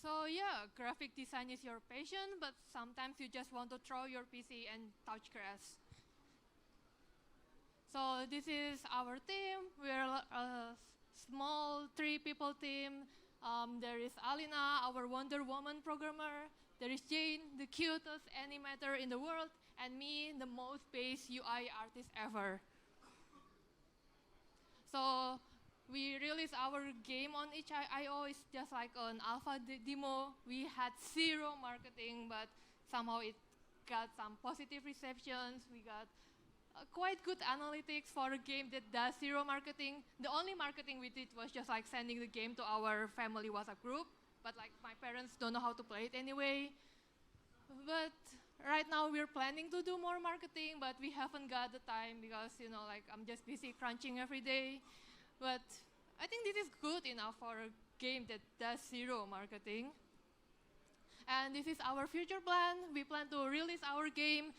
So yeah, graphic design is your passion, but sometimes you just want to throw your PC and touch grass. So this is our team. We're a small 3-people team. There is Alina, our Wonder Woman programmer. There is Jane, the cutest animator in the world, and me, the most based UI artist ever. So we released our game on itch.io. It's just like an alpha demo. We had zero marketing, but somehow it got some positive receptions. We got quite good analytics for a game that does zero marketing. The only marketing we did was just like sending the game to our family WhatsApp group, but like my parents don't know how to play it anyway. But right now we're planning to do more marketing, but we haven't got the time because, you know, like I'm just busy crunching every day. But I think this is good enough for a game that does zero marketing. And this is our future plan. We plan to release our game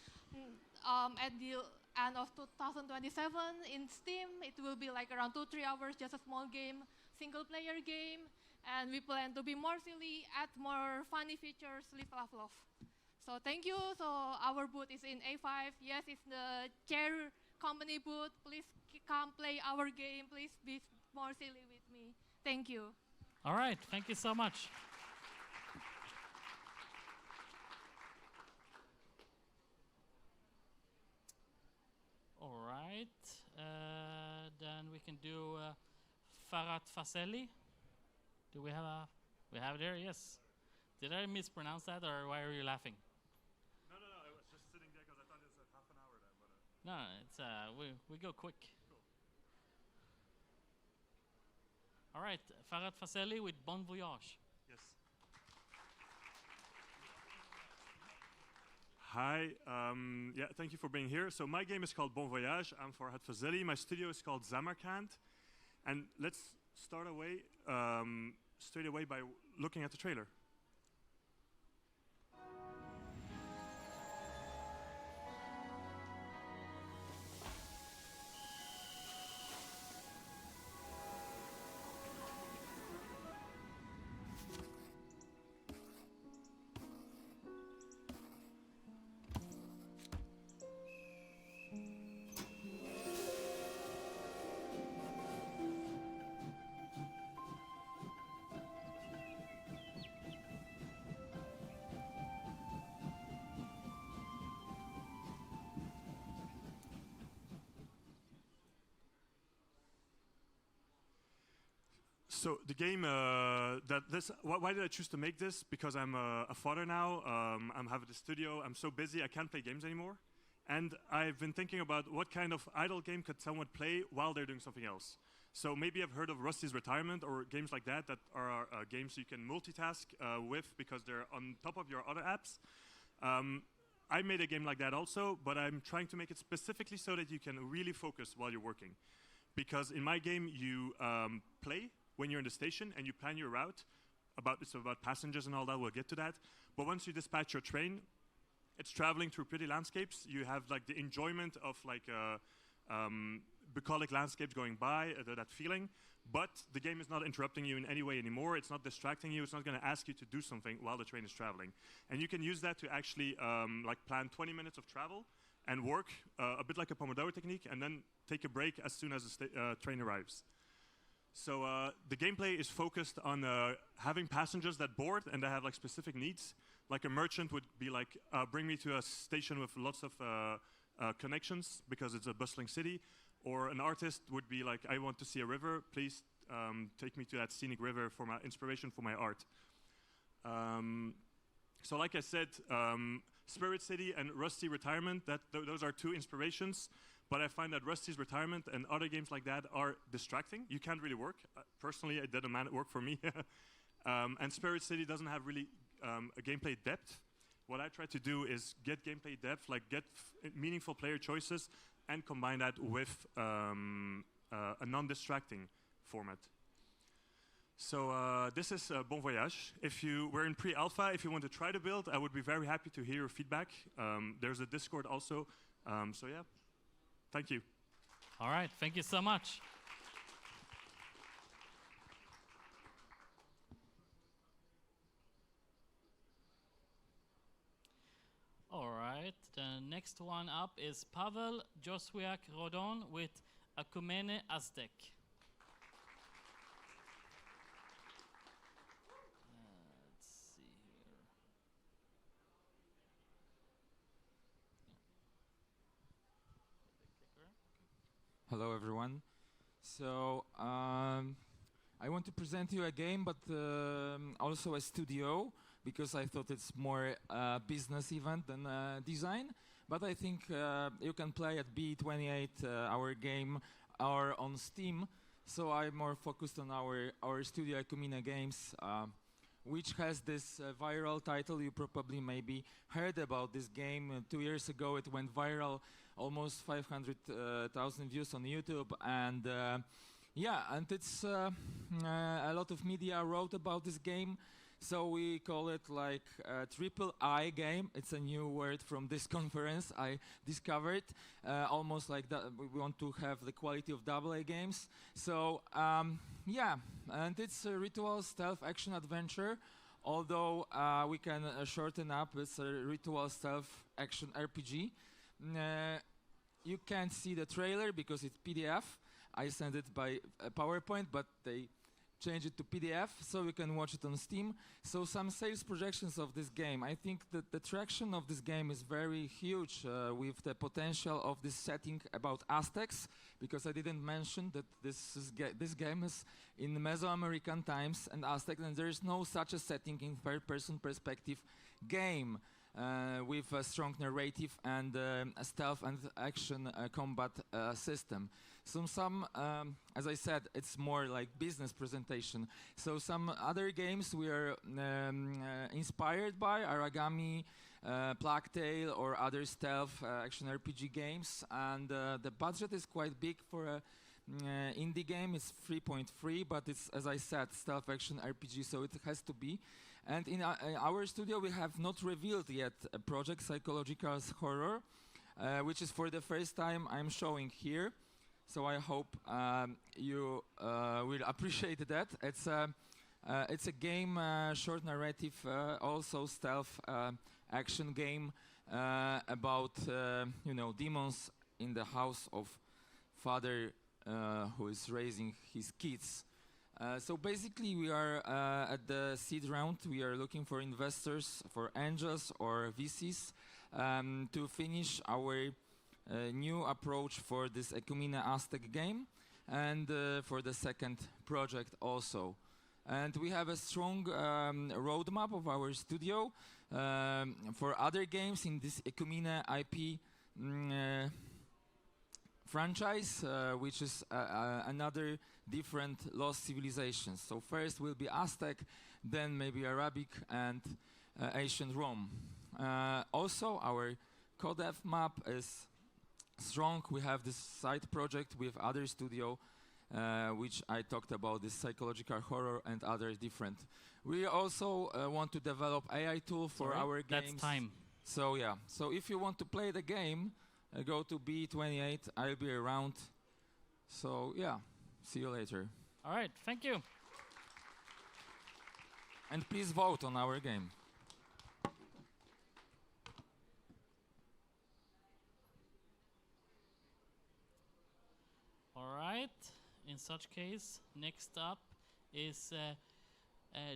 at the end of 2027 in Steam. It will be like around 2-3 hours, just a small game, single player game. And we plan to be more silly, add more funny features, live, laugh, love. So thank you. So our booth is in A5. Yes, it's the chair company booth. Please come play our game. Please be more silly with me. Thank you. All right, thank you so much. All right, then we can do Farhat Faseli. Do we have a? We have it there. Yes. Did I mispronounce that, or why are you laughing? No, I was just sitting there because I thought it was half an hour there. But No, it's we go quick. All right, Farhad Faseli with Bon Voyage. Yes. Hi, yeah, thank you for being here. So my game is called Bon Voyage. I'm Farhad Fazeli. My studio is called Samarkand. And let's start straight away by looking at the trailer. So the game why did I choose to make this? Because I'm a father now. I'm having a studio. I'm so busy I can't play games anymore. And I've been thinking about what kind of idle game could someone play while they're doing something else. So maybe I've heard of Rusty's Retirement or games like that are games you can multitask with because they're on top of your other apps. I made a game like that also, but I'm trying to make it specifically so that you can really focus while you're working. Because in my game, you play when you're in the station and you plan your route. It's about passengers and all that, we'll get to that. But once you dispatch your train, it's traveling through pretty landscapes. You have like the enjoyment of like bucolic landscapes going by, that feeling. But the game is not interrupting you in any way anymore. It's not distracting you. It's not going to ask you to do something while the train is traveling. And you can use that to actually like plan 20 minutes of travel and work a bit like a Pomodoro technique, and then take a break as soon as the train arrives. So the gameplay is focused on having passengers that board and they have like specific needs. Like a merchant would be like, bring me to a station with lots of connections because it's a bustling city. Or an artist would be like, I want to see a river, please take me to that scenic river for my inspiration for my art. So like I said, Spirit City and Rusty Retirement, those are two inspirations. But I find that Rusty's Retirement and other games like that are distracting. You can't really work. Personally, it didn't work for me. And Spirit City doesn't have really a gameplay depth. What I try to do is get gameplay depth, like get meaningful player choices, and combine that with a non-distracting format. So this is Bon Voyage. We're in pre-alpha. If you want to try to build, I would be very happy to hear your feedback. There's a Discord also. So yeah. Thank you. All right, thank you so much. All right, the next one up is Pavel Joswiak Rodon with Akumene Aztec. Let's see here. Hello everyone. So I want to present you a game, but also a studio, because I thought it's more a business event than design. But I think you can play at B28 our game or on Steam. So I'm more focused on our studio Akumene Games, which has this viral title. You probably maybe heard about this game. 2 years ago it went viral, almost 500,000 views on YouTube, and yeah, and it's a lot of media wrote about this game. So we call it like a triple I game. It's a new word from this conference I discovered. Almost like that, we want to have the quality of AA games. So yeah, and it's a ritual stealth action adventure. Although we can shorten up, it's a ritual stealth action RPG. You can't see the trailer because it's PDF. I sent it by PowerPoint, but they changed it to PDF, so you can watch it on Steam. So some sales projections of this game. I think that the traction of this game is very huge with the potential of this setting about Aztecs, because I didn't mention that this game is in Mesoamerican times and Aztec, and there is no such a setting in third-person perspective game. with a strong narrative and a stealth and action combat system. So some, as I said, it's more like business presentation. So some other games we are inspired by, Aragami, Plague Tale, or other stealth action RPG games. And the budget is quite big for a indie game. It's 3.3, but it's, as I said, stealth action RPG, so it has to be. And in our studio, we have not revealed yet a project, Psychological Horror, which is for the first time I'm showing here. So I hope you will appreciate that. It's a game, short narrative, also stealth action game about demons in the house of father who is raising his kids. So basically, we are at the seed round. We are looking for investors, for angels or VCs, to finish our new approach for this Ecumene Aztec game, and for the second project also. And we have a strong roadmap of our studio for other games in this Ecumene IP franchise, which is another different lost civilizations. So first will be Aztec, then maybe Arabic and ancient Rome. Also, our codev map is strong. We have this side project with other studio, which I talked about, this psychological horror and other different. We also want to develop AI tool for our games. That's time. So yeah, so if you want to play the game, go to B28. I'll be around. So yeah, see you later. All right, thank you. And please vote on our game. All right. In such case, next up is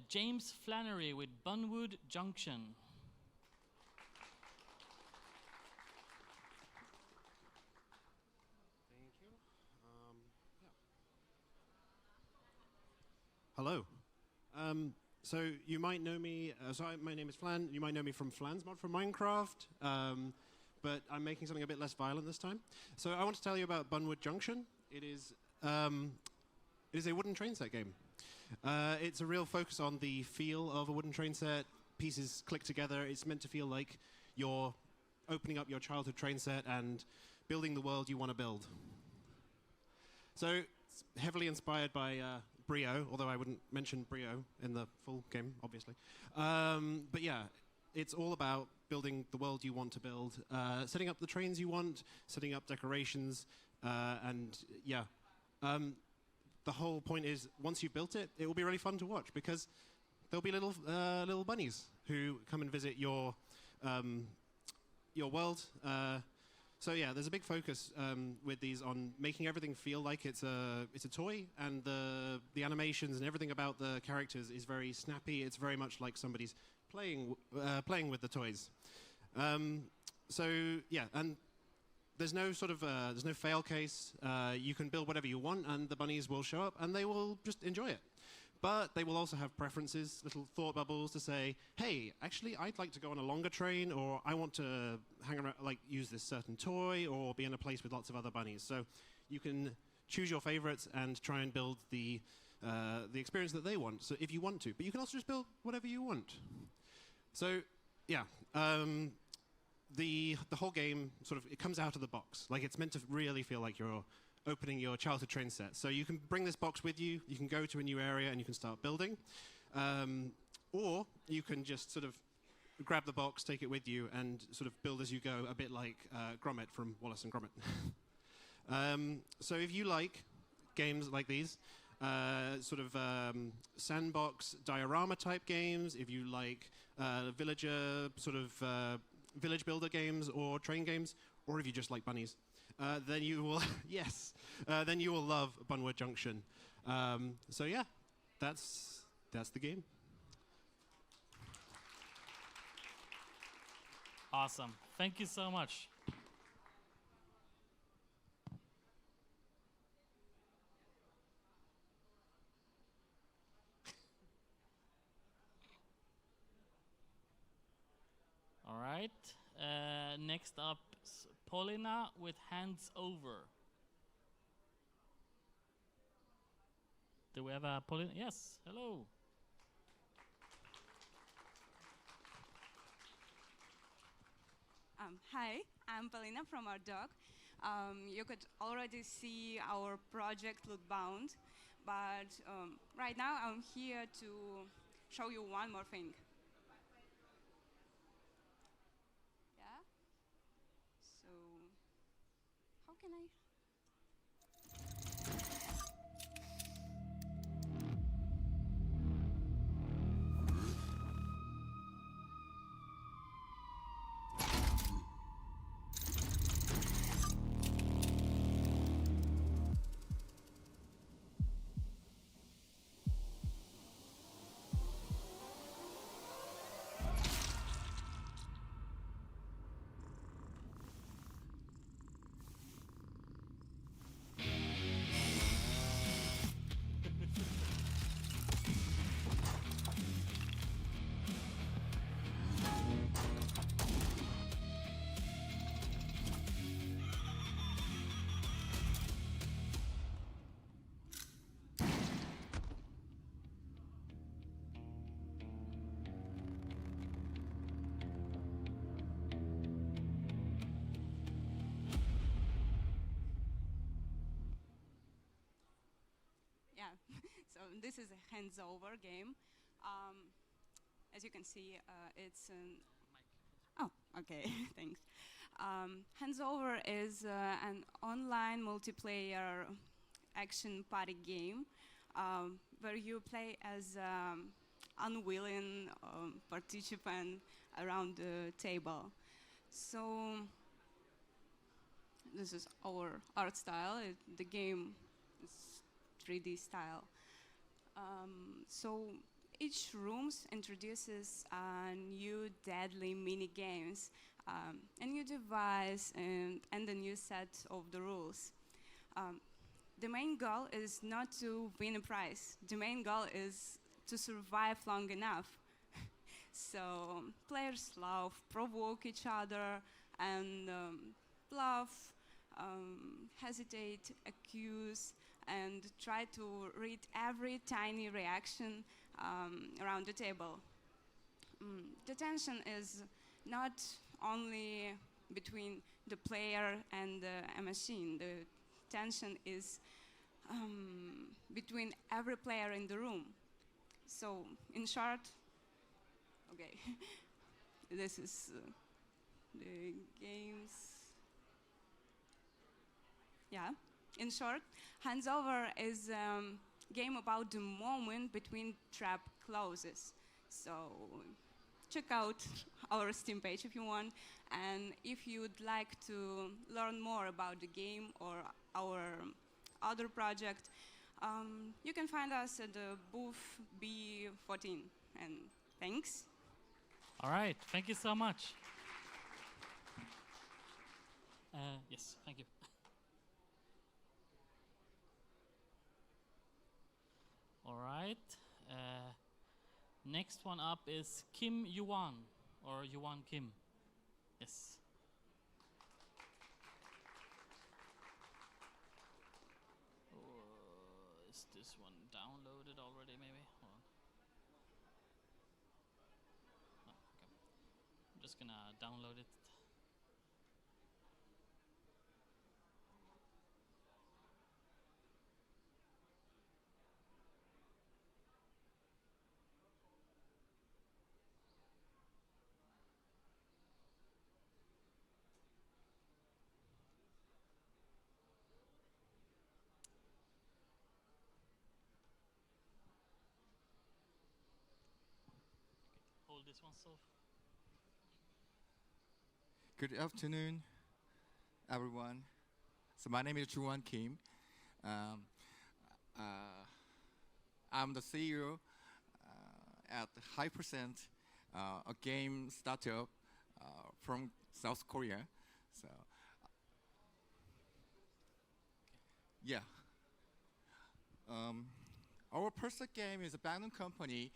James Flannery with Bunwood Junction. Thank you. Hello. So you might know me. My name is Flan. You might know me from Flan's mod from Minecraft. But I'm making something a bit less violent this time. So I want to tell you about Bunwood Junction. It is a wooden train set game. It's a real focus on the feel of a wooden train set. Pieces click together. It's meant to feel like you're opening up your childhood train set and building the world you want to build. So it's heavily inspired by Brio, although I wouldn't mention Brio in the full game, obviously. But yeah, it's all about building the world you want to build, setting up the trains you want, setting up decorations, and yeah. The whole point is, once you've built it, it will be really fun to watch, because there'll be little bunnies who come and visit your world. So yeah, there's a big focus with these on making everything feel like it's a toy, and the animations and everything about the characters is very snappy. It's very much like somebody's playing with the toys. So yeah, and there's no fail case. You can build whatever you want, and the bunnies will show up, and they will just enjoy it. But they will also have preferences, little thought bubbles to say, hey, actually, I'd like to go on a longer train, or I want to hang around, like use this certain toy, or be in a place with lots of other bunnies. So you can choose your favorites and try and build the experience that they want. So if you want to, but you can also just build whatever you want. So yeah. The whole game it comes out of the box. Like, it's meant to really feel like you're opening your childhood train set. So you can bring this box with you, you can go to a new area and you can start building. Or you can just grab the box, take it with you, and build as you go, a bit like Gromit from Wallace and Gromit. So if you like games like these, sandbox diorama type games, if you like villager village builder games or train games, or if you just like bunnies, then you will then you will love Bunwood Junction. So yeah, that's the game. Awesome. Thank you so much. All right. right. Next up, Paulina with Hands Over. Do we have a Paulina? Yes. Hello. Hi, I'm Paulina from our dog. You could already see our project Lootbound, but right now I'm here to show you one more thing. Yeah? So, how can I? Yeah, so this is a hands-over game. As you can see, it's an... Oh, okay, thanks. Hands-over is an online multiplayer action party game where you play as unwilling participant around the table. So this is our art style. The game is 3D style. So each room introduces new deadly mini games, a new device, and a new set of the rules. The main goal is not to win a prize. The main goal is to survive long enough. So players love, provoke each other, and bluff, hesitate, accuse, and try to read every tiny reaction around the table. The tension is not only between the player and a machine. The tension is between every player in the room. So, in short, okay, this is the games. Yeah. In short, Hands Over is a game about the moment between trap closes. So check out our Steam page if you want. And if you'd like to learn more about the game or our other project, you can find us at the booth B14. And thanks. All right, thank you so much. Yes, thank you. All right. Next one up is Kim Yuan, or Yuan Kim. Yes. Is this one downloaded already, maybe? Hold on. Oh, okay. I'm just gonna download it. Hold this one, so. Good afternoon, everyone. So my name is Juan Kim. I'm the CEO at High Percent, a game startup from South Korea. So, yeah. Our first game is a Magnum company.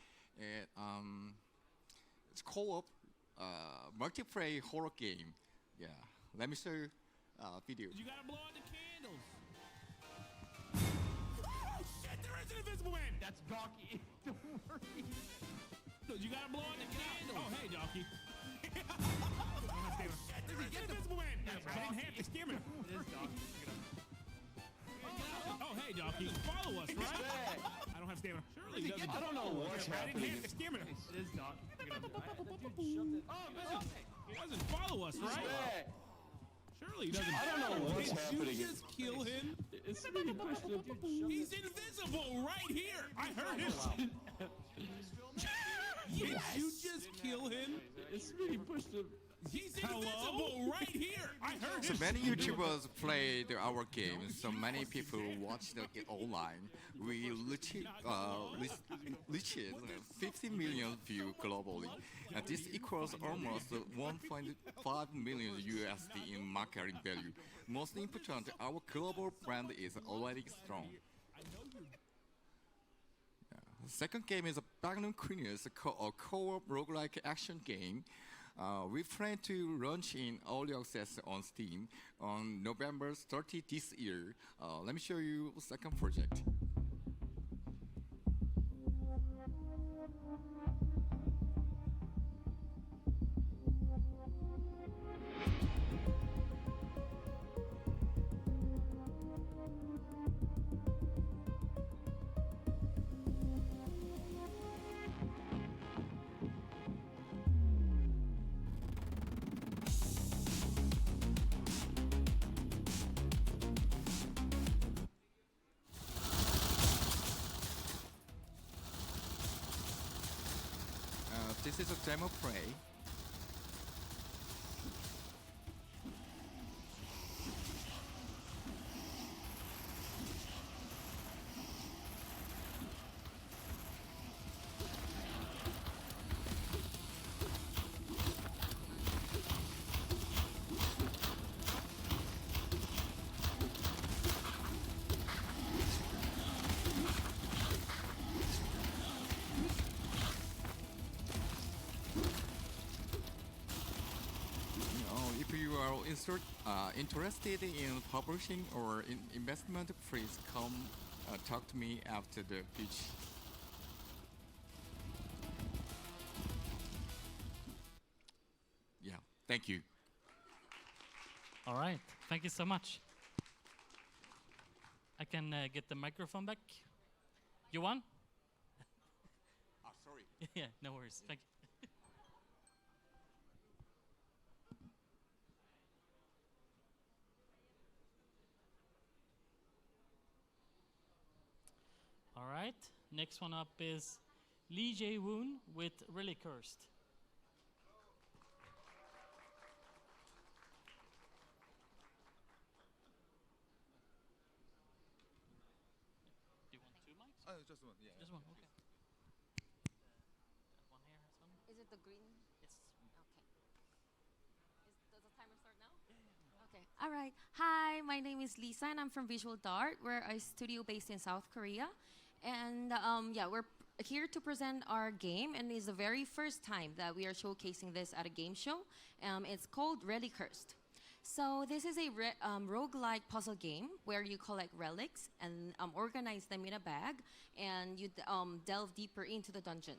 It's co-op multiplayer horror game. Yeah, let me show you video. You gotta blow out the candles. Oh shit, there is an invisible man! That's Donkey. Don't worry. So you gotta blow out the candles. Oh, hey, Donkey. Get invisible man! I didn't have to scare him. It is Donkey. Oh, hey, Donkey. Follow us, right? I don't have stamina. Surely he doesn't. I don't know what's I happening. didn't have the stamina. It is Donkey. He doesn't follow us, right? Surely he doesn't. I don't know what's Did happening. you just kill him? It's really pushed him. He's invisible right here. I heard him. Did you just kill him? It's really pushed him. He's invisible right here. I heard So him. many YouTubers played our game, so many people watched it online. We reached 50 million views globally, and this equals almost 1.5 million USD in marketing value. Most important, our global brand is already strong. The second game is a Magnum Queeners, a co-op roguelike action game. We plan to launch in early access on Steam on November 30 this year. Let me show you the second project. This is a demo play. If you are interested in publishing or in investment, please come talk to me after the pitch. Yeah, thank you. All right, thank you so much. I can get the microphone back. You won? Sorry. Yeah, no worries. Thank you. All right, next one up is Lee Jae-woon with Really Cursed. Do you want two mics? Oh, just one, yeah. Just one, okay. One here, this one. Is it the green? Yes. Okay. Does the timer start now? Okay. All right. Hi, my name is Lisa, and I'm from Visual Dart. We're a studio based in South Korea. And yeah, we're here to present our game, and it's the very first time that we are showcasing this at a game show. It's called Really Cursed. So this is a roguelike puzzle game where you collect relics and organize them in a bag, and you delve deeper into the dungeon.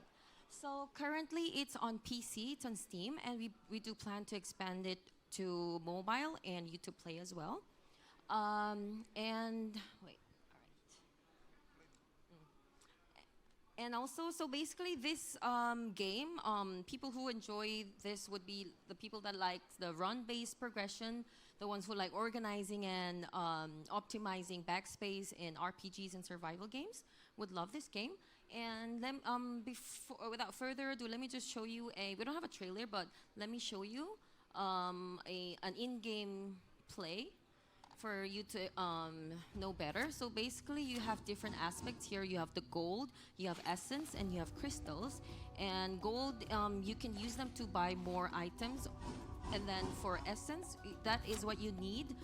So currently it's on PC, it's on Steam, and we do plan to expand it to mobile and YouTube Play as well. And wait. And also, so basically this game, people who enjoy this would be the people that like the run-based progression, the ones who like organizing and optimizing backspace in RPGs and survival games would love this game. And then, without further ado, let me just show you we don't have a trailer, but let me show you an in-game play for you to know better. So basically you have different aspects here. You have the gold, you have essence, and you have crystals. And gold, you can use them to buy more items. And then for essence, that is what you need.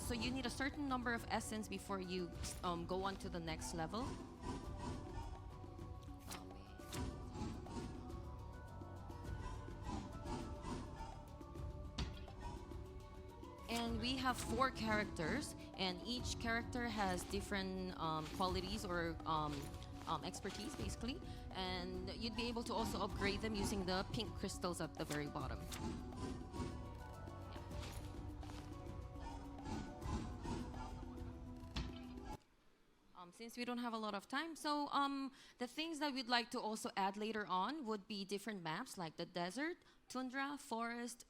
So you need a certain number of essence before you go on to the next level. and we have 4 characters, and each character has different qualities or expertise, basically. And you'd be able to also upgrade them using the pink crystals at the very bottom. Since we don't have a lot of time, so the things that we'd like to also add later on would be different maps like the desert, tundra, forest,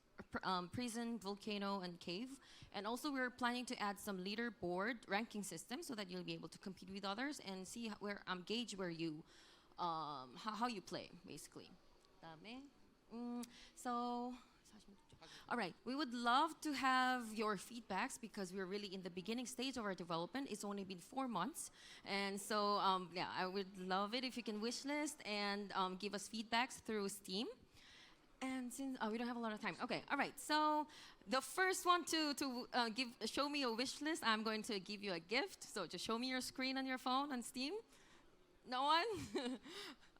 prison, volcano, and cave. And also we're planning to add some leaderboard ranking system so that you'll be able to compete with others and see where gauge where you how you play, basically. So all right, we would love to have your feedbacks because we're really in the beginning stage of our development. It's only been 4 months. And so, yeah, I would love it if you can wish list and give us feedbacks through Steam. And since we don't have a lot of time. Okay, all right. So the first one to show me a wish list, I'm going to give you a gift. So just show me your screen on your phone on Steam. No one?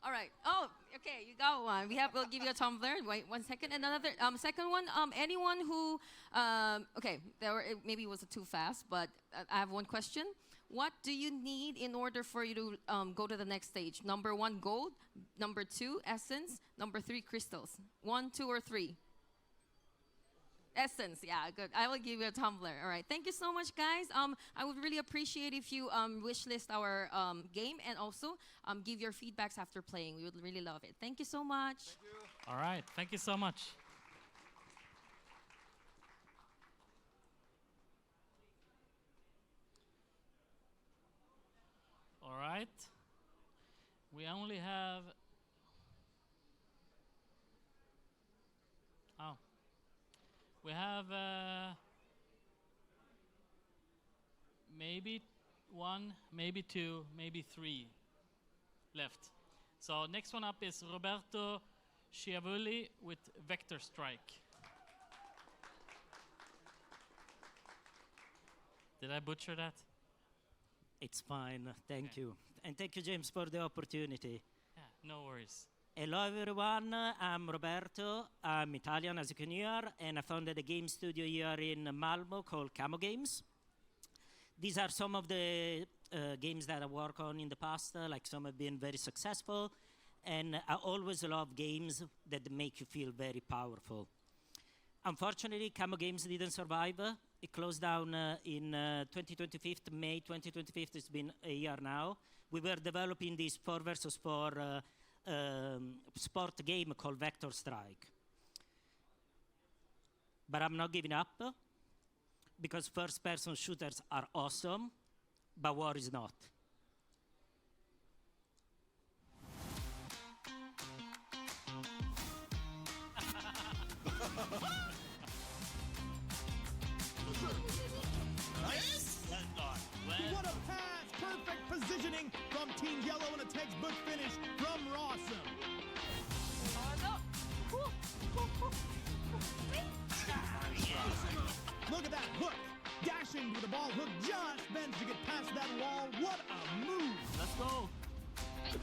All right. Oh, okay. You got one. We'll give you a tumbler. Wait 1 second. And another second one. Anyone who okay, maybe it was too fast, but I have one question. What do you need in order for you to go to the next stage? Number 1, gold. Number 2, essence. Number 3, crystals. 1, 2, or 3? Essence, yeah, good. I will give you a tumbler. All right, thank you so much, guys. I would really appreciate if you wish list our game and also give your feedbacks after playing. We would really love it. Thank you so much. Thank you. All right, thank you so much. All right, we only have. Oh. We have maybe 1, maybe 2, maybe 3 left. So next one up is Roberto Schiavulli with Vector Strike. Did I butcher that? It's fine, thank you. And thank you, James, for the opportunity. Yeah, no worries. Hello, everyone. I'm Roberto. I'm Italian, as you can hear, and I founded a game studio here in Malmo called Camo Games. These are some of the games that I worked on in the past, like some have been very successful, and I always love games that make you feel very powerful. Unfortunately, Camo Games didn't survive. It closed down in May 2025. It's been a year now. We were developing this 4 versus 4 sport game called Vector Strike. But I'm not giving up because first-person shooters are awesome, but war is not. Nice! What a pass! Perfect positioning from Team Yellow and a textbook finish from Rawsome. Look at that hook! Dashing with the ball hook, just managed to get past that wall. What a move! Let's go!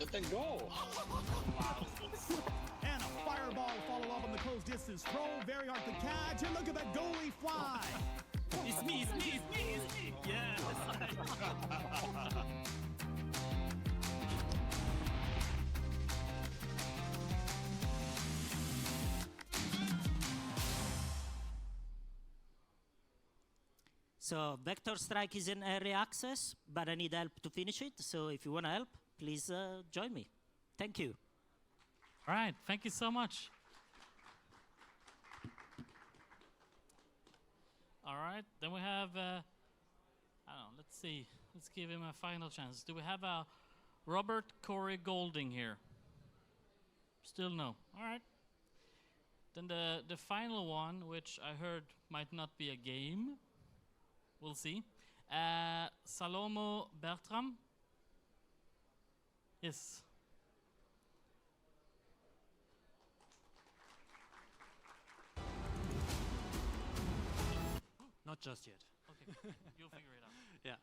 Let that go! And a fireball follow up on the close distance throw. Very hard to catch. And look at that goalie fly! It's me, it's me, it's me, it's me! Yes! So Vector Strike is in early access, but I need help to finish it. So if you want to help, please join me. Thank you. All right, thank you so much. All right, then we have, I don't know, let's see. Let's give him a final chance. Do we have a Robert Corey Golding here? Still no. All right. Then the final one, which I heard might not be a game. We'll see. Salomo Bertram. Yes. Not just yet. Okay, you'll figure it out. Yeah.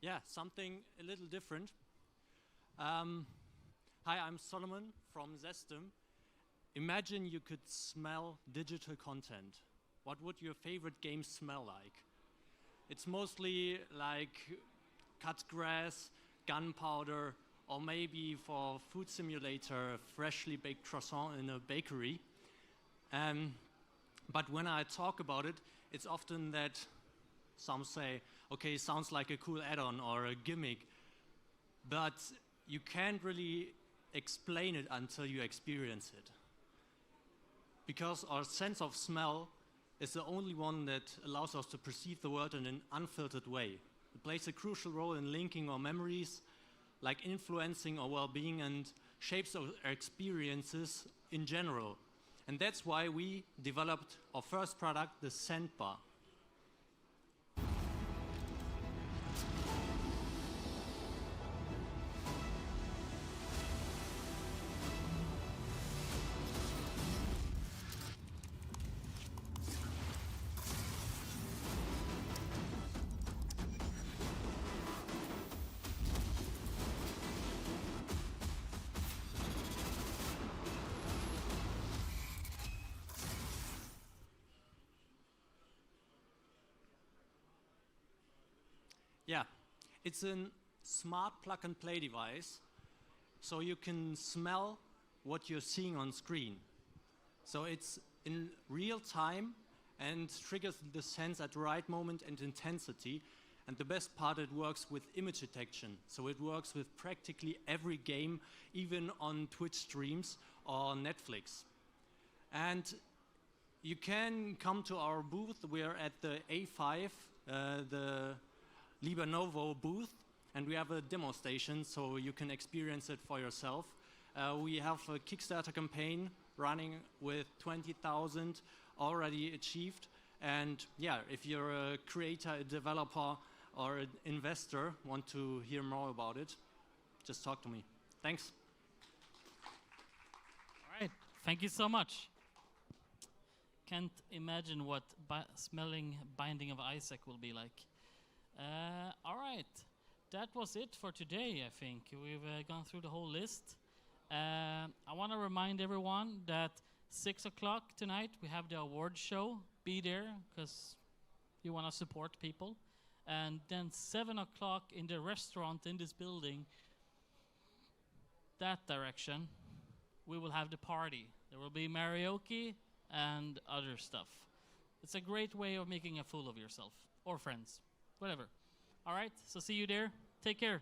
Yeah, something a little different. Hi, I'm Solomon from Zestum. Imagine you could smell digital content. what would your favorite game smell like? It's mostly like cut grass, gunpowder, or maybe for food simulator, freshly baked croissant in a bakery. But when I talk about it, it's often that some say, okay, sounds like a cool add-on or a gimmick, but you can't really explain it until you experience it. Because our sense of smell is the only one that allows us to perceive the world in an unfiltered way. It plays a crucial role in linking our memories, like influencing our well-being, and shapes our experiences in general. And that's why we developed our first product, the Scent Bar. Yeah, it's a smart plug-and-play device, so you can smell what you're seeing on screen. So it's in real time and triggers the sense at the right moment and intensity. And the best part, it works with image detection. So it works with practically every game, even on Twitch streams or Netflix. And you can come to our booth. We are at the A5, the Libanovo booth, and we have a demo station so you can experience it for yourself. We have a Kickstarter campaign running with 20,000 already achieved. And yeah, if you're a creator, a developer, or an investor, want to hear more about it, just talk to me. Thanks. All right, thank you so much. Can't imagine what smelling Binding of Isaac will be like. All right, that was it for today, I think. We've gone through the whole list. I want to remind everyone that 6 o'clock tonight we have the award show. Be there, because you want to support people. And then 7 o'clock in the restaurant in this building, that direction, we will have the party. There will be karaoke and other stuff. It's a great way of making a fool of yourself or friends. Whatever. All right, so see you there. Take care.